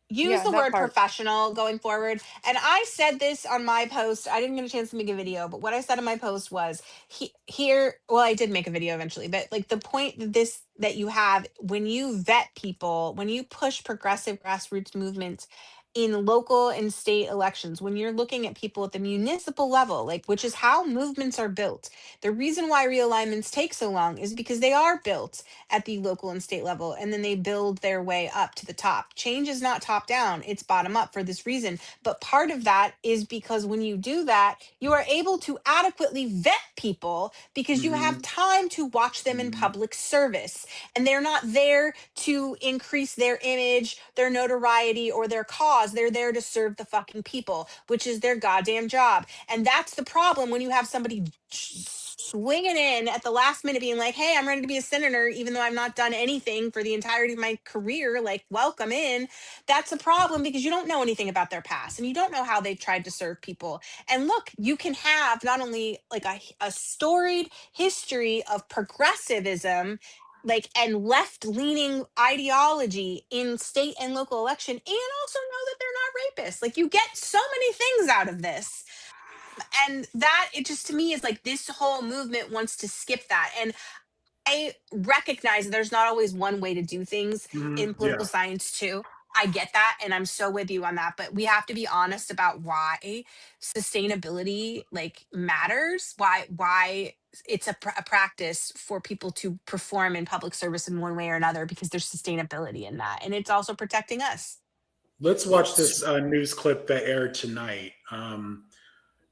[SPEAKER 3] Use the word professional going forward. And I said this on my post. I didn't get a chance to make a video, but what I said in my post was I did make a video eventually, but the point that you have when you vet people, when you push progressive grassroots movements in local and state elections, when you're looking at people at the municipal level, which is how movements are built. The reason why realignments take so long is because they are built at the local and state level, and then they build their way up to the top. Change is not top down, it's bottom up for this reason. But part of that is because when you do that, you are able to adequately vet people, because you have time to watch them in public service, and they're not there to increase their image, their notoriety, or their cause. They're there to serve the fucking people, which is their goddamn job. And that's the problem when you have somebody swinging in at the last minute being like, hey, I'm ready to be a senator, even though I've not done anything for the entirety of my career. Welcome in. That's a problem, because you don't know anything about their past, and you don't know how they've tried to serve people. And look, you can have not only a storied history of progressivism and left-leaning ideology in state and local election, and also know that they're not rapists. You get so many things out of this. And that, it just, to me, is this whole movement wants to skip that. And I recognize that there's not always one way to do things in political science too. I get that, and I'm so with you on that. But we have to be honest about why sustainability matters. Why it's a practice for people to perform in public service in one way or another, because there's sustainability in that, and it's also protecting us.
[SPEAKER 1] Let's watch this news clip that aired tonight.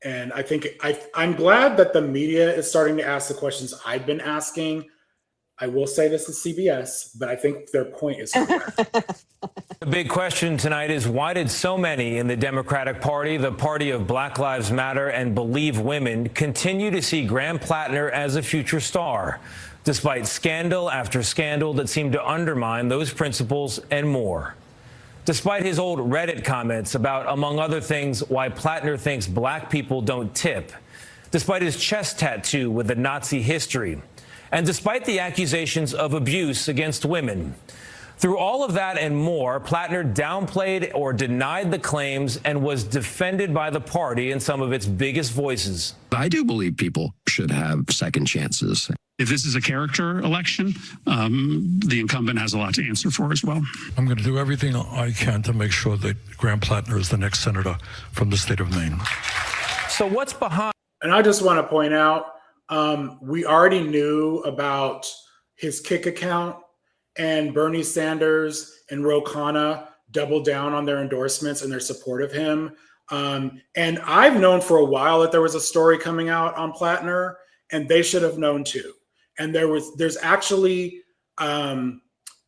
[SPEAKER 1] And I think I'm glad that the media is starting to ask the questions I've been asking. I will say this is CBS, but I think their point is correct.
[SPEAKER 14] The big question tonight is, why did so many in the Democratic Party, the party of Black Lives Matter and Believe Women, continue to see Graham Plattner as a future star, despite scandal after scandal that seem to undermine those principles and more? Despite his old Reddit comments about, among other things, why Plattner thinks black people don't tip, despite his chest tattoo with a Nazi history, and despite the accusations of abuse against women. Through all of that and more, Plattner downplayed or denied the claims and was defended by the party and some of its biggest voices.
[SPEAKER 15] I do believe people should have second chances. If this is a character election, the incumbent has a lot to answer for as well.
[SPEAKER 16] I'm going to do everything I can to make sure that Graham Plattner is the next senator from the state of Maine.
[SPEAKER 14] So what's behind?
[SPEAKER 1] And I just want to point out, we already knew about his Kick account, and Bernie Sanders and Ro Khanna doubled down on their endorsements and their support of him. And I've known for a while that there was a story coming out on Plattner, and they should have known too. And there's actually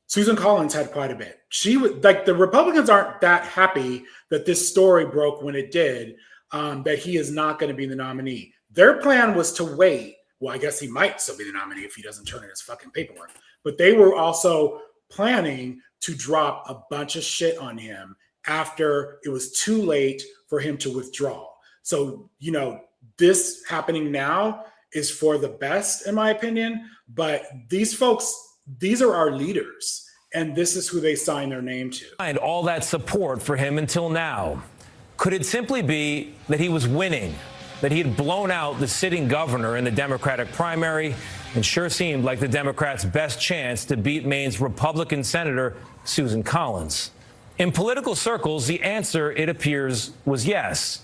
[SPEAKER 1] Susan Collins had quite a bit. She was like, the Republicans aren't that happy that this story broke when it did, that he is not going to be the nominee. Their plan was to wait. Well, I guess he might still be the nominee if he doesn't turn in his fucking paperwork. But they were also planning to drop a bunch of shit on him after it was too late for him to withdraw. So, you know, this happening now is for the best, in my opinion. But these folks, these are our leaders, and this is who they sign their name to.
[SPEAKER 14] And all that support for him until now. Could it simply be that he was winning, that he had blown out the sitting governor in the Democratic primary and sure seemed like the Democrats' best chance to beat Maine's Republican Senator Susan Collins? In political circles, the answer, it appears, was yes.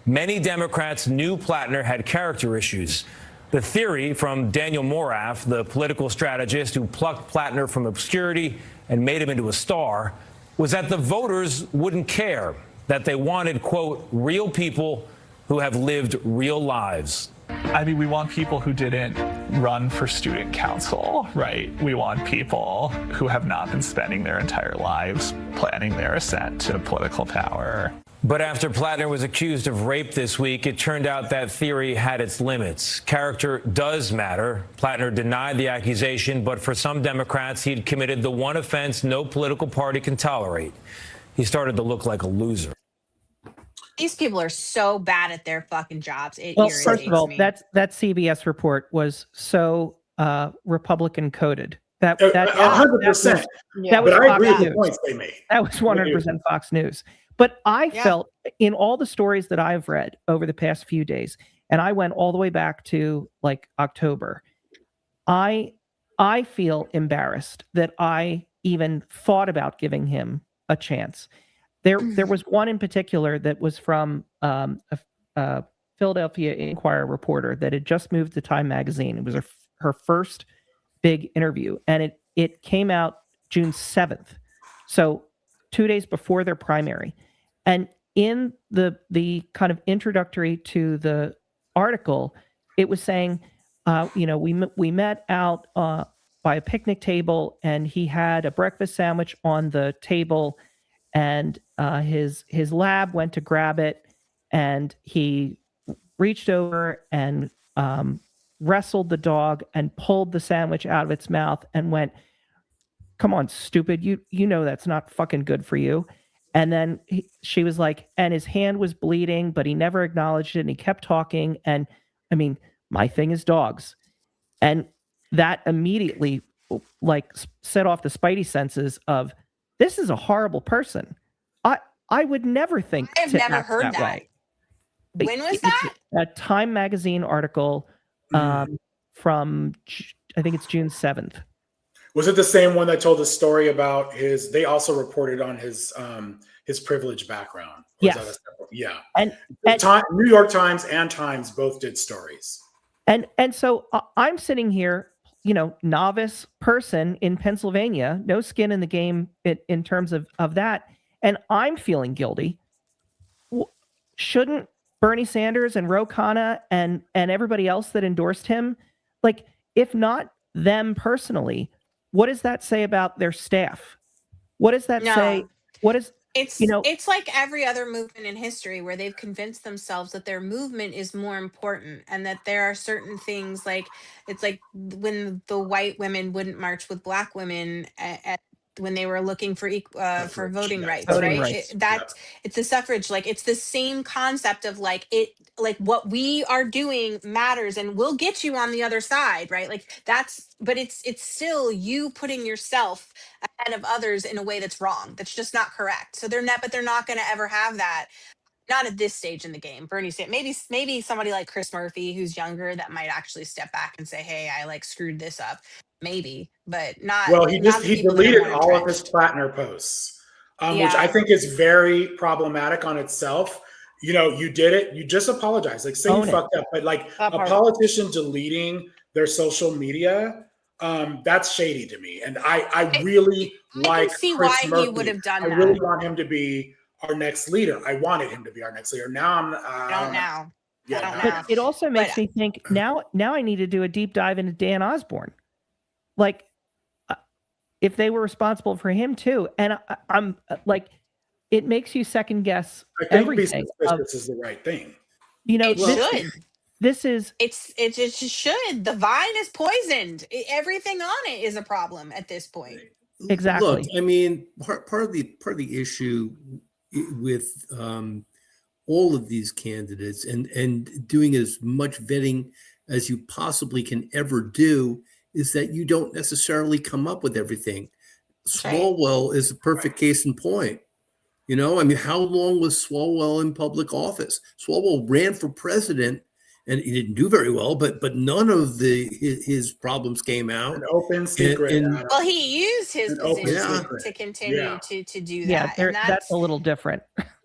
[SPEAKER 14] Many Democrats knew Plattner had character issues. The theory from Daniel Morath, the political strategist who plucked Plattner from obscurity and made him into a star, was that the voters wouldn't care, that they wanted, quote, real people who have lived real lives.
[SPEAKER 12] I mean, we want people who didn't run for student council, right? We want people who have not been spending their entire lives planning their ascent to political power.
[SPEAKER 14] But after Plattner was accused of rape this week, it turned out that theory had its limits. Character does matter. Plattner denied the accusation, but for some Democrats, he'd committed the one offense no political party can tolerate. He started to look like a loser.
[SPEAKER 3] These people are so bad at their fucking jobs. It
[SPEAKER 2] well,
[SPEAKER 3] irritates
[SPEAKER 2] first of all,
[SPEAKER 3] me.
[SPEAKER 2] that CBS report was so Republican coded. That
[SPEAKER 1] 100%.
[SPEAKER 2] But
[SPEAKER 1] I agree with
[SPEAKER 2] News.
[SPEAKER 1] the points they made.
[SPEAKER 2] That was 100% Fox News. But I felt in all the stories that I've read over the past few days, and I went all the way back to like October, I feel embarrassed that I even thought about giving him a chance. There was one in particular that was from a Philadelphia Inquirer reporter that had just moved to Time magazine. It was her first big interview, and it came out June 7th. So 2 days before their primary. And in the kind of introductory to the article, it was saying, we met out by a picnic table, and he had a breakfast sandwich on the table, and his lab went to grab it, and he reached over and wrestled the dog and pulled the sandwich out of its mouth and went, "Come on, stupid, you know that's not fucking good for you." And then she was like, and his hand was bleeding, but he never acknowledged it, and he kept talking. And I mean, my thing is dogs. And that immediately like set off the spidey senses of, this is a horrible person. I would never think
[SPEAKER 3] I've never heard that.
[SPEAKER 2] Way.
[SPEAKER 3] When was that?
[SPEAKER 2] A Time magazine article from, I think it's June 7th.
[SPEAKER 1] Was it the same one that told the story about they also reported on his privileged background?
[SPEAKER 2] Yes.
[SPEAKER 1] Yeah.
[SPEAKER 2] And
[SPEAKER 1] New York Times and Times both did stories.
[SPEAKER 2] And so I'm sitting here, novice person in Pennsylvania, no skin in the game in terms of that. And I'm feeling guilty. Shouldn't Bernie Sanders and Ro Khanna and everybody else that endorsed him, like, if not them personally, what does that say about their staff? What does that say? What is,
[SPEAKER 3] it's like every other movement in history where they've convinced themselves that their movement is more important, and that there are certain things, like it's like when the white women wouldn't march with black women when they were looking for voting rights, right? It's the suffrage, like it's the same concept of like what we are doing matters and we'll get you on the other side, right? Like but it's still you putting yourself ahead of others in a way that's wrong. That's just not correct. So they're not going to ever have that. Not at this stage in the game. Bernie Sanders, maybe somebody like Chris Murphy, who's younger, that might actually step back and say, "Hey, I like screwed this up." Maybe, but not.
[SPEAKER 1] Well, he deleted all of his Plattner posts, which I think is very problematic on itself. You did it. You just apologized. Like, say you fucked up, but like a politician deleting their social media, that's shady to me. And I really like
[SPEAKER 3] see
[SPEAKER 1] Chris
[SPEAKER 3] why
[SPEAKER 1] Murphy.
[SPEAKER 3] he would have done that.
[SPEAKER 1] I really want him to be our next leader. I wanted him to be our next leader. Now
[SPEAKER 3] I don't know.
[SPEAKER 2] But it also makes me think now I need to do a deep dive into Dan Osborne. Like, if they were responsible for him too. And I'm like, it makes you second guess everything.
[SPEAKER 1] Suspicious is the right thing.
[SPEAKER 3] It should.
[SPEAKER 2] This is.
[SPEAKER 3] It just should. The vine is poisoned. Everything on it is a problem at this point.
[SPEAKER 2] Exactly.
[SPEAKER 5] Look, I mean, part of the issue with all of these candidates and doing as much vetting as you possibly can ever do is that you don't necessarily come up with everything. Swalwell is a perfect case in point. I mean, how long was Swalwell in public office? Swalwell ran for president, and he didn't do very well, but none of his problems came out.
[SPEAKER 1] An open secret.
[SPEAKER 3] Well, he used his position to continue to do that.
[SPEAKER 2] Yeah, that's a little different.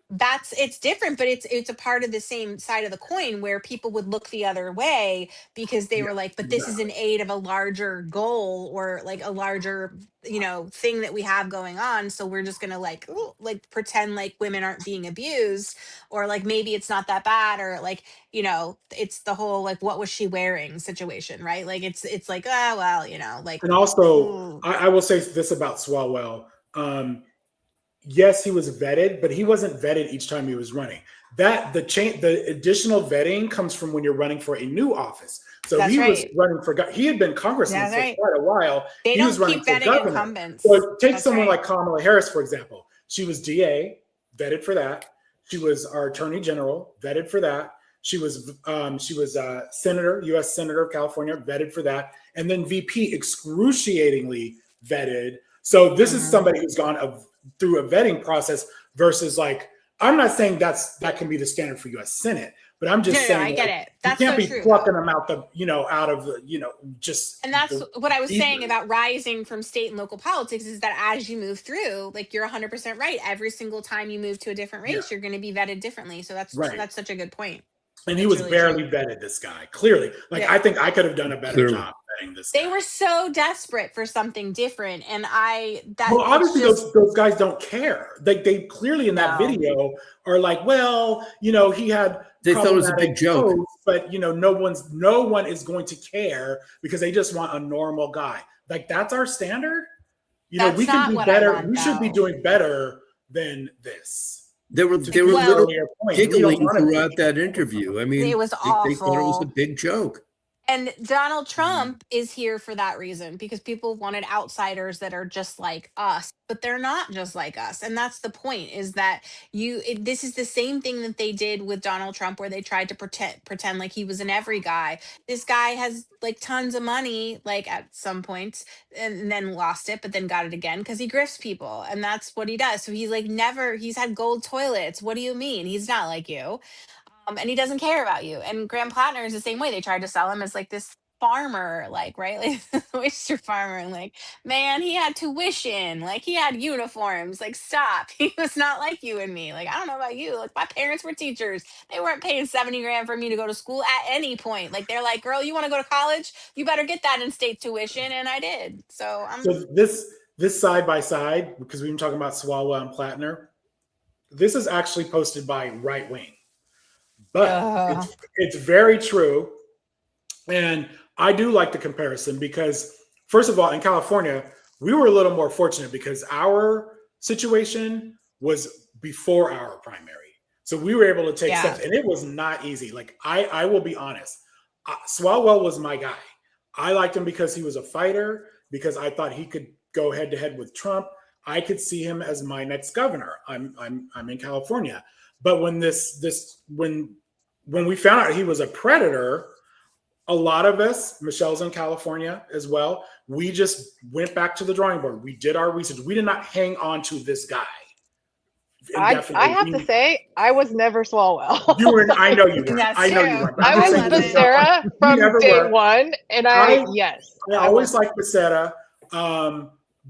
[SPEAKER 3] It's different, but it's a part of the same side of the coin where people would look the other way because they were like, but this is in aid of a larger goal or like a larger, thing that we have going on. So we're just going to like pretend like women aren't being abused, or like, maybe it's not that bad, or like, it's the whole, like, what was she wearing situation, right? Like, it's like, like. And
[SPEAKER 1] also I will say this about Swalwell. Yes, he was vetted, but he wasn't vetted each time he was running. The additional vetting comes from when you're running for a new office. So he was running for, he had been congressman for quite a while.
[SPEAKER 3] They don't keep vetting incumbents.
[SPEAKER 1] So take someone like Kamala Harris, for example. She was DA, vetted for that. She was our attorney general, vetted for that. She was senator, U.S. Senator of California, vetted for that. And then VP, excruciatingly vetted. So this is somebody who's gone through a vetting process versus, like, I'm not saying that can be the standard for U.S. Senate, but I'm just saying,
[SPEAKER 3] I get it. That's
[SPEAKER 1] you can't
[SPEAKER 3] so
[SPEAKER 1] be
[SPEAKER 3] true,
[SPEAKER 1] plucking them out just.
[SPEAKER 3] And that's what I was saying about rising from state and local politics, is that as you move through, like, you're 100% right. Every single time you move to a different race, you're going to be vetted differently. So that's such a good point.
[SPEAKER 1] And he was really barely vetted, this guy, clearly. Like, I think I could have done a better job vetting this guy.
[SPEAKER 3] They were so desperate for something different. And
[SPEAKER 1] obviously those guys don't care. They clearly in that video are like, well, he had.
[SPEAKER 5] They thought it was a big joke.
[SPEAKER 1] Posts, but no one is going to care because they just want a normal guy. Like, that's our standard. We can do better. We should be doing better than this.
[SPEAKER 5] They were literally giggling throughout that interview. I mean,
[SPEAKER 3] it was awful.
[SPEAKER 5] They thought it was a big joke.
[SPEAKER 3] And Donald Trump is here for that reason, because people wanted outsiders that are just like us, but they're not just like us. And that's the point, is that this is the same thing that they did with Donald Trump, where they tried to pretend like he was an every guy. This guy has like tons of money, like at some points, and then lost it, but then got it again because he grifts people. And that's what he does. So he's like, he's had gold toilets. What do you mean? He's not like you. And he doesn't care about you. And Graham Plattner is the same way. They tried to sell him as like this farmer, like, right? Like, oyster farmer. And like, man, he had tuition. Like, he had uniforms. Like, stop. He was not like you and me. Like, I don't know about you. Like, my parents were teachers. They weren't paying $70,000 for me to go to school at any point. Like, they're like, girl, you want to go to college? You better get that in state tuition. And I did. So
[SPEAKER 1] this side by side, because we've been talking about Swalwell and Plattner, this is actually posted by Right Wing. But it's very true. And I do like the comparison because, first of all, in California, we were a little more fortunate because our situation was before our primary. So we were able to take steps, and it was not easy. Like, I will be honest. Swalwell was my guy. I liked him because he was a fighter, because I thought he could go head to head with Trump. I could see him as my next governor. I'm in California. But when when we found out he was a predator, a lot of us, Michelle's in California as well, we just went back to the drawing board. We did our research. We did not hang on to this guy.
[SPEAKER 4] I have to say, I was never Swalwell.
[SPEAKER 1] You were. I know you were. I know you were.
[SPEAKER 4] I was Becerra from day one, and I
[SPEAKER 1] always liked Becerra,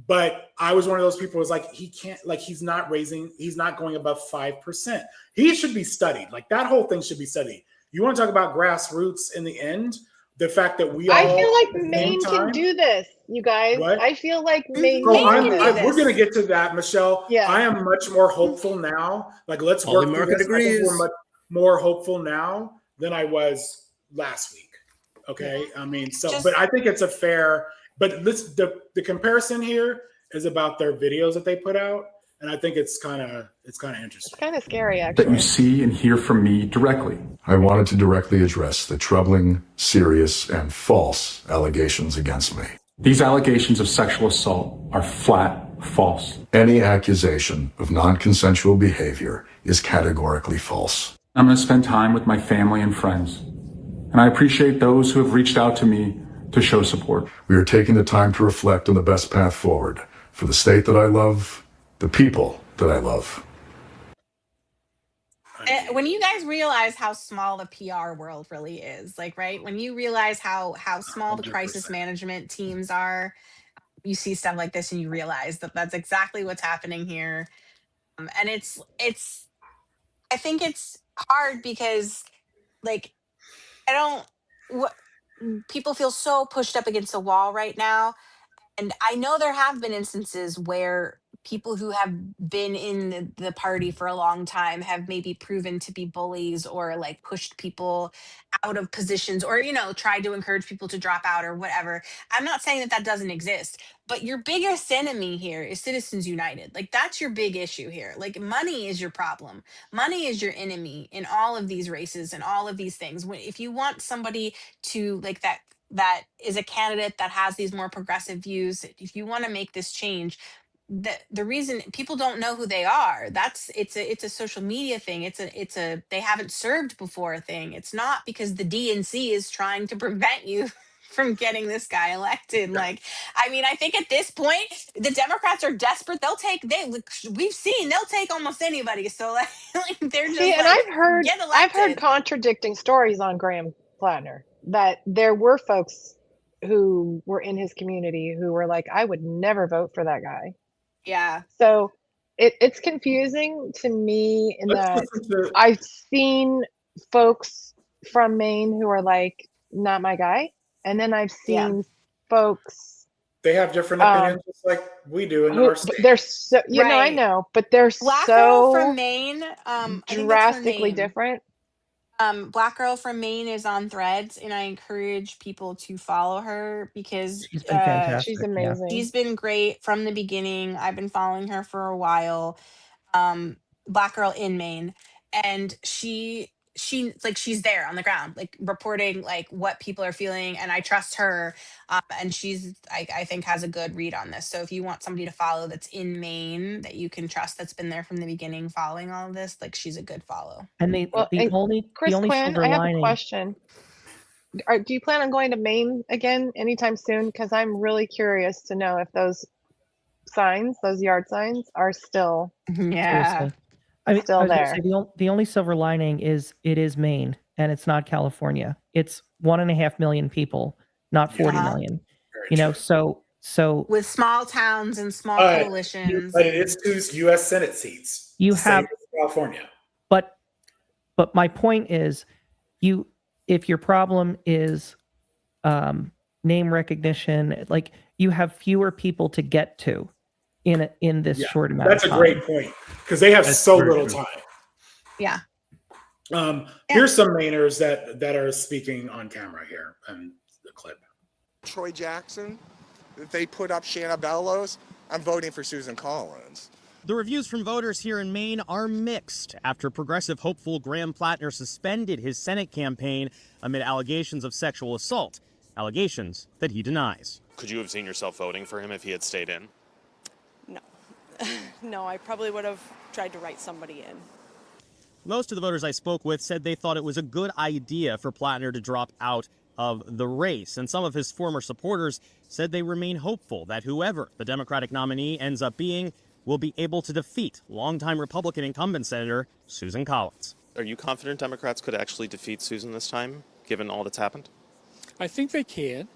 [SPEAKER 1] but I was one of those people who was like, he can't, like, he's not going above 5%. He should be studied. Like, that whole thing should be studied. You want to talk about grassroots in the end? The fact that I
[SPEAKER 4] feel like Maine can do this, you guys.
[SPEAKER 1] What?
[SPEAKER 4] I feel like Maine
[SPEAKER 1] can
[SPEAKER 4] do this.
[SPEAKER 1] We're going to get to that, Michelle.
[SPEAKER 4] Yeah.
[SPEAKER 1] I am much more hopeful now. Like, let's work through this. I think we're much more hopeful now than I was last week. Okay? I mean, but I think it's a fair, but the comparison here is about their videos that they put out. And I think it's kind of interesting.
[SPEAKER 4] It's kind of scary, actually.
[SPEAKER 10] That you see and hear from me directly. I wanted to directly address the troubling, serious, and false allegations against me. These allegations of sexual assault are flat false. Any accusation of non-consensual behavior is categorically false. I'm going to spend time with my family and friends, and I appreciate those who have reached out to me to show support. We are taking the time to reflect on the best path forward for the state that I love, the people that I love.
[SPEAKER 3] When you guys realize how small the PR world really is, like, right? When you realize how small the crisis management teams are, you see stuff like this and you realize that that's exactly what's happening here. And I think it's hard because, like, people feel so pushed up against the wall right now. And I know there have been instances where people who have been in the party for a long time have maybe proven to be bullies or like pushed people out of positions or, tried to encourage people to drop out or whatever. I'm not saying that doesn't exist, but your biggest enemy here is Citizens United. Like, that's your big issue here. Like, money is your problem. Money is your enemy in all of these races and all of these things. If you want somebody to like that is a candidate that has these more progressive views, if you want to make this change, the reason people don't know who they are, it's a social media thing. It's a they haven't served before thing. It's not because the DNC is trying to prevent you from getting this guy elected. Like, I mean, I think at this point the Democrats are desperate. We've seen they'll take almost anybody. So like they're just
[SPEAKER 4] and I've heard contradicting stories on Graham Plattner, that there were folks who were in his community who were like, I would never vote for that guy.
[SPEAKER 3] Yeah.
[SPEAKER 4] So it's confusing to me in that I've seen folks from Maine who are like, not my guy. And then I've seen folks.
[SPEAKER 1] They have different opinions just like we do in our state.
[SPEAKER 4] They're so, I know, but they're
[SPEAKER 3] Black
[SPEAKER 4] so
[SPEAKER 3] girl from Maine,
[SPEAKER 4] drastically different.
[SPEAKER 3] Black Girl from Maine is on Threads, and I encourage people to follow her because
[SPEAKER 2] she's been fantastic.
[SPEAKER 4] She's amazing.
[SPEAKER 3] She's been great from the beginning. I've been following her for a while. Black Girl in Maine, and she's there on the ground, like reporting like what people are feeling, and I trust her. And she's I think has a good read on this. So if you want somebody to follow that's in Maine that you can trust, that's been there from the beginning, following all of this, like she's a good follow.
[SPEAKER 2] And the only
[SPEAKER 4] Quinn, I have a question. Do you plan on going to Maine again anytime soon? Because I'm really curious to know if those yard signs, are still
[SPEAKER 3] yeah.
[SPEAKER 4] Still there.
[SPEAKER 2] Say, the only silver lining is it is Maine and it's not California. It's 1.5 million people, not 40 million. So
[SPEAKER 3] with small towns and small coalitions.
[SPEAKER 1] But it is 2 U.S. Senate seats.
[SPEAKER 2] You have
[SPEAKER 1] California.
[SPEAKER 2] But my point is, if your problem is name recognition, like you have fewer people to get to in this short amount of time.
[SPEAKER 1] That's a great point because they have so little time.
[SPEAKER 3] Yeah.
[SPEAKER 1] Here's some Mainers that are speaking on camera here and the clip.
[SPEAKER 7] Troy Jackson, if they put up Shanna Bellows, I'm voting for Susan Collins.
[SPEAKER 8] The reviews from voters here in Maine are mixed after progressive hopeful Graham Plattner suspended his Senate campaign amid allegations of sexual assault, allegations that he denies.
[SPEAKER 17] Could you have seen yourself voting for him if he had stayed in?
[SPEAKER 18] No. No, I probably would have tried to write somebody in.
[SPEAKER 8] Most of the voters I spoke with said they thought it was a good idea for Plattner to drop out of the race, and some of his former supporters said they remain hopeful that whoever the Democratic nominee ends up being will be able to defeat longtime Republican incumbent Senator Susan Collins.
[SPEAKER 17] Are you confident Democrats could actually defeat Susan this time, given all that's happened?
[SPEAKER 19] I think they can.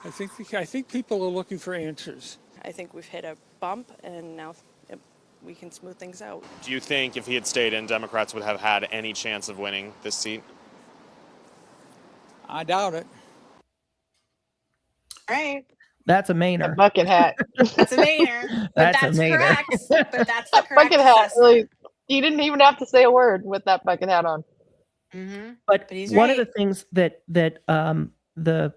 [SPEAKER 19] I think people are looking for answers.
[SPEAKER 18] I think we've hit a bump, and now we can smooth things out.
[SPEAKER 17] Do you think if he had stayed in, Democrats would have had any chance of winning this seat?
[SPEAKER 19] I doubt it.
[SPEAKER 3] All right.
[SPEAKER 2] That's a Mainer.
[SPEAKER 4] A bucket hat.
[SPEAKER 3] That's a Mainer. But that's correct. But that's the correct
[SPEAKER 4] bucket hat.
[SPEAKER 3] assessment.
[SPEAKER 4] Really, you didn't even have to say a word with that bucket hat on.
[SPEAKER 3] Mm-hmm.
[SPEAKER 2] But
[SPEAKER 3] he's
[SPEAKER 2] one
[SPEAKER 3] right.
[SPEAKER 2] of the things that the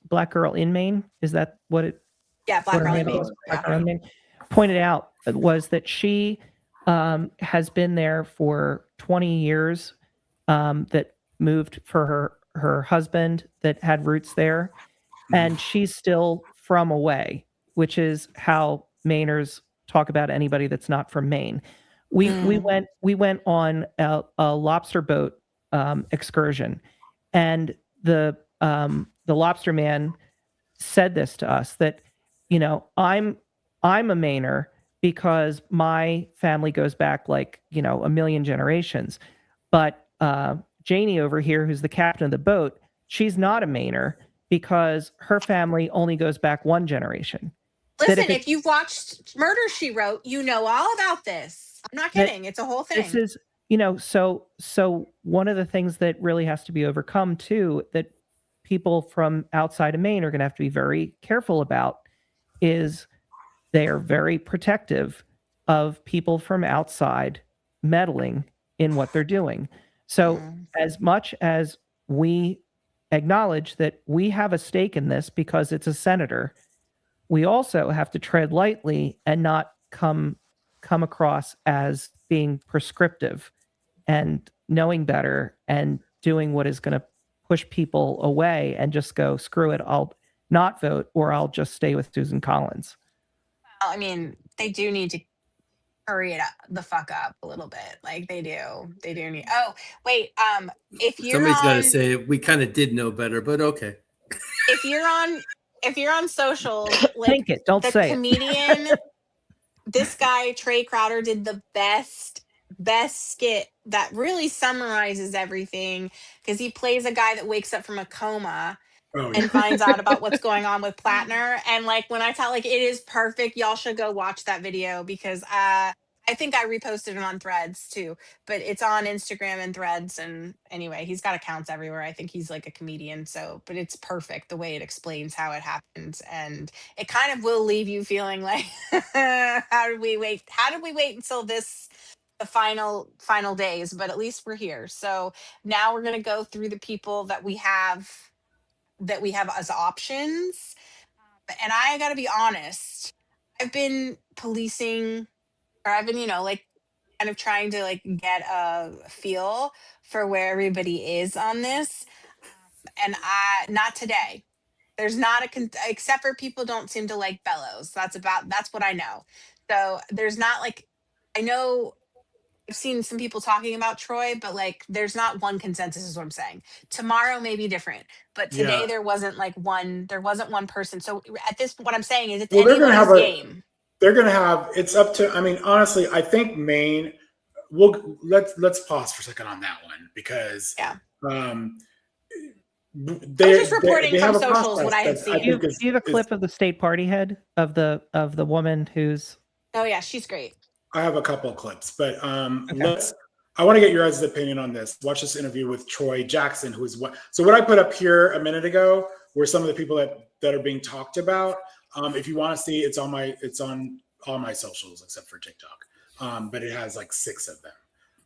[SPEAKER 2] black girl in Maine, is that what it?
[SPEAKER 3] Yeah, black girl in
[SPEAKER 2] Maine,
[SPEAKER 3] Maine.
[SPEAKER 2] Black girl in Maine, pointed out was that she has been there for 20 years. That moved for her husband that had roots there, and she's still from away, which is how Mainers talk about anybody that's not from Maine. We went on a lobster boat excursion, and the lobster man said this to us, that, you know, I'm a Mainer because my family goes back like, you know, a million generations, but Janie over here, who's the captain of the boat, she's not a Mainer because her family only goes back one generation.
[SPEAKER 3] Listen, if you've watched Murder, She Wrote, you know all about this. I'm not kidding. It's a whole thing.
[SPEAKER 2] This is, you know, so one of the things that really has to be overcome too, that people from outside of Maine are going to have to be very careful about, is they are very protective of people from outside meddling in what they're doing. So as much as we acknowledge that we have a stake in this because it's a senator, we also have to tread lightly and not come across as being prescriptive and knowing better and doing what is going to push people away and just go, screw it, I'll not vote, or I'll just stay with Susan Collins.
[SPEAKER 3] Well, I mean, they do need to hurry it up the fuck up a little bit. Like they do need. Oh wait, if you're
[SPEAKER 5] somebody's got to say it. We kind of did know better, but okay.
[SPEAKER 3] If you're on socials, like,
[SPEAKER 2] think it, don't say
[SPEAKER 3] comedian, this guy Trey Crowder did the best skit that really summarizes everything, because he plays a guy that wakes up from a coma. And finds out about what's going on with Plattner. And like, when I tell, like, it is perfect, y'all should go watch that video, because I think I reposted it on Threads too, but it's on Instagram and Threads. And anyway, he's got accounts everywhere. I think he's like a comedian. So, but it's perfect the way it explains how it happens. And it kind of will leave you feeling like, how did we wait until the final days? But at least we're here. So now we're going to go through the people that we have as options. And I gotta be honest, I've been policing, or I've been, you know, like kind of trying to like get a feel for where everybody is on this. And not today. There's not except for people don't seem to like Bellows. That's what I know. So there's not like, I know I've seen some people talking about Troy, but like there's not one consensus is what I'm saying. Tomorrow may be different, but today there wasn't one person. So at this, what I'm saying is it's anybody's game.
[SPEAKER 1] They're going to have, it's up to, I mean, honestly, I think Maine, let's pause for a second on that one, because
[SPEAKER 3] I'm just reporting from socials what I had seen.
[SPEAKER 2] Do you have a clip of the state party head of the woman who's?
[SPEAKER 3] Oh yeah, she's great.
[SPEAKER 1] I have a couple of clips, but I want to get your guys' opinion on this. Watch this interview with Troy Jackson, who is so what I put up here a minute ago were some of the people that are being talked about. If you want to see, it's on all my socials except for TikTok. But it has like 6 of them.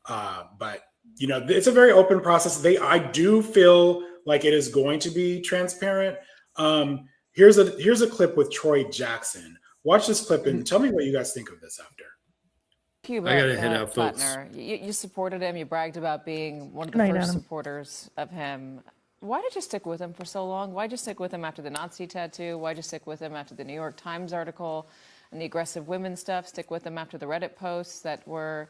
[SPEAKER 1] But it's a very open process. I do feel like it is going to be transparent. Here's a clip with Troy Jackson. Watch this clip and tell me what you guys think of this after.
[SPEAKER 5] I gotta head out, folks.
[SPEAKER 20] You supported him. You bragged about being one of the first supporters of him. Why did you stick with him for so long? Why did you stick with him after the Nazi tattoo? Why did you stick with him after the New York Times article and the aggressive women stuff? Stick with him after the Reddit posts that were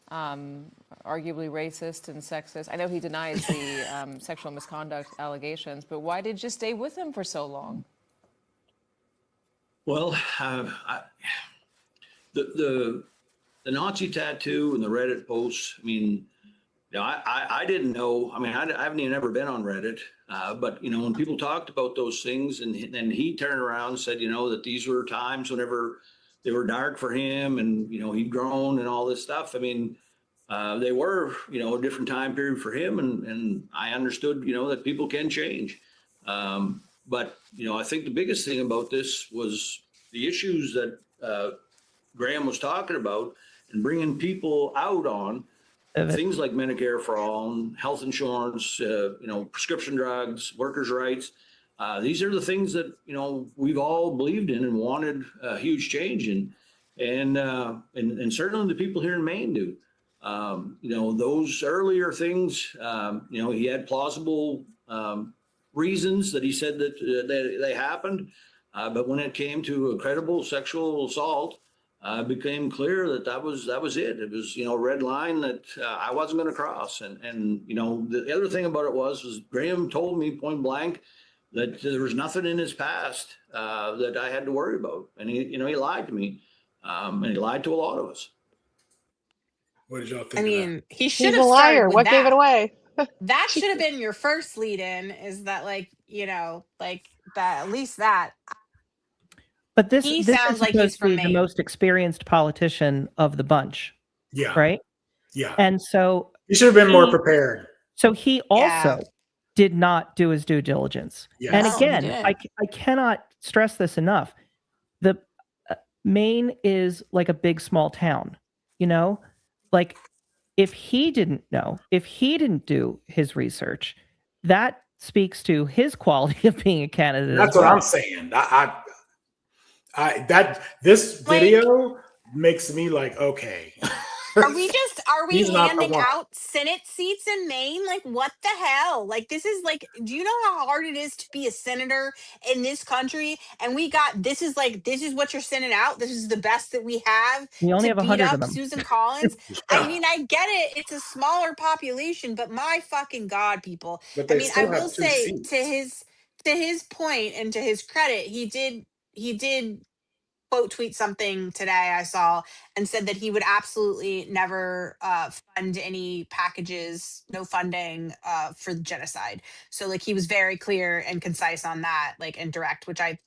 [SPEAKER 20] arguably racist and sexist? I know he denies the sexual misconduct allegations, but why did you stay with him for so long?
[SPEAKER 21] Well, the Nazi tattoo and the Reddit posts, I mean, I didn't know. I mean, I haven't even ever been on Reddit. But, when people talked about those things and then he turned around and said, that these were times whenever they were dark for him and, he'd grown and all this stuff. I mean, they were, a different time period for him. And I understood, that people can change. But, I think the biggest thing about this was the issues that Graham was talking about and bringing people out on things like Medicare for all, and health insurance, prescription drugs, workers' rights. These are the things that, we've all believed in and wanted a huge change in. And certainly the people here in Maine do. Those earlier things, he had plausible reasons that he said that they happened. But when it came to a credible sexual assault, it became clear that was it. It was, a red line that I wasn't going to cross. And the other thing about it was Graham told me point blank that there was nothing in his past that I had to worry about. And he lied to me. And he lied to a lot of us.
[SPEAKER 1] What did y'all think?
[SPEAKER 3] I mean, he should
[SPEAKER 4] He's
[SPEAKER 3] have
[SPEAKER 4] a liar.
[SPEAKER 3] started with
[SPEAKER 4] What gave it away?
[SPEAKER 3] That should have been your first lead in, is that that at least that.
[SPEAKER 2] But this
[SPEAKER 3] He
[SPEAKER 2] is
[SPEAKER 3] sounds like he's
[SPEAKER 2] supposed to
[SPEAKER 3] from
[SPEAKER 2] be the
[SPEAKER 3] Maine.
[SPEAKER 2] most experienced politician of the bunch.
[SPEAKER 1] Yeah.
[SPEAKER 2] Right?
[SPEAKER 1] Yeah.
[SPEAKER 2] And so
[SPEAKER 1] he should have been more prepared.
[SPEAKER 2] So he also did not do his due diligence.
[SPEAKER 1] Yes.
[SPEAKER 2] And
[SPEAKER 1] No,
[SPEAKER 2] again,
[SPEAKER 3] he didn't.
[SPEAKER 2] I cannot stress this enough. The Maine is like a big small town, like if he didn't know, if he didn't do his research, that speaks to his quality of being a candidate.
[SPEAKER 1] That's what I'm saying. This video makes me like, okay.
[SPEAKER 3] Are we
[SPEAKER 1] He's not the
[SPEAKER 3] handing
[SPEAKER 1] one.
[SPEAKER 3] out Senate seats in Maine? Like, what the hell? Like, this is like, do you know how hard it is to be a senator in this country? And this is what you're sending out. This is the best that we have
[SPEAKER 2] We only
[SPEAKER 3] to
[SPEAKER 2] have
[SPEAKER 3] beat
[SPEAKER 2] 100
[SPEAKER 3] up
[SPEAKER 2] of them.
[SPEAKER 3] Susan Collins. I mean, I get it. It's a smaller population, but my fucking God, people.
[SPEAKER 1] But they
[SPEAKER 3] I
[SPEAKER 1] still
[SPEAKER 3] will
[SPEAKER 1] have two
[SPEAKER 3] say
[SPEAKER 1] seats.
[SPEAKER 3] to his point and to his credit, he did quote tweet something today I saw and said that he would absolutely never fund any packages, no funding for the genocide. So like he was very clear and concise on that, like and direct, which I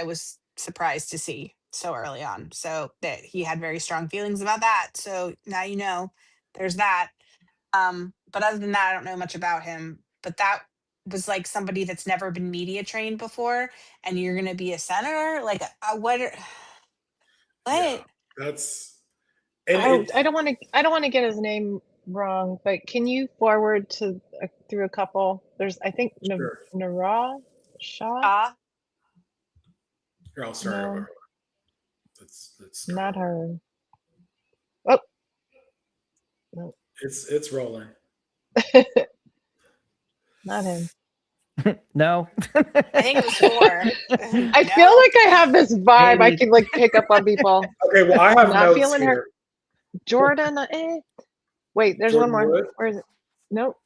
[SPEAKER 3] was surprised to see so early on. So that he had very strong feelings about that. So now there's that. But other than that, I don't know much about him. But that was like somebody that's never been media trained before, and you're gonna be a senator? Like what?
[SPEAKER 1] Yeah, that's.
[SPEAKER 4] I don't want to get his name wrong, but can you forward through a couple? There's I think Nara Shah.
[SPEAKER 1] Here, I'll start over.
[SPEAKER 4] Let's not her. Oh, no,
[SPEAKER 1] it's rolling.
[SPEAKER 4] Not him.
[SPEAKER 2] No.
[SPEAKER 3] I think it was 4.
[SPEAKER 4] I feel like I have this vibe. I can like pick up on people.
[SPEAKER 1] Okay, well, I have
[SPEAKER 4] not
[SPEAKER 1] notes
[SPEAKER 4] feeling
[SPEAKER 1] here.
[SPEAKER 4] her. Jordan. Wait, there's
[SPEAKER 1] Jordan
[SPEAKER 4] one more.
[SPEAKER 1] Wood?
[SPEAKER 4] Where is it? Nope.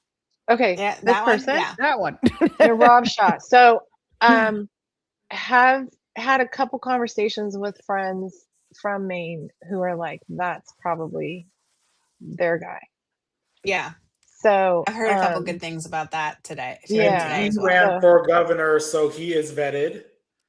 [SPEAKER 4] Okay,
[SPEAKER 3] Yeah,
[SPEAKER 4] this
[SPEAKER 3] that one,
[SPEAKER 4] person.
[SPEAKER 3] yeah.
[SPEAKER 2] That one.
[SPEAKER 4] Rob Shaw. So, have had a couple conversations with friends from Maine who are like, that's probably their guy.
[SPEAKER 3] Yeah.
[SPEAKER 4] So
[SPEAKER 3] I've heard a couple good things about that today.
[SPEAKER 4] Yeah.
[SPEAKER 1] He
[SPEAKER 3] as well.
[SPEAKER 1] ran for governor, so he is vetted.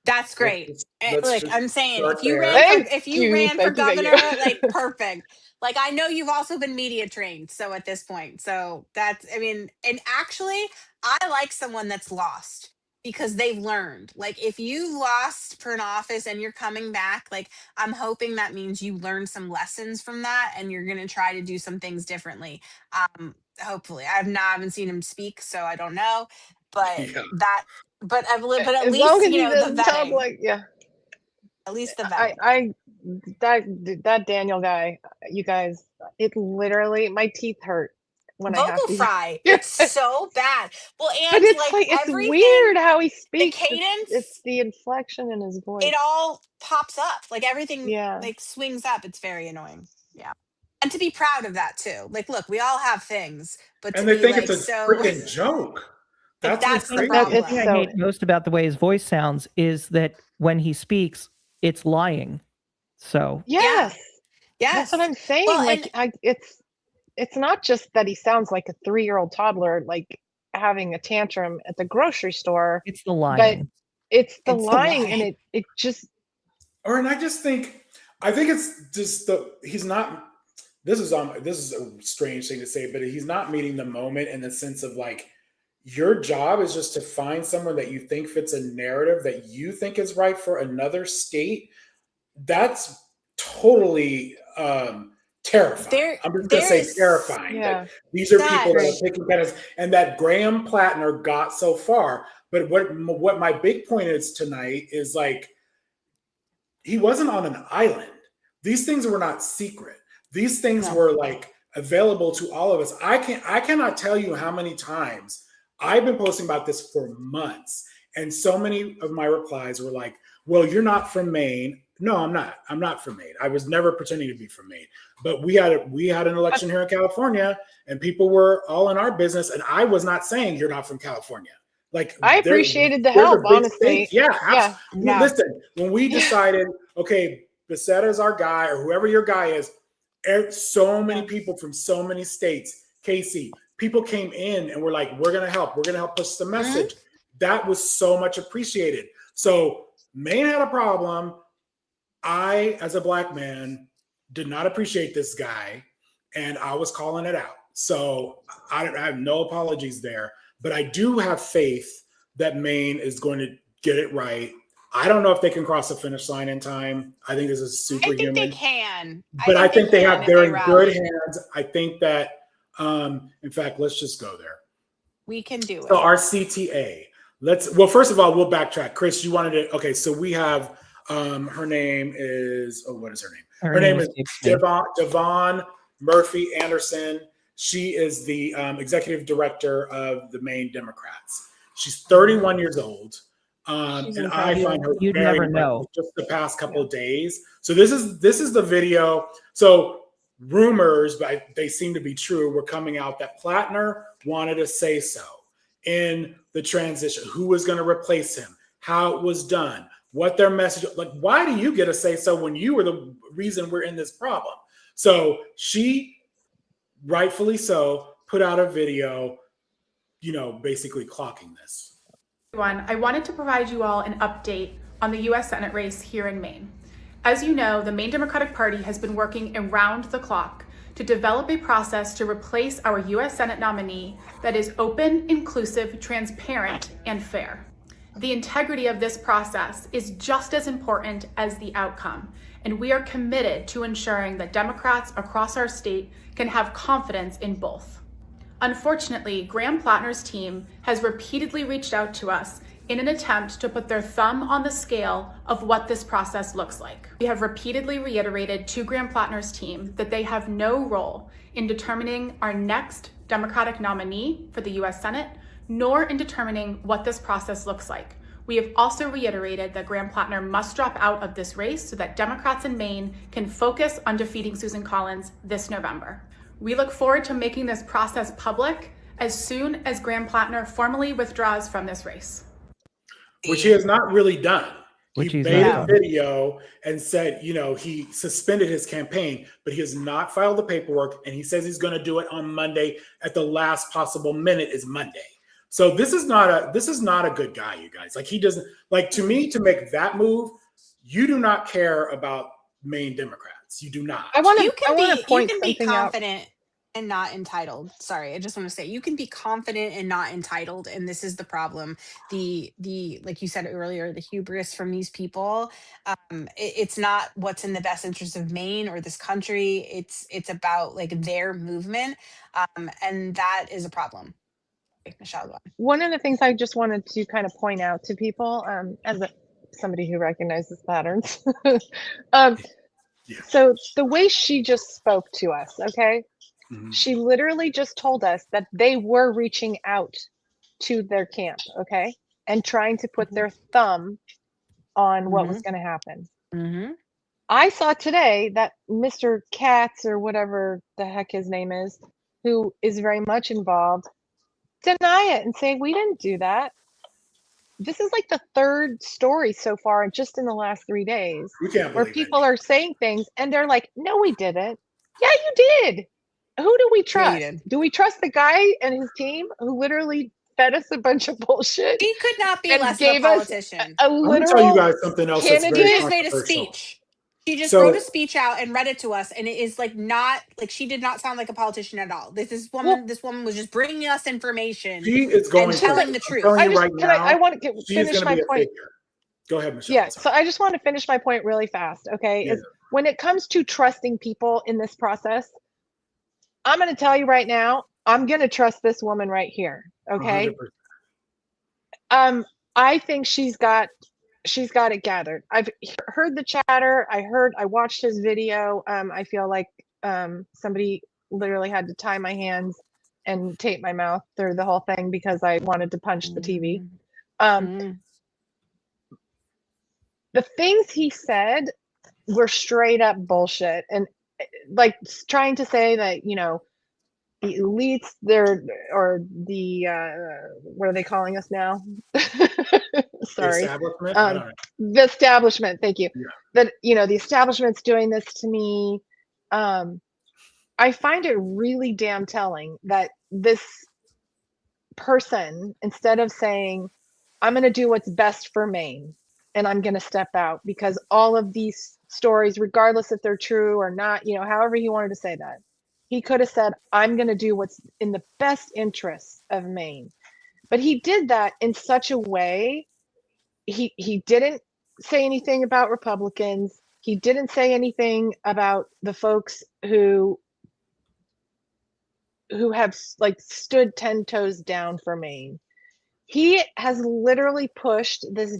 [SPEAKER 3] That's great. And
[SPEAKER 1] Let's
[SPEAKER 3] look,
[SPEAKER 1] just
[SPEAKER 3] I'm saying
[SPEAKER 1] start
[SPEAKER 3] if you
[SPEAKER 1] there.
[SPEAKER 3] ran for
[SPEAKER 4] Thank
[SPEAKER 3] governor,
[SPEAKER 4] you.
[SPEAKER 3] like perfect. Like I know you've also been media trained, so at this point. So and actually I like someone that's lost because they've learned. Like, if you lost for an office and you're coming back, like, I'm hoping that means you learned some lessons from that and you're going to try to do some things differently. Hopefully. I haven't seen him speak, so I don't know, but but at
[SPEAKER 4] as
[SPEAKER 3] least,
[SPEAKER 4] long as
[SPEAKER 3] you
[SPEAKER 4] he
[SPEAKER 3] know,
[SPEAKER 4] doesn't
[SPEAKER 3] the
[SPEAKER 4] talk
[SPEAKER 3] vetting,
[SPEAKER 4] like, yeah.
[SPEAKER 3] at least the vetting.
[SPEAKER 4] That Daniel guy, you guys, it literally, my teeth hurt when I have
[SPEAKER 3] Vocal
[SPEAKER 4] to.
[SPEAKER 3] fry. It's so bad. Well,
[SPEAKER 4] But
[SPEAKER 3] and
[SPEAKER 4] it's
[SPEAKER 3] like
[SPEAKER 4] it's
[SPEAKER 3] everything,
[SPEAKER 4] weird how he speaks.
[SPEAKER 3] the cadence,
[SPEAKER 4] It's the inflection in his voice.
[SPEAKER 3] it all pops up. Like everything
[SPEAKER 4] Yeah.
[SPEAKER 3] like swings up. It's very annoying. Yeah. And to be proud of that too. Like, look, we all have things, but to
[SPEAKER 1] And they
[SPEAKER 3] be
[SPEAKER 1] think
[SPEAKER 3] like
[SPEAKER 1] it's a
[SPEAKER 3] so
[SPEAKER 1] freaking joke.
[SPEAKER 3] like, that's the
[SPEAKER 2] The
[SPEAKER 3] problem.
[SPEAKER 2] thing I hate most about the way his voice sounds is that when he speaks, it's lying. So
[SPEAKER 4] Yes.
[SPEAKER 3] Yes.
[SPEAKER 4] That's what I'm saying.
[SPEAKER 3] Well,
[SPEAKER 4] Like, it's not just that he sounds like a 3-year-old toddler, like having a tantrum at the grocery store.
[SPEAKER 2] it's the lying.
[SPEAKER 4] It's the lying, and it just.
[SPEAKER 1] And I just think, it's just he's not. This is a strange thing to say, but he's not meeting the moment in the sense of like, your job is just to find someone that you think fits a narrative that you think is right for another state. That's totally terrifying. I'm just going to say terrifying.
[SPEAKER 4] Yeah.
[SPEAKER 1] That these are people that are picking pennies, and that Graham Plattner got so far. But what my big point is tonight is like, he wasn't on an island. These things were not secret. These things were like available to all of us. I cannot tell you how many times I've been posting about this for months, and so many of my replies were like, well, you're not from Maine. No, I'm not. I'm not from Maine. I was never pretending to be from Maine. But we had an election here in California, and people were all in our business, and I was not saying you're not from California. Like,
[SPEAKER 4] I appreciated the help, honestly.
[SPEAKER 1] Yeah, absolutely.
[SPEAKER 4] Yeah.
[SPEAKER 1] Listen, when we decided, okay, Becerra is our guy, or whoever your guy is, so many people from so many states, Casey, people came in and were like, we're going to help. We're going to help push the message. That was so much appreciated. So Maine had a problem. I, as a Black man, did not appreciate this guy, and I was calling it out. So I have no apologies there, but I do have faith that Maine is going to get it right. I don't know if they can cross the finish line in time. I think this is superhuman.
[SPEAKER 3] I think they can.
[SPEAKER 1] But I think they're in good hands. I think that, in fact, let's just go there.
[SPEAKER 3] We can do it.
[SPEAKER 1] So our CTA, first of all, we'll backtrack. Chris, you wanted to, okay, so we have, her name is, what is her name? Her name is Devon Murphy Anderson. She is the executive director of the Maine Democrats. She's 31 years old. And I find her
[SPEAKER 2] You'd
[SPEAKER 1] very
[SPEAKER 2] never know.
[SPEAKER 1] just the past couple of days. So this is the video. So rumors, but they seem to be true, were coming out that Plattner wanted to say so in the transition, who was going to replace him, how it was done, what their message, like, why do you get a say so when you were the reason we're in this problem? So she, rightfully so, put out a video, basically clocking this.
[SPEAKER 9] I wanted to provide you all an update on the U.S. Senate race here in Maine. As you know, the Maine Democratic Party has been working around the clock to develop a process to replace our U.S. Senate nominee that is open, inclusive, transparent, and fair. The integrity of this process is just as important as the outcome, and we are committed to ensuring that Democrats across our state can have confidence in both. Unfortunately, Graham Plattner's team has repeatedly reached out to us in an attempt to put their thumb on the scale of what this process looks like. We have repeatedly reiterated to Graham Plattner's team that they have no role in determining our next Democratic nominee for the U.S. Senate, nor in determining what this process looks like. We have also reiterated that Graham Plattner must drop out of this race so that Democrats in Maine can focus on defeating Susan Collins this November. We look forward to making this process public as soon as Graham Plattner formally withdraws from this race.
[SPEAKER 1] Which he has not really done. He made a video and said, he suspended his campaign, but he has not filed the paperwork, and he says he's going to do it on Monday at the last possible minute is Monday. So this is not a good guy, you guys. Like, he doesn't, like, to me, to make that move, you do not care about Maine Democrats. You do not.
[SPEAKER 4] I want to
[SPEAKER 3] you can
[SPEAKER 4] point
[SPEAKER 3] be
[SPEAKER 4] something
[SPEAKER 3] confident.
[SPEAKER 4] out.
[SPEAKER 3] and not entitled. Sorry, I just want to say you can be confident and not entitled, and this is the problem. The like you said earlier, the hubris from these people. It's not what's in the best interest of Maine or this country. It's about like their movement, and that is a problem. Michelle, go on.
[SPEAKER 4] One of the things I just wanted to kind of point out to people, as somebody who recognizes patterns. So the way she just spoke to us, okay? She literally just told us that they were reaching out to their camp, okay? And trying to put their thumb on what was going to happen. I saw today that Mr. Katz, or whatever the heck his name is, who is very much involved, deny it and say, we didn't do that. This is like the third story so far just in the last 3 days where people are saying things and they're like, no, we didn't. Yeah, you did. Who do we trust?
[SPEAKER 3] Yeah,
[SPEAKER 4] do we trust the guy and his team who literally fed us a bunch of bullshit?
[SPEAKER 3] He could not be
[SPEAKER 4] and
[SPEAKER 3] less of a
[SPEAKER 4] gave us
[SPEAKER 3] politician.
[SPEAKER 4] a
[SPEAKER 1] I'm gonna tell
[SPEAKER 4] literal
[SPEAKER 1] you guys something else that's
[SPEAKER 4] candidate.
[SPEAKER 1] very
[SPEAKER 3] She just made a
[SPEAKER 1] controversial.
[SPEAKER 3] speech. She just
[SPEAKER 1] So-
[SPEAKER 3] wrote a speech out and read it to us, and it is like not like she did not sound like a politician at all. This woman was just bringing us information
[SPEAKER 1] She is going
[SPEAKER 3] and
[SPEAKER 1] to-
[SPEAKER 3] telling the
[SPEAKER 1] I'm
[SPEAKER 3] truth.
[SPEAKER 1] telling you right
[SPEAKER 4] Can
[SPEAKER 1] now,
[SPEAKER 4] I want to
[SPEAKER 1] she is
[SPEAKER 4] finish
[SPEAKER 1] gonna
[SPEAKER 4] my
[SPEAKER 1] be a
[SPEAKER 4] point.
[SPEAKER 1] figure. Go ahead, Michelle.
[SPEAKER 4] Yeah, so I just want to finish my point really fast, okay?
[SPEAKER 1] Yeah.
[SPEAKER 4] Is when it comes to trusting people in this process, I'm going to tell you right now, I'm going to trust this woman right here, okay?
[SPEAKER 1] 100%.
[SPEAKER 4] I think she's got it gathered. I've heard the chatter. I watched his video. I feel like somebody literally had to tie my hands and tape my mouth through the whole thing because I wanted to punch the TV. The things he said were straight up bullshit, and like trying to say that, you know, the elites, or the what are they calling us now? Sorry,
[SPEAKER 1] establishment? I don't know.
[SPEAKER 4] the establishment. Thank you.
[SPEAKER 1] Yeah.
[SPEAKER 4] That, you know, the establishment's doing this to me. I find it really damn telling that this person, instead of saying, I'm going to do what's best for Maine and I'm going to step out, because all of these stories, regardless if they're true or not, you know, however he wanted to say that, he could have said, I'm going to do what's in the best interests of Maine. But he did that in such a way. He didn't say anything about Republicans. He didn't say anything about the folks who have like stood 10 toes down for Maine. He has literally pushed this,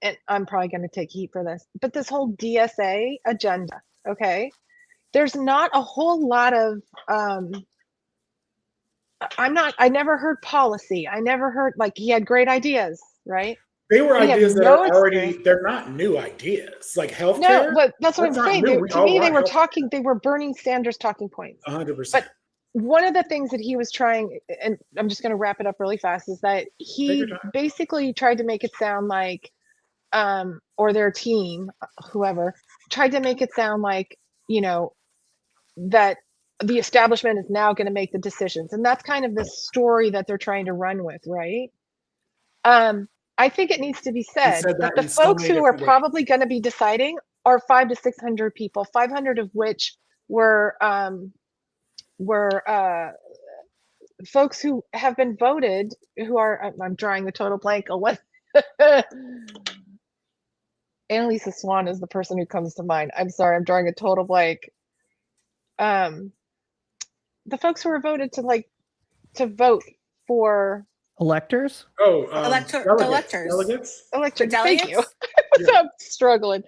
[SPEAKER 4] and I'm probably going to take heat for this, but this whole DSA agenda, okay? There's not a whole lot of, I never heard policy. I never heard, like, he had great ideas, right?
[SPEAKER 1] They were
[SPEAKER 4] He had
[SPEAKER 1] ideas that
[SPEAKER 4] no
[SPEAKER 1] are already,
[SPEAKER 4] experience.
[SPEAKER 1] they're not new ideas. Like healthcare.
[SPEAKER 4] No, but that's what I'm
[SPEAKER 1] not
[SPEAKER 4] saying.
[SPEAKER 1] new. We
[SPEAKER 4] To
[SPEAKER 1] all
[SPEAKER 4] me, they
[SPEAKER 1] want
[SPEAKER 4] were
[SPEAKER 1] health-
[SPEAKER 4] talking, they were Bernie Sanders talking points.
[SPEAKER 1] 100%.
[SPEAKER 4] But one of the things that he was trying, and I'm just going to wrap it up really fast, is that he basically tried to make it sound like, or their team, whoever, tried to make it sound like, you know, that the establishment is now going to make the decisions. And that's kind of the story that they're trying to run with, right? I think it needs to be said
[SPEAKER 1] said
[SPEAKER 4] that
[SPEAKER 1] that
[SPEAKER 4] the
[SPEAKER 1] in so
[SPEAKER 4] folks
[SPEAKER 1] many
[SPEAKER 4] who are
[SPEAKER 1] different ways.
[SPEAKER 4] probably going to be deciding are 500 to 600 people, 500 of which were folks who have been voted, who are, I'm drawing a total blank on what. Annalisa Swan is the person who comes to mind. I'm sorry, I'm drawing a total blank. The folks who were voted to vote for
[SPEAKER 2] electors.
[SPEAKER 3] Electors.
[SPEAKER 1] Delegates.
[SPEAKER 4] Electric.
[SPEAKER 3] Delegates?
[SPEAKER 4] Thank you. I'm struggling.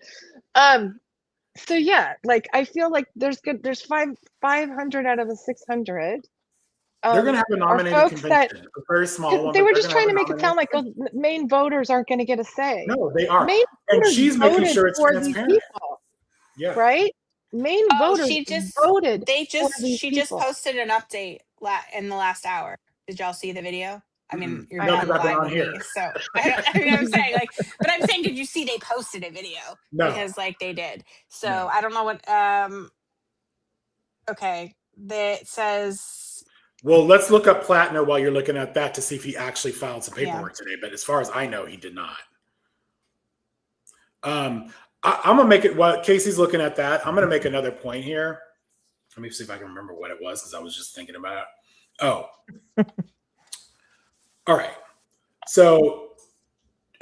[SPEAKER 4] So yeah, like I feel like there's 500 out of the 600.
[SPEAKER 1] They're going to have a
[SPEAKER 4] are
[SPEAKER 1] nominating
[SPEAKER 4] folks
[SPEAKER 1] convention. A very small one.
[SPEAKER 4] they
[SPEAKER 1] but
[SPEAKER 4] were
[SPEAKER 1] they're
[SPEAKER 4] just
[SPEAKER 1] gonna
[SPEAKER 4] trying to
[SPEAKER 1] have a
[SPEAKER 4] make it sound like
[SPEAKER 1] nominating
[SPEAKER 4] Maine voters aren't going to get a say.
[SPEAKER 1] No, they are.
[SPEAKER 4] Maine
[SPEAKER 1] And
[SPEAKER 4] voters
[SPEAKER 1] she's making
[SPEAKER 4] voted
[SPEAKER 1] sure it's
[SPEAKER 4] for these
[SPEAKER 1] transparent.
[SPEAKER 4] people,
[SPEAKER 1] Yeah.
[SPEAKER 4] right? Maine voters
[SPEAKER 3] She just
[SPEAKER 4] voted.
[SPEAKER 3] They
[SPEAKER 4] for these
[SPEAKER 3] she just
[SPEAKER 4] people.
[SPEAKER 3] posted an update in the last hour. Did y'all see the video? I mean, you're
[SPEAKER 1] No,
[SPEAKER 3] not
[SPEAKER 1] because I've been
[SPEAKER 3] live
[SPEAKER 1] on
[SPEAKER 3] with
[SPEAKER 1] here.
[SPEAKER 3] me, so I mean, I'm saying like, but I'm saying, did you see they posted a video?
[SPEAKER 1] No.
[SPEAKER 3] Because like they did. So
[SPEAKER 1] No.
[SPEAKER 3] I don't know what. Okay, it says.
[SPEAKER 1] Well, let's look up Plattner while you're looking at that to see if he actually filed some
[SPEAKER 3] Yeah.
[SPEAKER 1] paperwork today. But as far as I know, he did not. I'm gonna make it while Casey's looking at that. I'm gonna make another point here. Let me see if I can remember what it was because I was just thinking about it. Oh. All right. So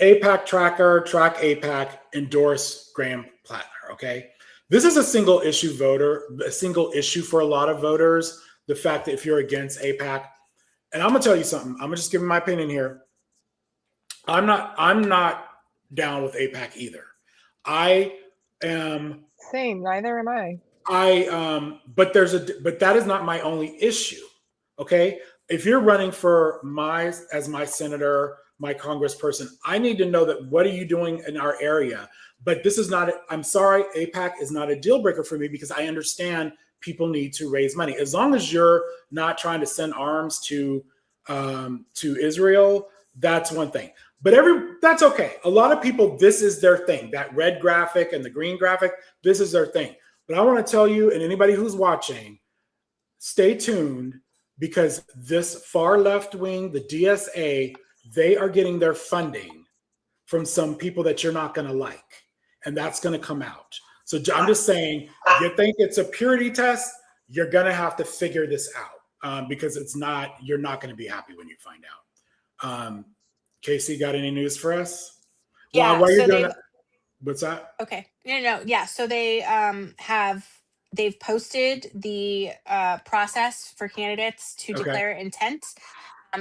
[SPEAKER 1] AIPAC tracker, track AIPAC, endorse Graham Plattner, okay? This is a single issue for a lot of voters, the fact that if you're against AIPAC, and I'm gonna tell you something, I'm gonna just give my opinion here. I'm not down with AIPAC either. I am
[SPEAKER 4] same, neither am I.
[SPEAKER 1] But that is not my only issue. Okay. If you're running for as my senator, my congressperson, I need to know that what are you doing in our area? But this is not, I'm sorry, AIPAC is not a deal breaker for me because I understand people need to raise money. As long as you're not trying to send arms to Israel, that's one thing. But that's okay. A lot of people, this is their thing. That red graphic and the green graphic, this is their thing. But I want to tell you, and anybody who's watching, stay tuned because this far left wing, the DSA, they are getting their funding from some people that you're not going to like. And that's going to come out. So I'm just saying, you think it's a purity test, you're going to have to figure this out because you're not going to be happy when you find out. Casey, got any news for us?
[SPEAKER 3] Yeah.
[SPEAKER 1] What's that?
[SPEAKER 3] Okay. No. Yeah. So they've posted the process for candidates to declare intent.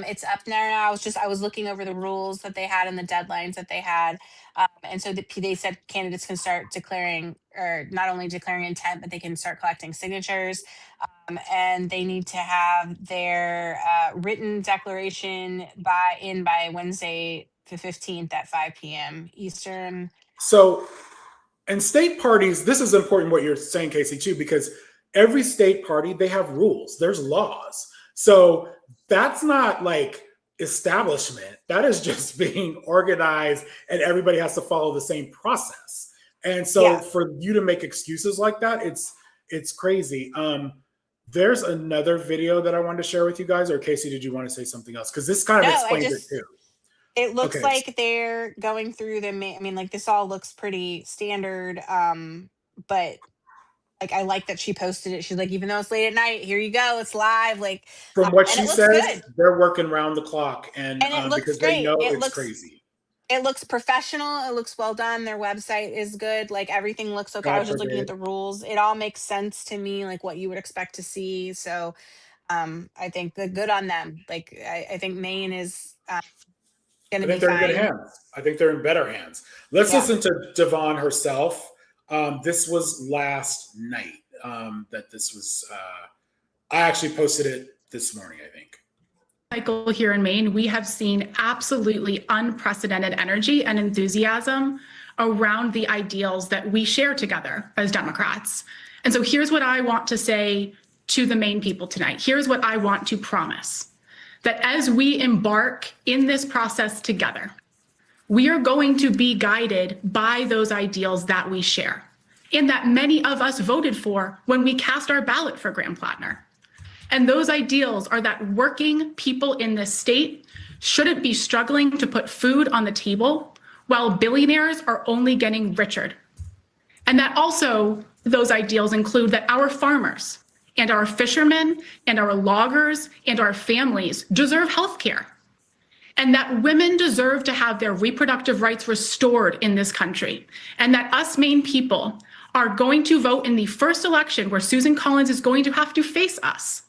[SPEAKER 3] It's up there now. I was looking over the rules that they had and the deadlines that they had. And so they said candidates can start declaring, or not only declaring intent, but they can start collecting signatures. And they need to have their written declaration by Wednesday, the 15th at 5 p.m. Eastern.
[SPEAKER 1] So, and state parties, this is important what you're saying, Casey, too, because every state party, they have rules. There's laws. So that's not like establishment. That is just being organized and everybody has to follow the same process. And so for you to make excuses like that, it's crazy. There's another video that I wanted to share with you guys, or Casey, did you want to say something else? Because this kind of explains it too.
[SPEAKER 3] It looks like they're going through this all looks pretty standard. But like, I like that she posted it. She's like, even though it's late at night, here you go. It's live. Like
[SPEAKER 1] from what she says, they're working round the clock and
[SPEAKER 3] it looks
[SPEAKER 1] because
[SPEAKER 3] great.
[SPEAKER 1] they know it's crazy.
[SPEAKER 3] It looks professional. It looks well done. Their website is good. Like everything looks okay. I was just looking at the rules. It all makes sense to me, like what you would expect to see. So I think good on them. Like I think Maine is going to be fine.
[SPEAKER 1] They're in good hands. I think they're in better hands. Let's listen to Devon herself. This was last night that this was, I actually posted it this morning, I think.
[SPEAKER 9] Cycle here in Maine, we have seen absolutely unprecedented energy and enthusiasm around the ideals that we share together as Democrats. And so here's what I want to say to the Maine people tonight. Here's what I want to promise, that as we embark in this process together, we are going to be guided by those ideals that we share and that many of us voted for when we cast our ballot for Graham Plattner. And those ideals are that working people in this state shouldn't be struggling to put food on the table while billionaires are only getting richer. And that also those ideals include that our farmers and our fishermen and our loggers and our families deserve health care. And that women deserve to have their reproductive rights restored in this country. And that us Maine people are going to vote in the first election where Susan Collins is going to have to face us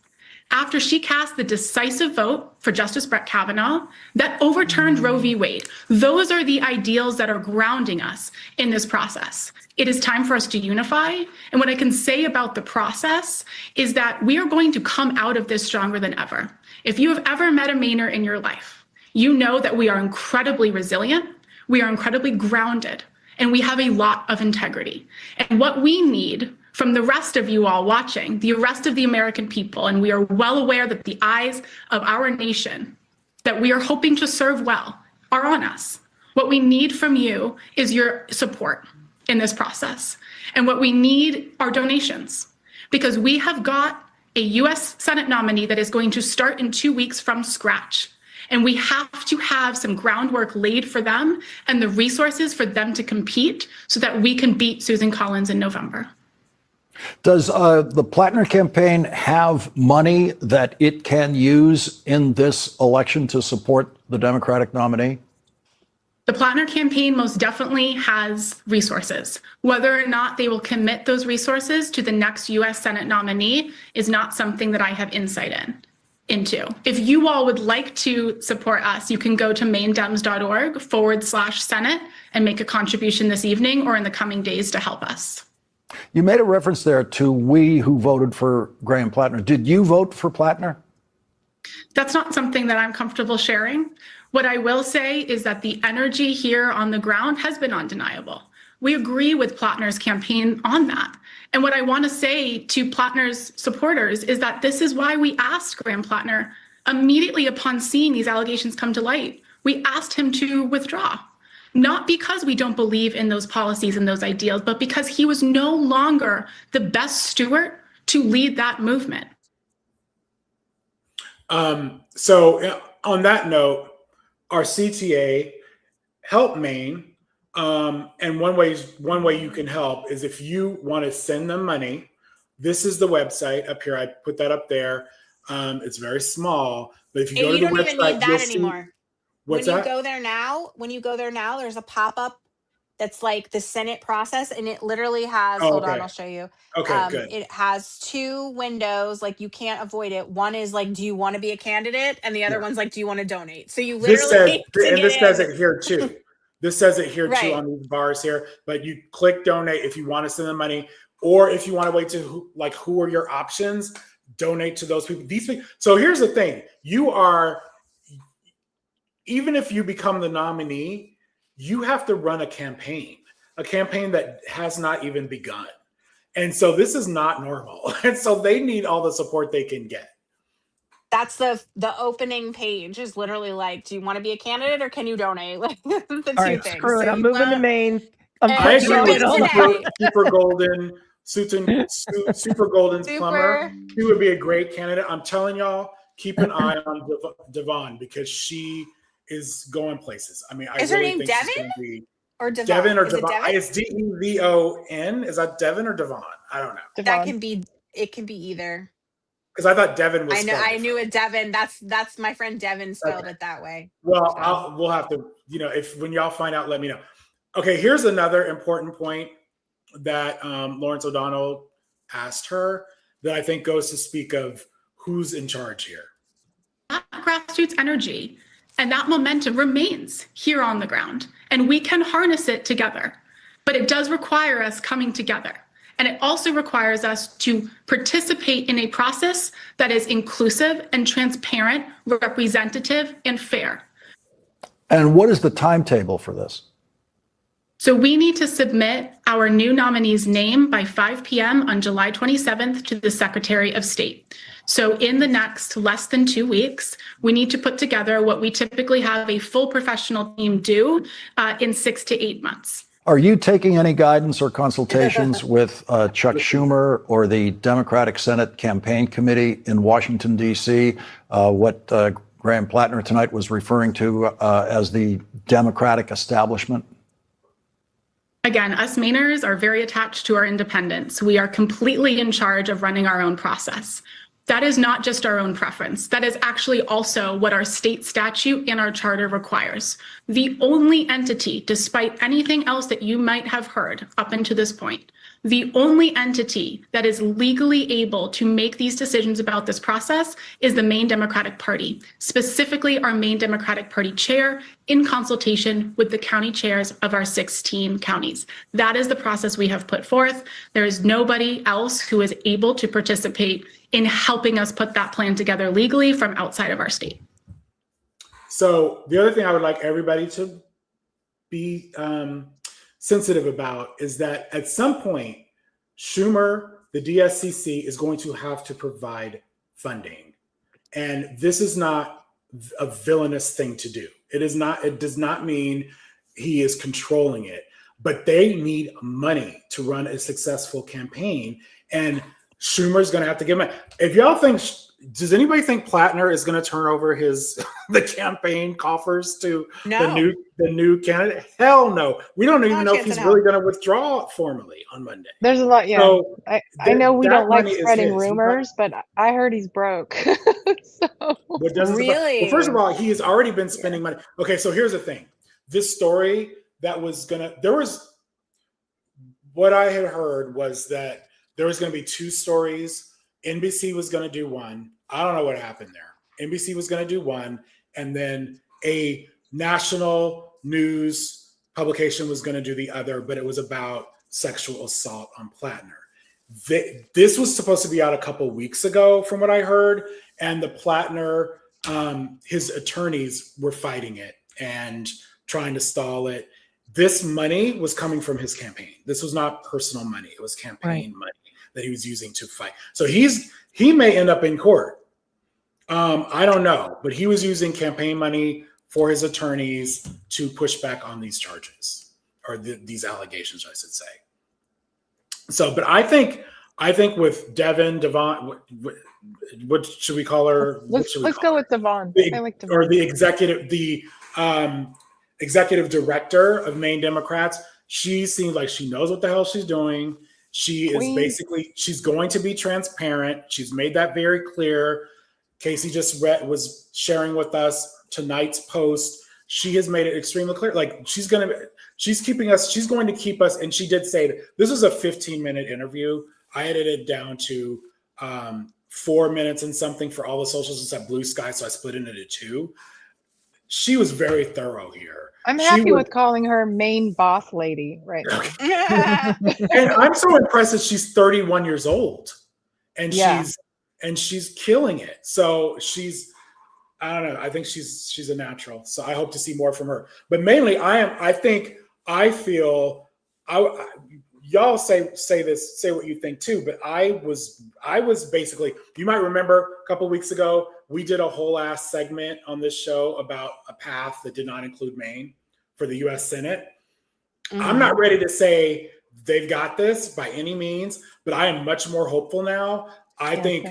[SPEAKER 9] after she cast the decisive vote for Justice Brett Kavanaugh that overturned Roe v. Wade. Those are the ideals that are grounding us in this process. It is time for us to unify. And what I can say about the process is that we are going to come out of this stronger than ever. If you have ever met a Mainer in your life, you know that we are incredibly resilient, we are incredibly grounded, and we have a lot of integrity. And what we need from the rest of you all watching, the rest of the American people, and we are well aware that the eyes of our nation that we are hoping to serve well are on us. What we need from you is your support in this process. And what we need are donations, because we have got a US Senate nominee that is going to start in 2 weeks from scratch. And we have to have some groundwork laid for them and the resources for them to compete so that we can beat Susan Collins in November.
[SPEAKER 11] Does the Plattner campaign have money that it can use in this election to support the Democratic nominee?
[SPEAKER 9] The Plattner campaign most definitely has resources. Whether or not they will commit those resources to the next U.S. Senate nominee is not something that I have insight into. If you all would like to support us, you can go to maindems.org/Senate and make a contribution this evening or in the coming days to help us.
[SPEAKER 11] You made a reference there to we who voted for Graham Plattner. Did you vote for Plattner?
[SPEAKER 9] That's not something that I'm comfortable sharing. What I will say is that the energy here on the ground has been undeniable. We agree with Plattner's campaign on that. And what I want to say to Plattner's supporters is that this is why we asked Graham Plattner immediately upon seeing these allegations come to light. We asked him to withdraw, not because we don't believe in those policies and those ideals, but because he was no longer the best steward to lead that movement.
[SPEAKER 1] So on that note, our CTA, Help Maine, and one way you can help is if you want to send them money. This is the website up here. I put that up there. It's very small, but if you go to the website,
[SPEAKER 3] you don't even need that anymore.
[SPEAKER 1] What's
[SPEAKER 3] when
[SPEAKER 1] that?
[SPEAKER 3] you go there now, there's a pop-up that's like the Senate process, and it literally has. Hold on, I'll show you.
[SPEAKER 1] Okay, good.
[SPEAKER 3] It has two windows, like you can't avoid it. One is like, do you want to be a candidate, and the other one's like, do you want to donate? So you literally
[SPEAKER 1] this says it here too. This says it here too
[SPEAKER 3] Right.
[SPEAKER 1] on these bars here. But you click donate if you want to send them money, or if you want to wait to who are your options? Donate to those people. These people. So here's the thing: you are, even if you become the nominee, you have to run a campaign that has not even begun. And so this is not normal. And so they need all the support they can get.
[SPEAKER 3] That's the opening page is literally like, do you want to be a candidate or can you donate? Like the
[SPEAKER 2] All
[SPEAKER 3] two
[SPEAKER 2] right,
[SPEAKER 3] things.
[SPEAKER 2] screw it.
[SPEAKER 3] So
[SPEAKER 2] I'm
[SPEAKER 3] you
[SPEAKER 2] moving
[SPEAKER 3] wanna-
[SPEAKER 2] to Maine.
[SPEAKER 1] I agree with
[SPEAKER 3] today.
[SPEAKER 1] Super Golden, Super Golden's plumber. He would be a great candidate. I'm telling y'all, keep an eye on Devon because she is going places. I mean,
[SPEAKER 3] Is
[SPEAKER 1] I
[SPEAKER 3] her
[SPEAKER 1] really
[SPEAKER 3] name
[SPEAKER 1] think she's
[SPEAKER 3] Devin?
[SPEAKER 1] going to be
[SPEAKER 3] Or Devon?
[SPEAKER 1] Devin or
[SPEAKER 3] Is it
[SPEAKER 1] Devon.
[SPEAKER 3] Devin?
[SPEAKER 1] It's Devon. Is that Devin or Devon? I don't know.
[SPEAKER 3] That can be. It can be either.
[SPEAKER 1] Because I thought Devin was.
[SPEAKER 3] I know.
[SPEAKER 1] spelled
[SPEAKER 3] I knew it. Devin. That's my friend Devin spelled it that way.
[SPEAKER 1] Well, we'll have to, when y'all find out, let me know. Okay, here's another important point that Lawrence O'Donnell asked her that I think goes to speak of who's in charge here.
[SPEAKER 9] That grassroots energy and that momentum remains here on the ground, and we can harness it together. But it does require us coming together. And it also requires us to participate in a process that is inclusive and transparent, representative, and fair.
[SPEAKER 11] And what is the timetable for this?
[SPEAKER 9] So we need to submit our new nominee's name by 5 p.m. on July 27th to the Secretary of State. So in the next less than 2 weeks, we need to put together what we typically have a full professional team do in 6 to 8 months.
[SPEAKER 11] Are you taking any guidance or consultations with Chuck Schumer or the Democratic Senate Campaign Committee in Washington, D.C., what Graham Plattner tonight was referring to as the Democratic establishment?
[SPEAKER 9] Again, us Mainers are very attached to our independence. We are completely in charge of running our own process. That is not just our own preference. That is actually also what our state statute and our charter requires. The only entity, despite anything else that you might have heard up until this point, the only entity that is legally able to make these decisions about this process is the Maine Democratic Party, specifically our Maine Democratic Party chair in consultation with the county chairs of our 16 counties. That is the process we have put forth. There is nobody else who is able to participate in helping us put that plan together legally from outside of our state.
[SPEAKER 1] So the other thing I would like everybody to be sensitive about is that at some point, Schumer, the DSCC, is going to have to provide funding. And this is not a villainous thing to do. It does not mean he is controlling it, but they need money to run a successful campaign. And Schumer's going to have to give money. If y'all think does anybody think Plattner is going to turn over the campaign coffers to the new candidate? Hell no. We don't even know if he's really going to withdraw formally on Monday.
[SPEAKER 4] There's a lot. Yeah,
[SPEAKER 1] So
[SPEAKER 4] I know we don't like
[SPEAKER 1] money is
[SPEAKER 4] spreading
[SPEAKER 1] his.
[SPEAKER 4] rumors, but I heard he's broke.
[SPEAKER 1] What doesn't
[SPEAKER 3] Really?
[SPEAKER 1] well, first of all, he has already been spending money. Okay, so here's the thing. This story that was what I had heard was that there was going to be two stories. NBC was going to do one. I don't know what happened there. NBC was going to do one, and then a national news publication was going to do the other, but it was about sexual assault on Plattner. This was supposed to be out a couple weeks ago, from what I heard, and the Plattner, his attorneys were fighting it and trying to stall it. This money was coming from his campaign. This was not personal money. It was campaign money that he was using to fight. So he may end up in court. I don't know, but he was using campaign money for his attorneys to push back on these charges, or these allegations, I should say. So, but I think with Devon, what should we call her?
[SPEAKER 4] Let's go with Devon. I like Devon.
[SPEAKER 1] Or the executive director of Maine Democrats. She seems like she knows what the hell she's doing. She is basically, she's going to be transparent. She's made that very clear. Casey just was sharing with us tonight's post. She has made it extremely clear. Like she's going to keep us. And she did say that this was a 15-minute interview. I edited it down to 4 minutes and something for all the socials except Blue Sky. So I split it into two. She was very thorough here.
[SPEAKER 4] I'm happy with calling her Maine boss lady right now.
[SPEAKER 1] And I'm so impressed that she's 31 years old and she's killing it. So I don't know. I think she's a natural. So I hope to see more from her. But mainly y'all say what you think too, but I was basically, you might remember a couple of weeks ago, we did a whole ass segment on this show about a path that did not include Maine for the US Senate. Mm-hmm. I'm not ready to say they've got this by any means, but I am much more hopeful now. I think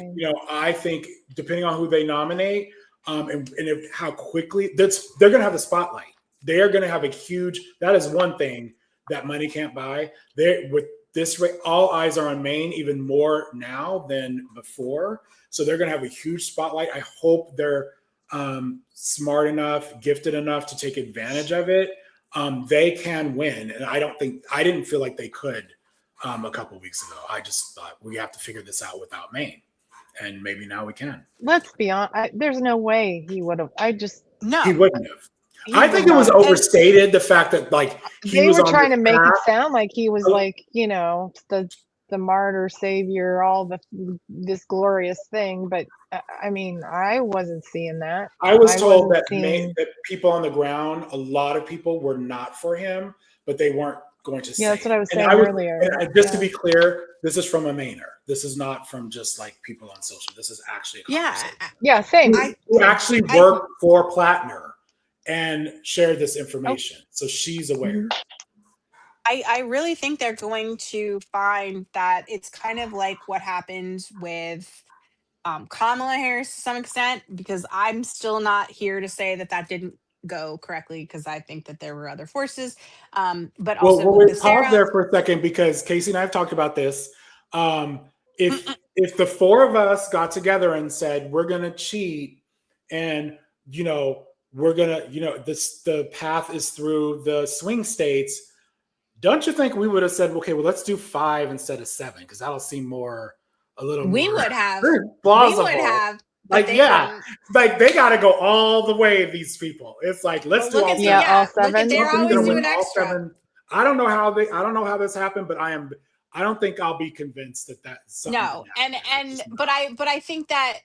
[SPEAKER 1] depending on who they nominate, and how quickly they're going to have the spotlight. They are going to have that is one thing that money can't buy. With this rate, all eyes are on Maine even more now than before. So they're going to have a huge spotlight. I hope they're smart enough, gifted enough to take advantage of it. They can win. And I didn't feel like they could a couple of weeks ago. I just thought we have to figure this out without Maine. And maybe now we can.
[SPEAKER 4] Let's be honest. There's no way he would have.
[SPEAKER 1] He wouldn't have. I think it was overstated, the fact that
[SPEAKER 4] they were trying to make it sound like he was the martyr savior, this glorious thing. But I mean, I wasn't seeing that.
[SPEAKER 1] I was told that people on the ground, a lot of people were not for him, but they weren't going to say.
[SPEAKER 4] Yeah, that's what I was saying earlier.
[SPEAKER 1] Just to be clear, this is from a Mainer. This is not from just people on social. This is actually a conversation.
[SPEAKER 4] Yeah, same.
[SPEAKER 1] Who actually worked for Plattner and shared this information. So she's aware.
[SPEAKER 3] I really think they're going to find that it's kind of like what happened with Kamala Harris to some extent, because I'm still not here to say that didn't go correctly, because I think that there were other forces. But also,
[SPEAKER 1] pause there for a second, because Casey and I have talked about this. If the four of us got together and said we're going to cheat, and we're going to, the path is through the swing states, don't you think we would have said, okay, well, let's do 5 instead of 7, because that'll seem a little more
[SPEAKER 3] would have
[SPEAKER 1] plausible.
[SPEAKER 3] We would have.
[SPEAKER 1] They got to go all the way. These people, it's like, let's do all 7.
[SPEAKER 4] All 7.
[SPEAKER 3] They're always doing extra.
[SPEAKER 1] 7. I don't know how this happened, but I don't think I'll be convinced that's something.
[SPEAKER 3] No, but I think that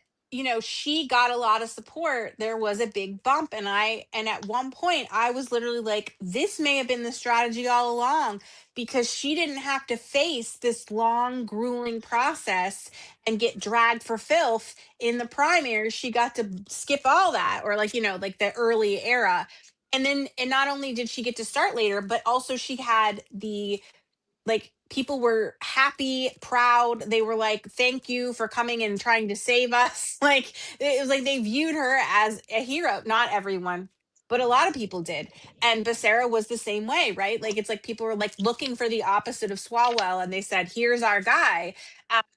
[SPEAKER 3] she got a lot of support. There was a big bump, and at one point I was literally like, this may have been the strategy all along, because she didn't have to face this long, grueling process and get dragged for filth in the primaries. She got to skip all that, or the early era. And not only did she get to start later, but also she had the like people were happy, proud. They were like, thank you for coming and trying to save us. Like it was like they viewed her as a hero. Not everyone, but a lot of people did. And Becerra was the same way, right? Like it's like people were like looking for the opposite of Swalwell, and they said, here's our guy.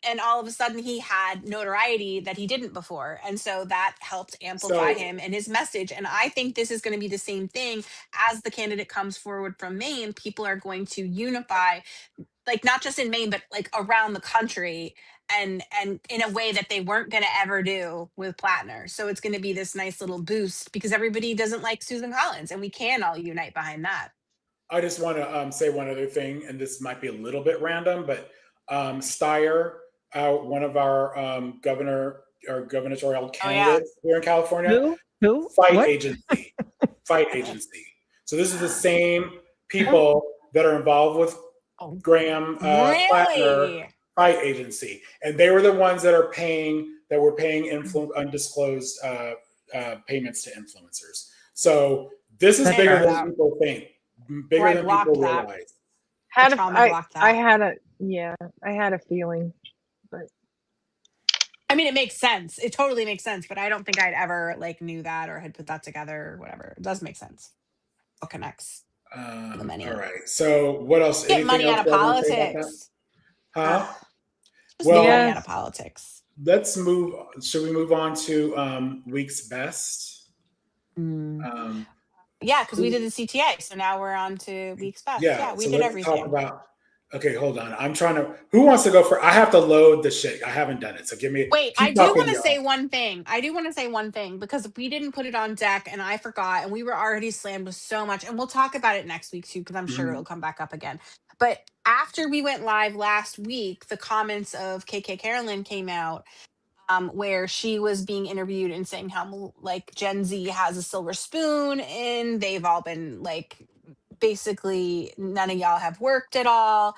[SPEAKER 3] And all of a sudden he had notoriety that he didn't before. And so that helped amplify him and his message. And I think this is going to be the same thing as the candidate comes forward from Maine. People are going to unify, like not just in Maine, but like around the country, and in a way that they weren't going to ever do with Plattner. So it's going to be this nice little boost because everybody doesn't like Susan Collins, and we can all unite behind that.
[SPEAKER 1] I just want to say one other thing, and this might be a little bit random, but Steyer, one of our gubernatorial candidates here in California,
[SPEAKER 2] who?
[SPEAKER 1] Fight
[SPEAKER 2] What?
[SPEAKER 1] Agency, Fight Agency. So this is the same people that are involved with Graham Plattner, Fight Agency, and they were the ones that were paying undisclosed payments to influencers. So this is bigger than people think, bigger than people realize.
[SPEAKER 4] I had a feeling, but
[SPEAKER 3] I mean, it makes sense. It totally makes sense, but I don't think I'd ever like knew that or had put that together or whatever. It does make sense. What connects?
[SPEAKER 1] All right. So what else?
[SPEAKER 3] Get money out of politics.
[SPEAKER 1] Huh?
[SPEAKER 3] Just money out of politics.
[SPEAKER 1] Let's move. Should we move on to week's best?
[SPEAKER 3] Yeah, because we did the CTA, so now we're on to week's best. Yeah, we did everything.
[SPEAKER 1] Okay, hold on. I'm trying to. Who wants to go for? I have to load the shit. I haven't done it, so give me.
[SPEAKER 3] Wait, I do want to say one thing. Because we didn't put it on deck, and I forgot, and we were already slammed with so much, and we'll talk about it next week too, because I'm sure it'll come back up again. But after we went live last week, the comments of KK Carolyn came out, where she was being interviewed and saying how like Gen Z has a silver spoon, and they've all been like, basically none of y'all have worked at all.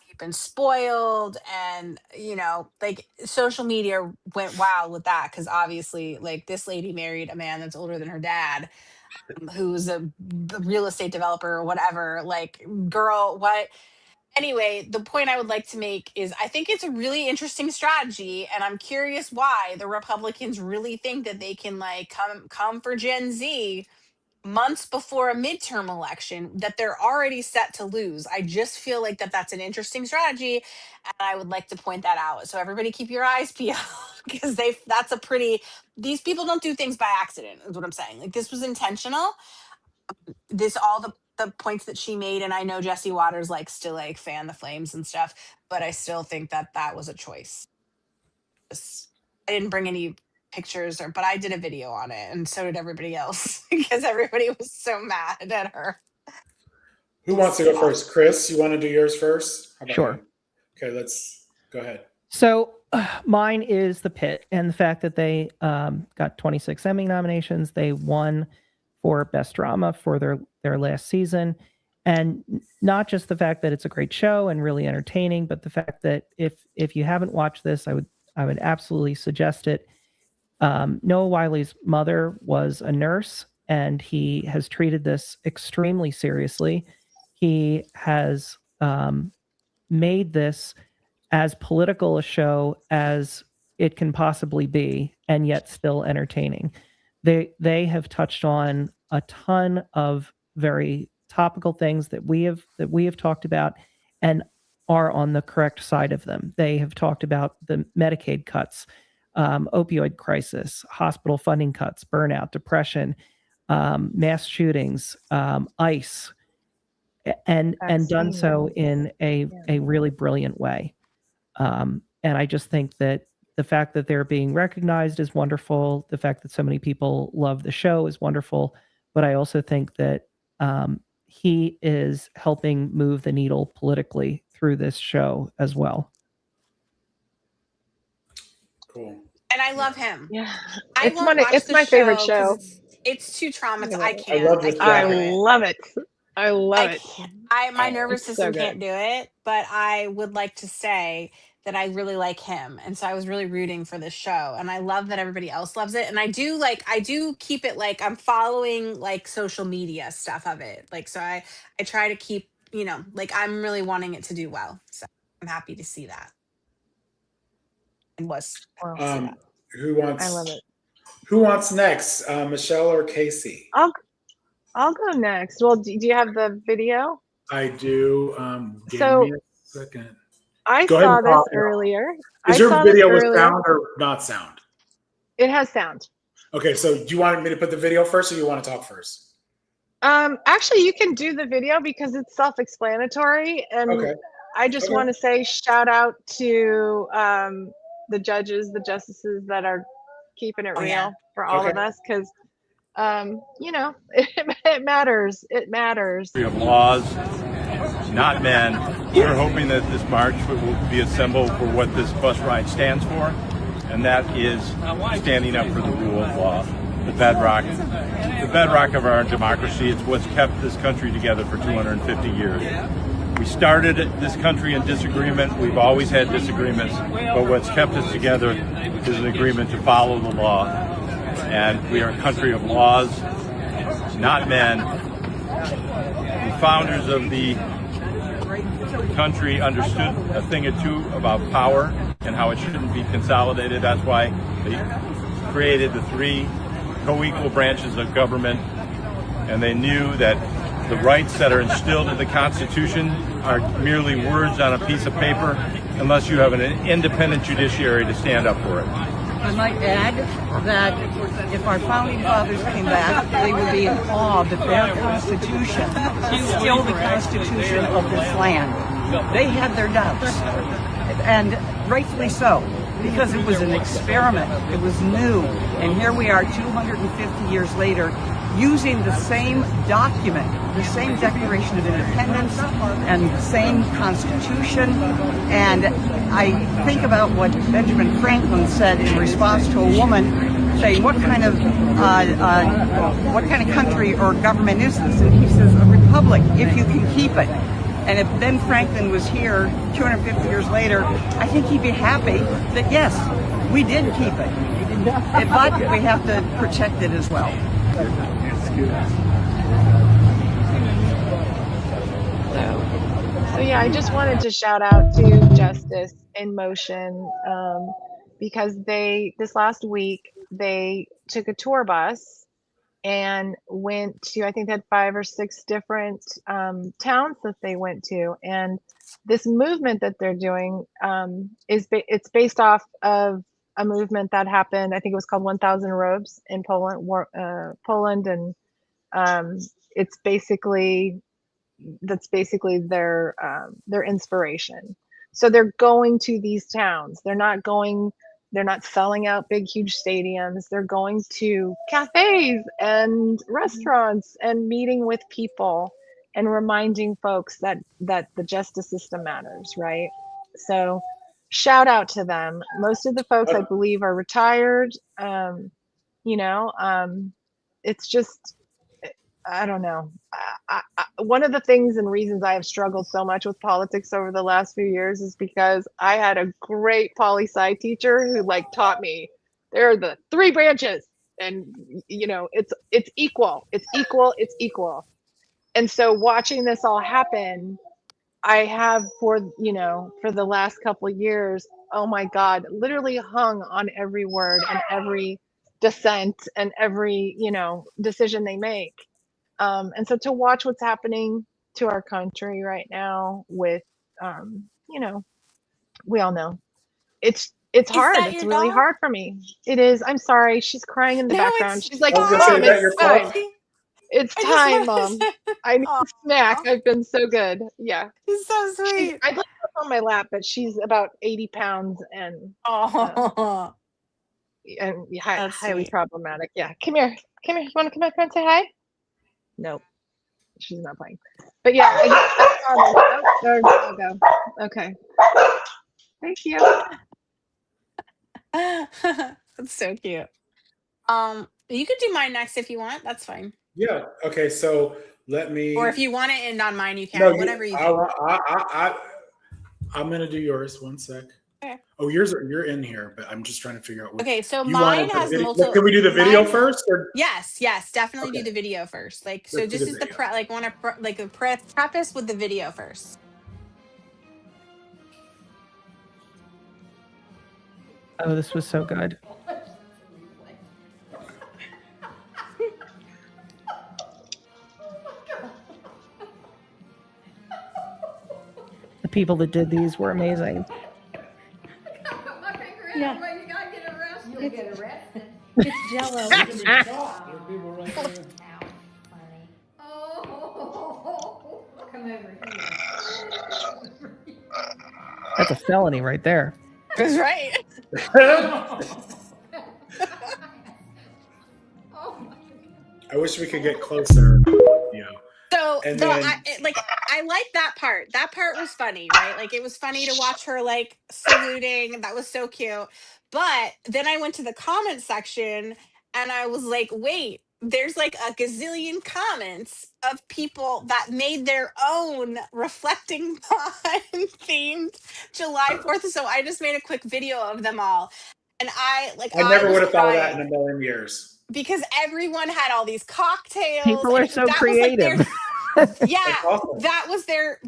[SPEAKER 3] You've been spoiled, and like social media went wild with that because obviously like this lady married a man that's older than her dad, who's a real estate developer or whatever. Like, girl, what? Anyway, the point I would like to make is I think it's a really interesting strategy, and I'm curious why the Republicans really think that they can like come for Gen Z months before a midterm election that they're already set to lose. I just feel like that's an interesting strategy, and I would like to point that out. So everybody keep your eyes peeled because these people don't do things by accident, is what I'm saying. Like, this was intentional. All the points that she made, and I know Jesse Waters likes to like fan the flames and stuff, but I still think that was a choice. I didn't bring any pictures, but I did a video on it, and so did everybody else because everybody was so mad at her.
[SPEAKER 1] Who wants to go first? Chris, you want to do yours first?
[SPEAKER 2] Sure.
[SPEAKER 1] You? Okay, let's go ahead.
[SPEAKER 2] So mine is The Pit, and the fact that they got 26 Emmy nominations. They won for Best Drama for their last season. And not just the fact that it's a great show and really entertaining, but the fact that if you haven't watched this, I would absolutely suggest it. Noah Wiley's mother was a nurse, and he has treated this extremely seriously. He has made this as political a show as it can possibly be, and yet still entertaining. They have touched on a ton of very topical things that we have talked about, and are on the correct side of them. They have talked about the Medicaid cuts, opioid crisis, hospital funding cuts, burnout, depression, mass shootings, ICE, and done so in a really brilliant way. And I just think that the fact that they're being recognized is wonderful. The fact that so many people love the show is wonderful. But I also think that he is helping move the needle politically through this show as well.
[SPEAKER 1] Cool.
[SPEAKER 3] And I love him.
[SPEAKER 4] Yeah,
[SPEAKER 3] It's
[SPEAKER 4] my favorite show.
[SPEAKER 3] It's too traumatizing. I can't.
[SPEAKER 4] I love it. I love it.
[SPEAKER 3] My nervous system
[SPEAKER 4] so
[SPEAKER 3] can't do it, but I would like to say that I really like him. And so I was really rooting for this show. And I love that everybody else loves it. And I do keep it like I'm following like social media stuff of it. Like, so I try to keep you know, like I'm really wanting it to do well. So I'm happy to see that. And
[SPEAKER 1] who wants?
[SPEAKER 4] I love it.
[SPEAKER 1] Who wants next, Michelle or Casey?
[SPEAKER 4] I'll go next. Well, do you have the video?
[SPEAKER 1] I do. Give me a second.
[SPEAKER 4] I saw this earlier.
[SPEAKER 1] Is your video with sound or not sound?
[SPEAKER 4] It has sound.
[SPEAKER 1] Okay, so do you want me to put the video first, or you want to talk first?
[SPEAKER 4] Actually, you can do the video because it's self-explanatory, and I just want to say shout out to the judges, the justices that are keeping it real for all of us, because you know, it matters. It matters.
[SPEAKER 13] We have laws, not men. We're hoping that this march will be a symbol for what this bus ride stands for, and that is standing up for the rule of law, the bedrock of our democracy. It's what's kept this country together for 250 years. We started this country in disagreement. We've always had disagreements, but what's kept us together is an agreement to follow the law. And we are a country of laws, not men. The founders of the country understood a thing or two about power and how it shouldn't be consolidated. That's why they created the 3 co-equal branches of government, and they knew that the rights that are instilled in the Constitution are merely words on a piece of paper unless you have an independent judiciary to stand up for it.
[SPEAKER 22] I might add that if our founding fathers came back, they would be in awe that their Constitution is still the Constitution of this land. They had their doubts, and rightfully so, because it was an experiment. It was new, and here we are 250 years later, using the same document, the same Declaration of Independence and the same Constitution. And I think about what Benjamin Franklin said in response to a woman saying, what kind of country or government is this? And he says, a republic, if you can keep it. And if Ben Franklin was here 250 years later, I think he'd be happy that, yes, we did keep it. But we have to protect it as well.
[SPEAKER 4] So yeah, I just wanted to shout out to Justice in Motion, because this last week they took a tour bus and went to, I think they had 5 or 6 different towns that they went to, and this movement that they're doing it's based off of a movement that happened. I think it was called 1,000 Robes in Poland, and it's basically their inspiration. So they're going to these towns. They're not selling out big, huge stadiums. They're going to cafes and restaurants and meeting with people and reminding folks that the justice system matters, right? So shout out to them. Most of the folks, I believe, are retired. It's just, I don't know. One of the things and reasons I have struggled so much with politics over the last few years is because I had a great poli-sci teacher who taught me there are the 3 branches, and it's equal. And so watching this all happen, I have for the last couple of years, oh my God, literally hung on every word and every dissent and every decision they make. And so to watch what's happening to our country right now with, we all know it's hard. It's really hard for me. It is. I'm sorry. She's crying in the background. She's like, Mom, it's time. It's time, Mom. I need a snack. I've been so good. Yeah.
[SPEAKER 3] She's so sweet.
[SPEAKER 4] I'd like her on my lap, but she's about 80 pounds and highly problematic. Yeah. Come here. You want to come back and say hi? Nope, she's not playing. But yeah, there we go. Okay, thank you.
[SPEAKER 3] That's so cute. You could do mine next if you want. That's fine.
[SPEAKER 1] Yeah. Okay. So let me.
[SPEAKER 3] Or if you want to end on mine, you can. Whatever you think.
[SPEAKER 1] I'm gonna do yours. One sec.
[SPEAKER 3] Okay.
[SPEAKER 1] Oh, you're in here, but I'm just trying to figure out what.
[SPEAKER 3] Okay, so mine has multiple.
[SPEAKER 1] Can we do the video first? Or?
[SPEAKER 3] Yes, definitely do the video first. Like, so just as the preface with the video first.
[SPEAKER 2] Oh, this was so good. The people that did these were amazing.
[SPEAKER 6] Yeah. You gotta get arrested. You'll get arrested. It's Jello. Oh, come over here.
[SPEAKER 2] That's a felony right there.
[SPEAKER 3] That's right.
[SPEAKER 1] I wish we could get closer.
[SPEAKER 3] So I like that part. That part was funny, right? Like it was funny to watch her like saluting. That was so cute. But then I went to the comment section and I was like, wait, there's like a gazillion comments of people that made their own reflecting pond themed July 4th. So I just made a quick video of them all. And I
[SPEAKER 1] never would have thought of that in a million years.
[SPEAKER 3] Because everyone had all these cocktails.
[SPEAKER 2] People are so creative.
[SPEAKER 3] Awesome. that was their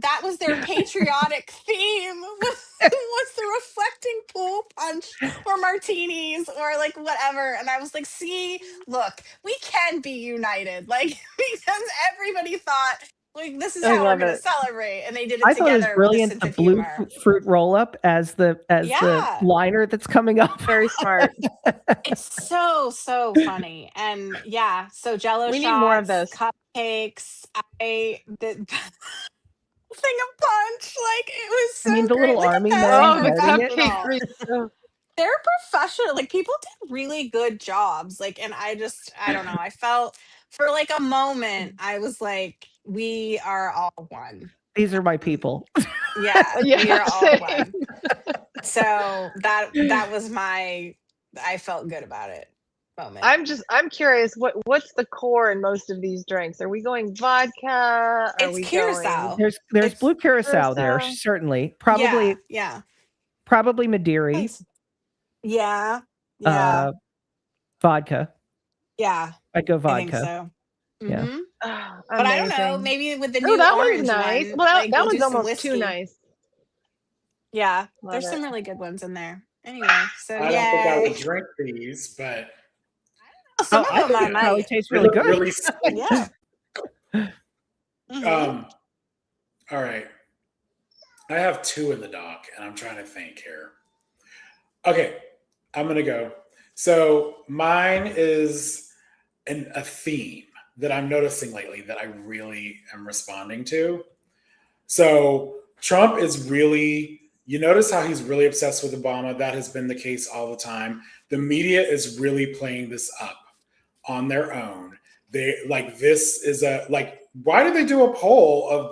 [SPEAKER 3] patriotic theme was the reflecting pool punch or martinis or like whatever. And I was like, see, look, we can be united. Like, because everybody thought like this is how we're gonna celebrate. And they did it
[SPEAKER 2] I
[SPEAKER 3] together.
[SPEAKER 2] thought it was brilliant. The blue fruit roll up as the liner that's coming up.
[SPEAKER 4] Very smart.
[SPEAKER 3] It's so funny. And so Jello
[SPEAKER 4] we
[SPEAKER 3] shots,
[SPEAKER 4] need more of those
[SPEAKER 3] cupcakes. I did thing of punch. Like it was so
[SPEAKER 2] the
[SPEAKER 3] great.
[SPEAKER 2] little army men.
[SPEAKER 3] They're professional. Like people did really good jobs. Like, and I don't know. I felt for like a moment, I was like, we are all one.
[SPEAKER 2] These are my people.
[SPEAKER 3] We are all one. So that was I felt good about it. Moment.
[SPEAKER 4] I'm curious, what's the core in most of these drinks? Are we going vodka?
[SPEAKER 3] It's curacao.
[SPEAKER 2] There's blue curacao there, certainly. Probably probably Madeira.
[SPEAKER 3] Nice. Yeah.
[SPEAKER 2] Vodka.
[SPEAKER 3] Yeah.
[SPEAKER 2] I'd go vodka.
[SPEAKER 3] I think so.
[SPEAKER 2] Yeah.
[SPEAKER 3] Mm-hmm. But I don't know, maybe with the new
[SPEAKER 4] that
[SPEAKER 3] orange
[SPEAKER 4] one's nice.
[SPEAKER 3] one,
[SPEAKER 4] Well,
[SPEAKER 3] like,
[SPEAKER 4] that
[SPEAKER 3] we'll
[SPEAKER 4] one's
[SPEAKER 3] do some
[SPEAKER 4] almost too
[SPEAKER 3] whiskey.
[SPEAKER 4] nice.
[SPEAKER 3] Yeah.
[SPEAKER 4] Love
[SPEAKER 3] There's
[SPEAKER 4] it.
[SPEAKER 3] some really good ones in there. Anyway, so
[SPEAKER 1] I don't think I would drink these, but
[SPEAKER 3] some of them I might.
[SPEAKER 2] Probably tastes really good.
[SPEAKER 1] Really
[SPEAKER 3] Yeah.
[SPEAKER 1] All right. I have two in the dock, and I'm trying to think here. Okay, I'm gonna go. So mine is a theme that I'm noticing lately that I really am responding to. So Trump is really, you notice how he's really obsessed with Obama. That has been the case all the time. The media is really playing this up on their own. They why did they do a poll of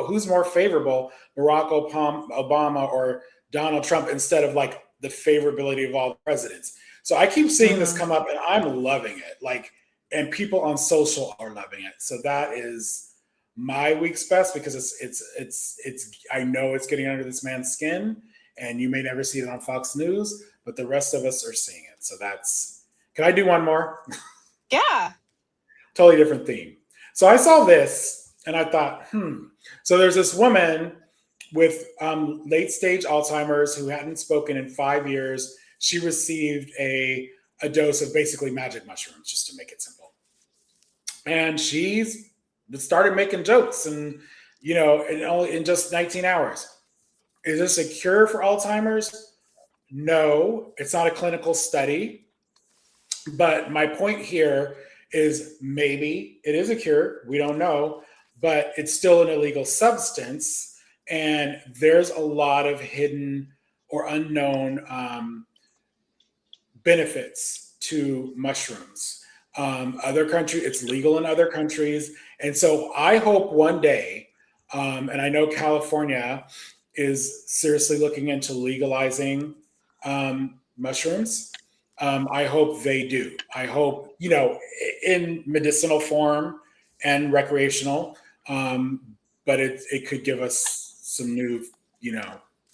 [SPEAKER 1] who's more favorable, Barack Obama or Donald Trump, instead of like the favorability of all the presidents? So I keep seeing this come up and I'm loving it. And people on social are loving it. So that is my week's best because it's I know it's getting under this man's skin, and you may never see it on Fox News, but the rest of us are seeing it. So can I do one more?
[SPEAKER 3] Yeah.
[SPEAKER 1] Totally different theme. So I saw this and I thought, So there's this woman with late stage Alzheimer's who hadn't spoken in 5 years. She received a dose of basically magic mushrooms, just to make it simple. And she's started making jokes and, in just 19 hours. Is this a cure for Alzheimer's? No, it's not a clinical study. But my point here is maybe it is a cure. We don't know, but it's still an illegal substance. And there's a lot of hidden or unknown benefits to mushrooms. Other countries, it's legal in other countries. And so I hope one day, and I know California is seriously looking into legalizing mushrooms. I hope they do. I hope, in medicinal form and recreational, but it could give us some new,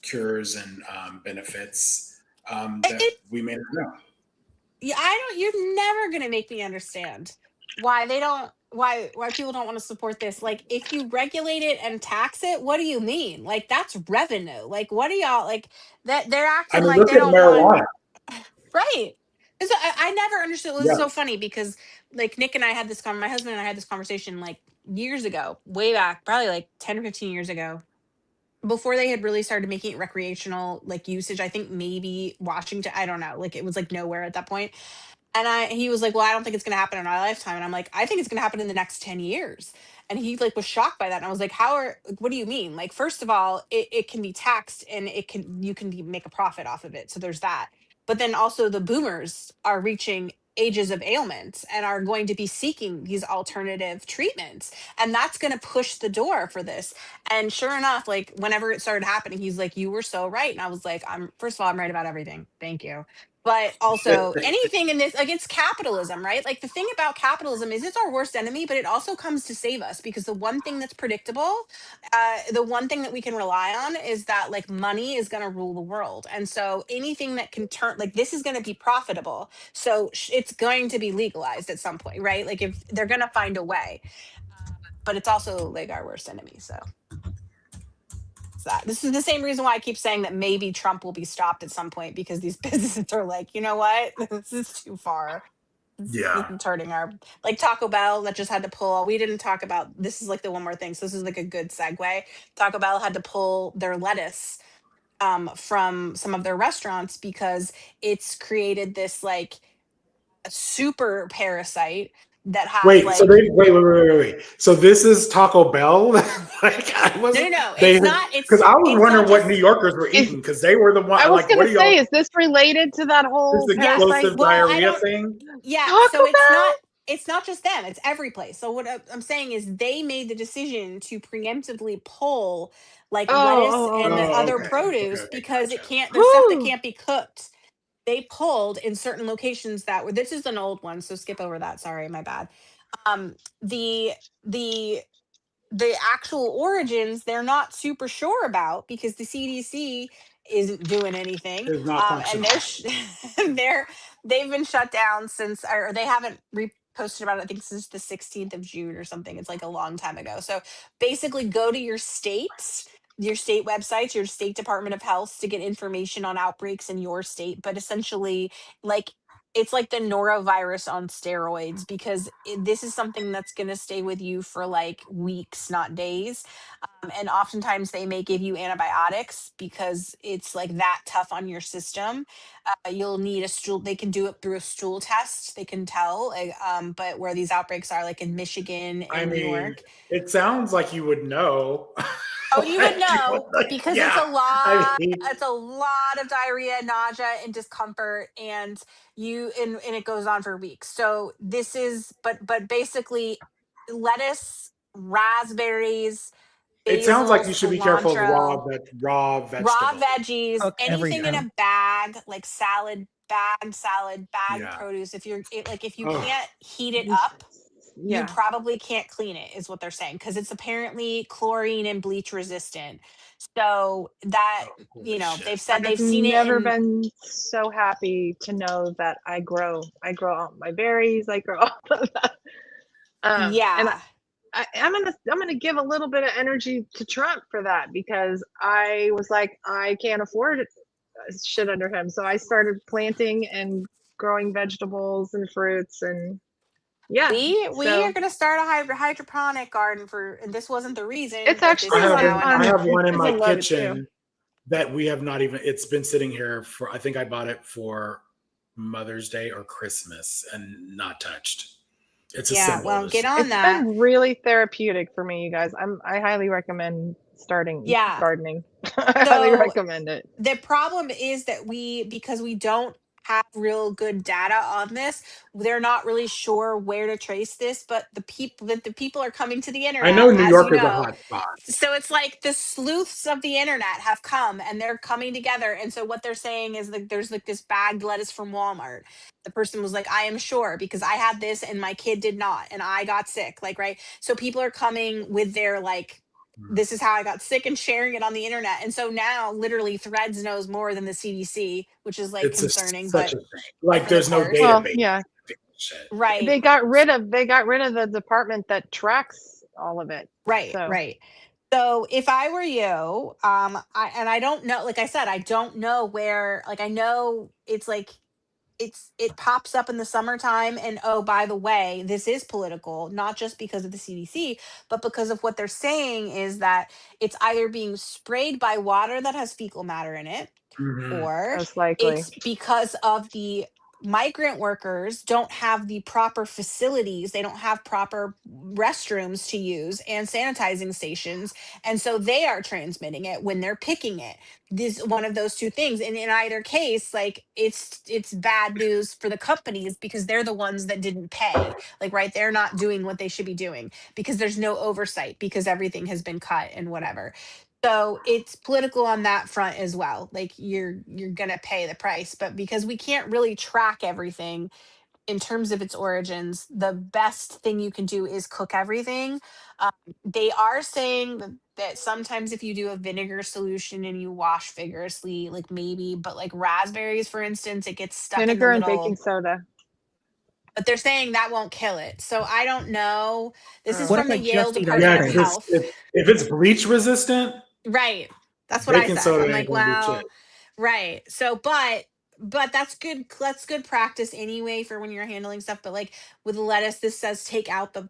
[SPEAKER 1] cures and benefits that we may not know.
[SPEAKER 3] Yeah, you're never gonna make me understand why they don't why people don't want to support this. Like, if you regulate it and tax it, what do you mean? Like, that's revenue. Like, what are y'all like that they're
[SPEAKER 1] I
[SPEAKER 3] acting
[SPEAKER 1] mean,
[SPEAKER 3] like
[SPEAKER 1] look
[SPEAKER 3] they
[SPEAKER 1] at
[SPEAKER 3] don't want
[SPEAKER 1] marijuana.
[SPEAKER 3] right. And so I never understood. This is
[SPEAKER 1] Yeah.
[SPEAKER 3] so funny because like Nick and I had my husband and I had this conversation like years ago, way back, probably like 10 or 15 years ago, before they had really started making it recreational like usage. I think maybe Washington, I don't know, like it was like nowhere at that point. And he was like, well, I don't think it's going to happen in our lifetime. And I'm like, I think it's going to happen in the next 10 years. And he like was shocked by that. And I was like, what do you mean? Like, first of all, it can be taxed and you can make a profit off of it. So there's that. But then also the boomers are reaching ages of ailments and are going to be seeking these alternative treatments. And that's going to push the door for this. And sure enough, like whenever it started happening, he's like, you were so right. And I was like, first of all, I'm right about everything. Thank you. But also anything in this, like, it's capitalism, right? Like, the thing about capitalism is it's our worst enemy, but it also comes to save us, because the one thing that's predictable, the one thing that we can rely on is that like money is going to rule the world. And so anything that can turn, like, this is going to be profitable. So it's going to be legalized at some point, right? Like, if they're going to find a way, but it's also like our worst enemy. So that. This is the same reason why I keep saying that maybe Trump will be stopped at some point, because these businesses are like, you know what, this is too far.
[SPEAKER 1] Yeah.
[SPEAKER 3] This is turning our, like Taco Bell that just had to pull. We didn't talk about this. Is like the one more thing. So this is like a good segue. Taco Bell had to pull their lettuce from some of their restaurants because it's created this like a super parasite that has
[SPEAKER 1] Wait,
[SPEAKER 3] like
[SPEAKER 1] so wait. So this is Taco Bell? Like, I wasn't.
[SPEAKER 3] No, it's not.
[SPEAKER 1] Because I was wondering what New Yorkers were eating, because they were the one.
[SPEAKER 4] I was
[SPEAKER 1] like,
[SPEAKER 4] going
[SPEAKER 1] what
[SPEAKER 4] to
[SPEAKER 1] are
[SPEAKER 4] say,
[SPEAKER 1] y'all?
[SPEAKER 4] is this related to that whole
[SPEAKER 1] This explosive diarrhea thing?
[SPEAKER 3] Yeah,
[SPEAKER 4] Taco
[SPEAKER 3] so
[SPEAKER 4] Bell?
[SPEAKER 3] it's not just them, it's every place. So what I'm saying is they made the decision to preemptively pull like lettuce and the other produce because it can't, there's stuff that can't be cooked. They pulled in certain locations that were, this is an old one, so skip over that. Sorry, my bad. The actual origins they're not super sure about because the CDC isn't doing anything.
[SPEAKER 1] It's not
[SPEAKER 3] And they've been shut down since, or they haven't reposted about it, I think since the 16th of June or something. It's like a long time ago. So basically go to your state websites, your state Department of Health, to get information on outbreaks in your state. But essentially, like, it's like the norovirus on steroids, because this is something that's going to stay with you for like weeks, not days. And oftentimes they may give you antibiotics because it's like that tough on your system. You'll need a stool. They can do it through a stool test. They can tell. But where these outbreaks are, like in Michigan and New York.
[SPEAKER 1] It sounds like you would know.
[SPEAKER 3] Oh, you would know, because
[SPEAKER 1] yeah,
[SPEAKER 3] it's a lot of diarrhea, nausea, and discomfort, and it goes on for weeks. So this is, but basically, lettuce, raspberries.
[SPEAKER 1] It sounds like you should be careful of
[SPEAKER 3] cilantro,
[SPEAKER 1] raw vegetables.
[SPEAKER 3] raw veggies, anything in
[SPEAKER 2] everything.
[SPEAKER 3] a bag, like salad, bagged produce. If you can't heat it up, you probably can't clean it, is what they're saying, because it's apparently chlorine and bleach resistant. So that, they've said they've seen it.
[SPEAKER 4] I've never been so happy to know that I grow all my berries. I grow all of that. And I'm gonna give a little bit of energy to Trump for that, because I was like, I can't afford shit under him. So I started planting and growing vegetables and fruits, and
[SPEAKER 3] we are going to start a hydroponic garden and this wasn't the reason.
[SPEAKER 4] It's actually
[SPEAKER 1] I have one in my kitchen that we have not even, it's been sitting here for, I think I bought it for Mother's Day or Christmas and not touched. It's a symbol.
[SPEAKER 3] Well, get on that.
[SPEAKER 4] It's been really therapeutic for me, you guys. I highly recommend starting gardening. I highly recommend it.
[SPEAKER 3] The problem is that because we don't have real good data on this, they're not really sure where to trace this, but the people are coming to the internet.
[SPEAKER 1] I know New York is a hot spot.
[SPEAKER 3] So it's like the sleuths of the internet have come and they're coming together. And so what they're saying is like, there's like this bagged lettuce from Walmart. The person was like, I am sure because I had this and my kid did not, and I got sick. Like, right. So people are coming with their like this is how I got sick, and sharing it on the internet. And so now literally Threads knows more than the CDC, which is like
[SPEAKER 1] It's
[SPEAKER 3] concerning.
[SPEAKER 1] such
[SPEAKER 3] But
[SPEAKER 1] a thing. Like there's no database.
[SPEAKER 4] Well, yeah.
[SPEAKER 3] right.
[SPEAKER 4] They got rid of the department that tracks all of it.
[SPEAKER 3] Right,
[SPEAKER 4] So.
[SPEAKER 3] right. So if I were you, I don't know, like I said, I don't know where, like I know it's like it pops up in the summertime, and oh, by the way, this is political, not just because of the CDC, but because of what they're saying is that it's either being sprayed by water that has fecal matter in it, or
[SPEAKER 4] Most likely.
[SPEAKER 3] it's because of the migrant workers don't have the proper facilities, they don't have proper restrooms to use and sanitizing stations, and so they are transmitting it when they're picking it. This one of those two things, and in either case, like it's bad news for the companies because they're the ones that didn't pay, like, right, they're not doing what they should be doing because there's no oversight because everything has been cut and whatever. So it's political on that front as well. Like you're gonna pay the price, but because we can't really track everything in terms of its origins, the best thing you can do is cook everything. They are saying that sometimes if you do a vinegar solution and you wash vigorously, like maybe, but like raspberries, for instance, it gets stuck
[SPEAKER 4] Vinegar
[SPEAKER 3] in
[SPEAKER 4] and
[SPEAKER 3] the middle.
[SPEAKER 4] baking soda.
[SPEAKER 3] But they're saying that won't kill it. So I don't know. This is
[SPEAKER 2] What
[SPEAKER 3] from
[SPEAKER 2] if
[SPEAKER 3] the
[SPEAKER 2] I
[SPEAKER 3] Yale
[SPEAKER 2] just eat
[SPEAKER 3] Department
[SPEAKER 2] ice
[SPEAKER 3] of
[SPEAKER 2] cream?
[SPEAKER 3] Health.
[SPEAKER 1] If it's bleach resistant,
[SPEAKER 3] Right. That's what I
[SPEAKER 1] baking
[SPEAKER 3] said.
[SPEAKER 1] soda
[SPEAKER 3] I'm
[SPEAKER 1] ain't
[SPEAKER 3] like,
[SPEAKER 1] gonna do
[SPEAKER 3] wow.
[SPEAKER 1] shit.
[SPEAKER 3] Right. So, but that's good. That's good practice anyway for when you're handling stuff. But like with lettuce, this says take out the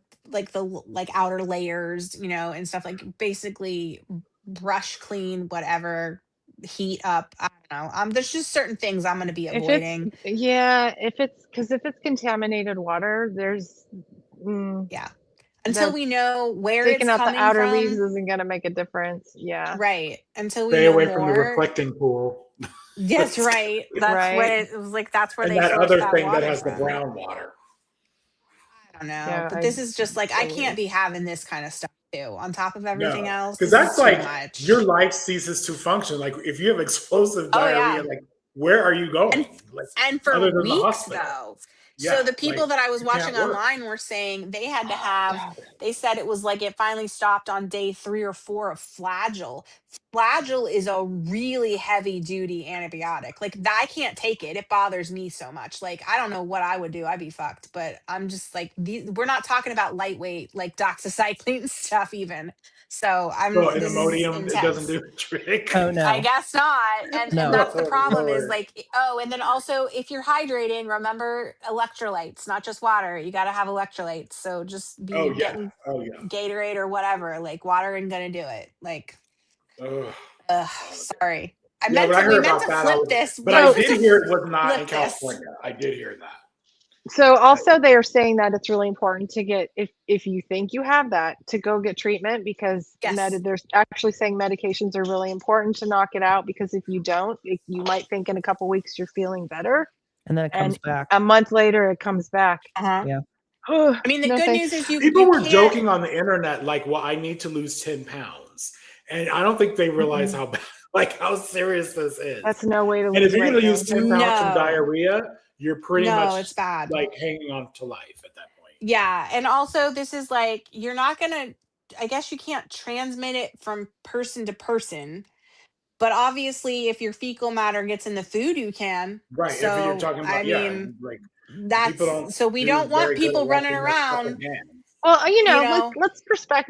[SPEAKER 3] outer layers, and stuff, like basically brush clean, whatever, heat up. I don't know. There's just certain things I'm going to be avoiding.
[SPEAKER 4] If it's contaminated water, there's
[SPEAKER 3] Yeah. Until we know where
[SPEAKER 4] taking
[SPEAKER 3] it's
[SPEAKER 4] out the
[SPEAKER 3] coming
[SPEAKER 4] outer
[SPEAKER 3] from.
[SPEAKER 4] leaves isn't going to make a difference. Yeah.
[SPEAKER 3] Right. Until we
[SPEAKER 1] Stay
[SPEAKER 3] know
[SPEAKER 1] away
[SPEAKER 3] more.
[SPEAKER 1] from the reflecting pool.
[SPEAKER 3] Yes, right. That's
[SPEAKER 4] Right.
[SPEAKER 3] what it was like. That's where
[SPEAKER 1] And
[SPEAKER 3] they
[SPEAKER 1] that
[SPEAKER 3] source
[SPEAKER 1] other
[SPEAKER 3] that
[SPEAKER 1] thing
[SPEAKER 3] water
[SPEAKER 1] that has the
[SPEAKER 3] from.
[SPEAKER 1] brown water.
[SPEAKER 3] I don't know,
[SPEAKER 4] Yeah,
[SPEAKER 3] but this is just like I can't be having this kind of stuff too on top of everything else.
[SPEAKER 1] Because
[SPEAKER 3] This
[SPEAKER 1] that's
[SPEAKER 3] is too
[SPEAKER 1] like
[SPEAKER 3] much.
[SPEAKER 1] your life ceases to function. Like if you have explosive
[SPEAKER 3] Oh,
[SPEAKER 1] diarrhea,
[SPEAKER 3] yeah.
[SPEAKER 1] like where are you going?
[SPEAKER 3] And for
[SPEAKER 1] other than the
[SPEAKER 3] weeks
[SPEAKER 1] hospital.
[SPEAKER 3] though.
[SPEAKER 1] Yeah,
[SPEAKER 3] So the people
[SPEAKER 1] like,
[SPEAKER 3] that I was
[SPEAKER 1] you can't
[SPEAKER 3] watching
[SPEAKER 1] work.
[SPEAKER 3] online were saying they had to have, they said it was like it finally stopped on day 3 or 4 of Flagyl. Flagyl is a really heavy duty antibiotic. Like I can't take it. It bothers me so much. Like I don't know what I would do. I'd be fucked. But I'm just like, we're not talking about lightweight like doxycycline stuff even. So
[SPEAKER 1] So
[SPEAKER 3] this is
[SPEAKER 1] Imodium, it doesn't
[SPEAKER 3] intense.
[SPEAKER 1] do the trick.
[SPEAKER 2] Oh no.
[SPEAKER 3] I guess not. And
[SPEAKER 2] No.
[SPEAKER 3] that's the
[SPEAKER 1] Oh,
[SPEAKER 3] problem is
[SPEAKER 1] Lord.
[SPEAKER 3] like, and then also if you're hydrating, remember electrolytes, not just water. You got to have electrolytes. So just be
[SPEAKER 1] Oh yeah.
[SPEAKER 3] getting
[SPEAKER 1] Oh yeah.
[SPEAKER 3] Gatorade or whatever. Like water ain't gonna do it. Like,
[SPEAKER 1] Ugh.
[SPEAKER 3] sorry. I
[SPEAKER 1] Yeah,
[SPEAKER 3] meant
[SPEAKER 1] when I
[SPEAKER 3] to. We
[SPEAKER 1] heard
[SPEAKER 3] meant
[SPEAKER 1] about
[SPEAKER 3] to
[SPEAKER 1] that,
[SPEAKER 3] flip this.
[SPEAKER 1] but
[SPEAKER 3] We
[SPEAKER 1] I
[SPEAKER 3] were
[SPEAKER 1] did
[SPEAKER 3] to
[SPEAKER 1] hear it was not in
[SPEAKER 3] flip this.
[SPEAKER 1] California. I did hear that.
[SPEAKER 4] So also they are saying that it's really important to get, if you think you have that, to go get treatment because
[SPEAKER 3] Yes.
[SPEAKER 4] they're actually saying medications are really important to knock it out because if you don't, you might think in a couple weeks you're feeling better.
[SPEAKER 2] And then it comes back.
[SPEAKER 4] A month later it comes back.
[SPEAKER 2] Yeah.
[SPEAKER 3] I mean, the
[SPEAKER 4] No
[SPEAKER 3] good
[SPEAKER 4] thanks.
[SPEAKER 3] news is you
[SPEAKER 1] People were
[SPEAKER 3] can't-
[SPEAKER 1] joking on the internet like, "Well, I need to lose 10 pounds," and I don't think they realize how bad, like how serious this is.
[SPEAKER 4] That's no way to
[SPEAKER 1] And
[SPEAKER 4] lose
[SPEAKER 1] if you're
[SPEAKER 4] weight.
[SPEAKER 1] going to lose 10 pounds from
[SPEAKER 3] No.
[SPEAKER 1] diarrhea, you're pretty
[SPEAKER 3] No,
[SPEAKER 1] much
[SPEAKER 3] it's bad.
[SPEAKER 1] like hanging on to life at that point.
[SPEAKER 3] Yeah. And also this is like, you're not gonna, I guess you can't transmit it from person to person. But obviously, if your fecal matter gets in the food, you can.
[SPEAKER 1] Right.
[SPEAKER 3] So,
[SPEAKER 1] if you're talking about,
[SPEAKER 3] I mean,
[SPEAKER 1] like
[SPEAKER 3] that's
[SPEAKER 1] people don't
[SPEAKER 3] so we
[SPEAKER 1] do
[SPEAKER 3] don't want
[SPEAKER 1] very good
[SPEAKER 3] people
[SPEAKER 1] at
[SPEAKER 3] running
[SPEAKER 1] washing their
[SPEAKER 3] around.
[SPEAKER 1] fucking hands.
[SPEAKER 4] Well,
[SPEAKER 3] You know?
[SPEAKER 4] let's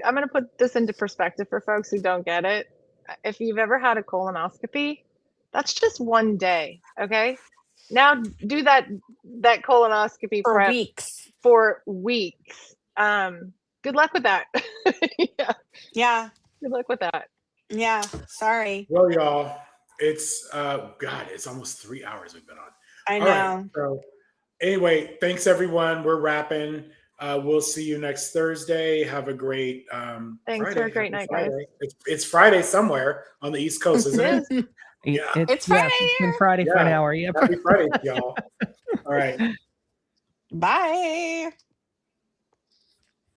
[SPEAKER 4] I'm going to put this into perspective for folks who don't get it. If you've ever had a colonoscopy, that's just one day. Okay. Now do that colonoscopy
[SPEAKER 3] For
[SPEAKER 4] prep
[SPEAKER 3] weeks.
[SPEAKER 4] for weeks. Good luck with that. Yeah.
[SPEAKER 3] Yeah.
[SPEAKER 4] Good luck with that.
[SPEAKER 3] Yeah. Sorry.
[SPEAKER 1] Well, y'all, it's God, it's almost 3 hours we've been on.
[SPEAKER 3] I
[SPEAKER 1] All
[SPEAKER 3] know.
[SPEAKER 1] right, so anyway, thanks everyone. We're wrapping. We'll see you next Thursday. Have a great
[SPEAKER 4] Thanks
[SPEAKER 1] Friday.
[SPEAKER 4] for a great
[SPEAKER 1] Happy
[SPEAKER 4] night, guys.
[SPEAKER 1] Friday. It's Friday somewhere on the East Coast, isn't it? Yeah.
[SPEAKER 3] It's Friday
[SPEAKER 2] It's been Friday for an
[SPEAKER 1] Yeah.
[SPEAKER 2] hour. Yeah.
[SPEAKER 1] Happy Friday, y'all. All right.
[SPEAKER 3] Bye.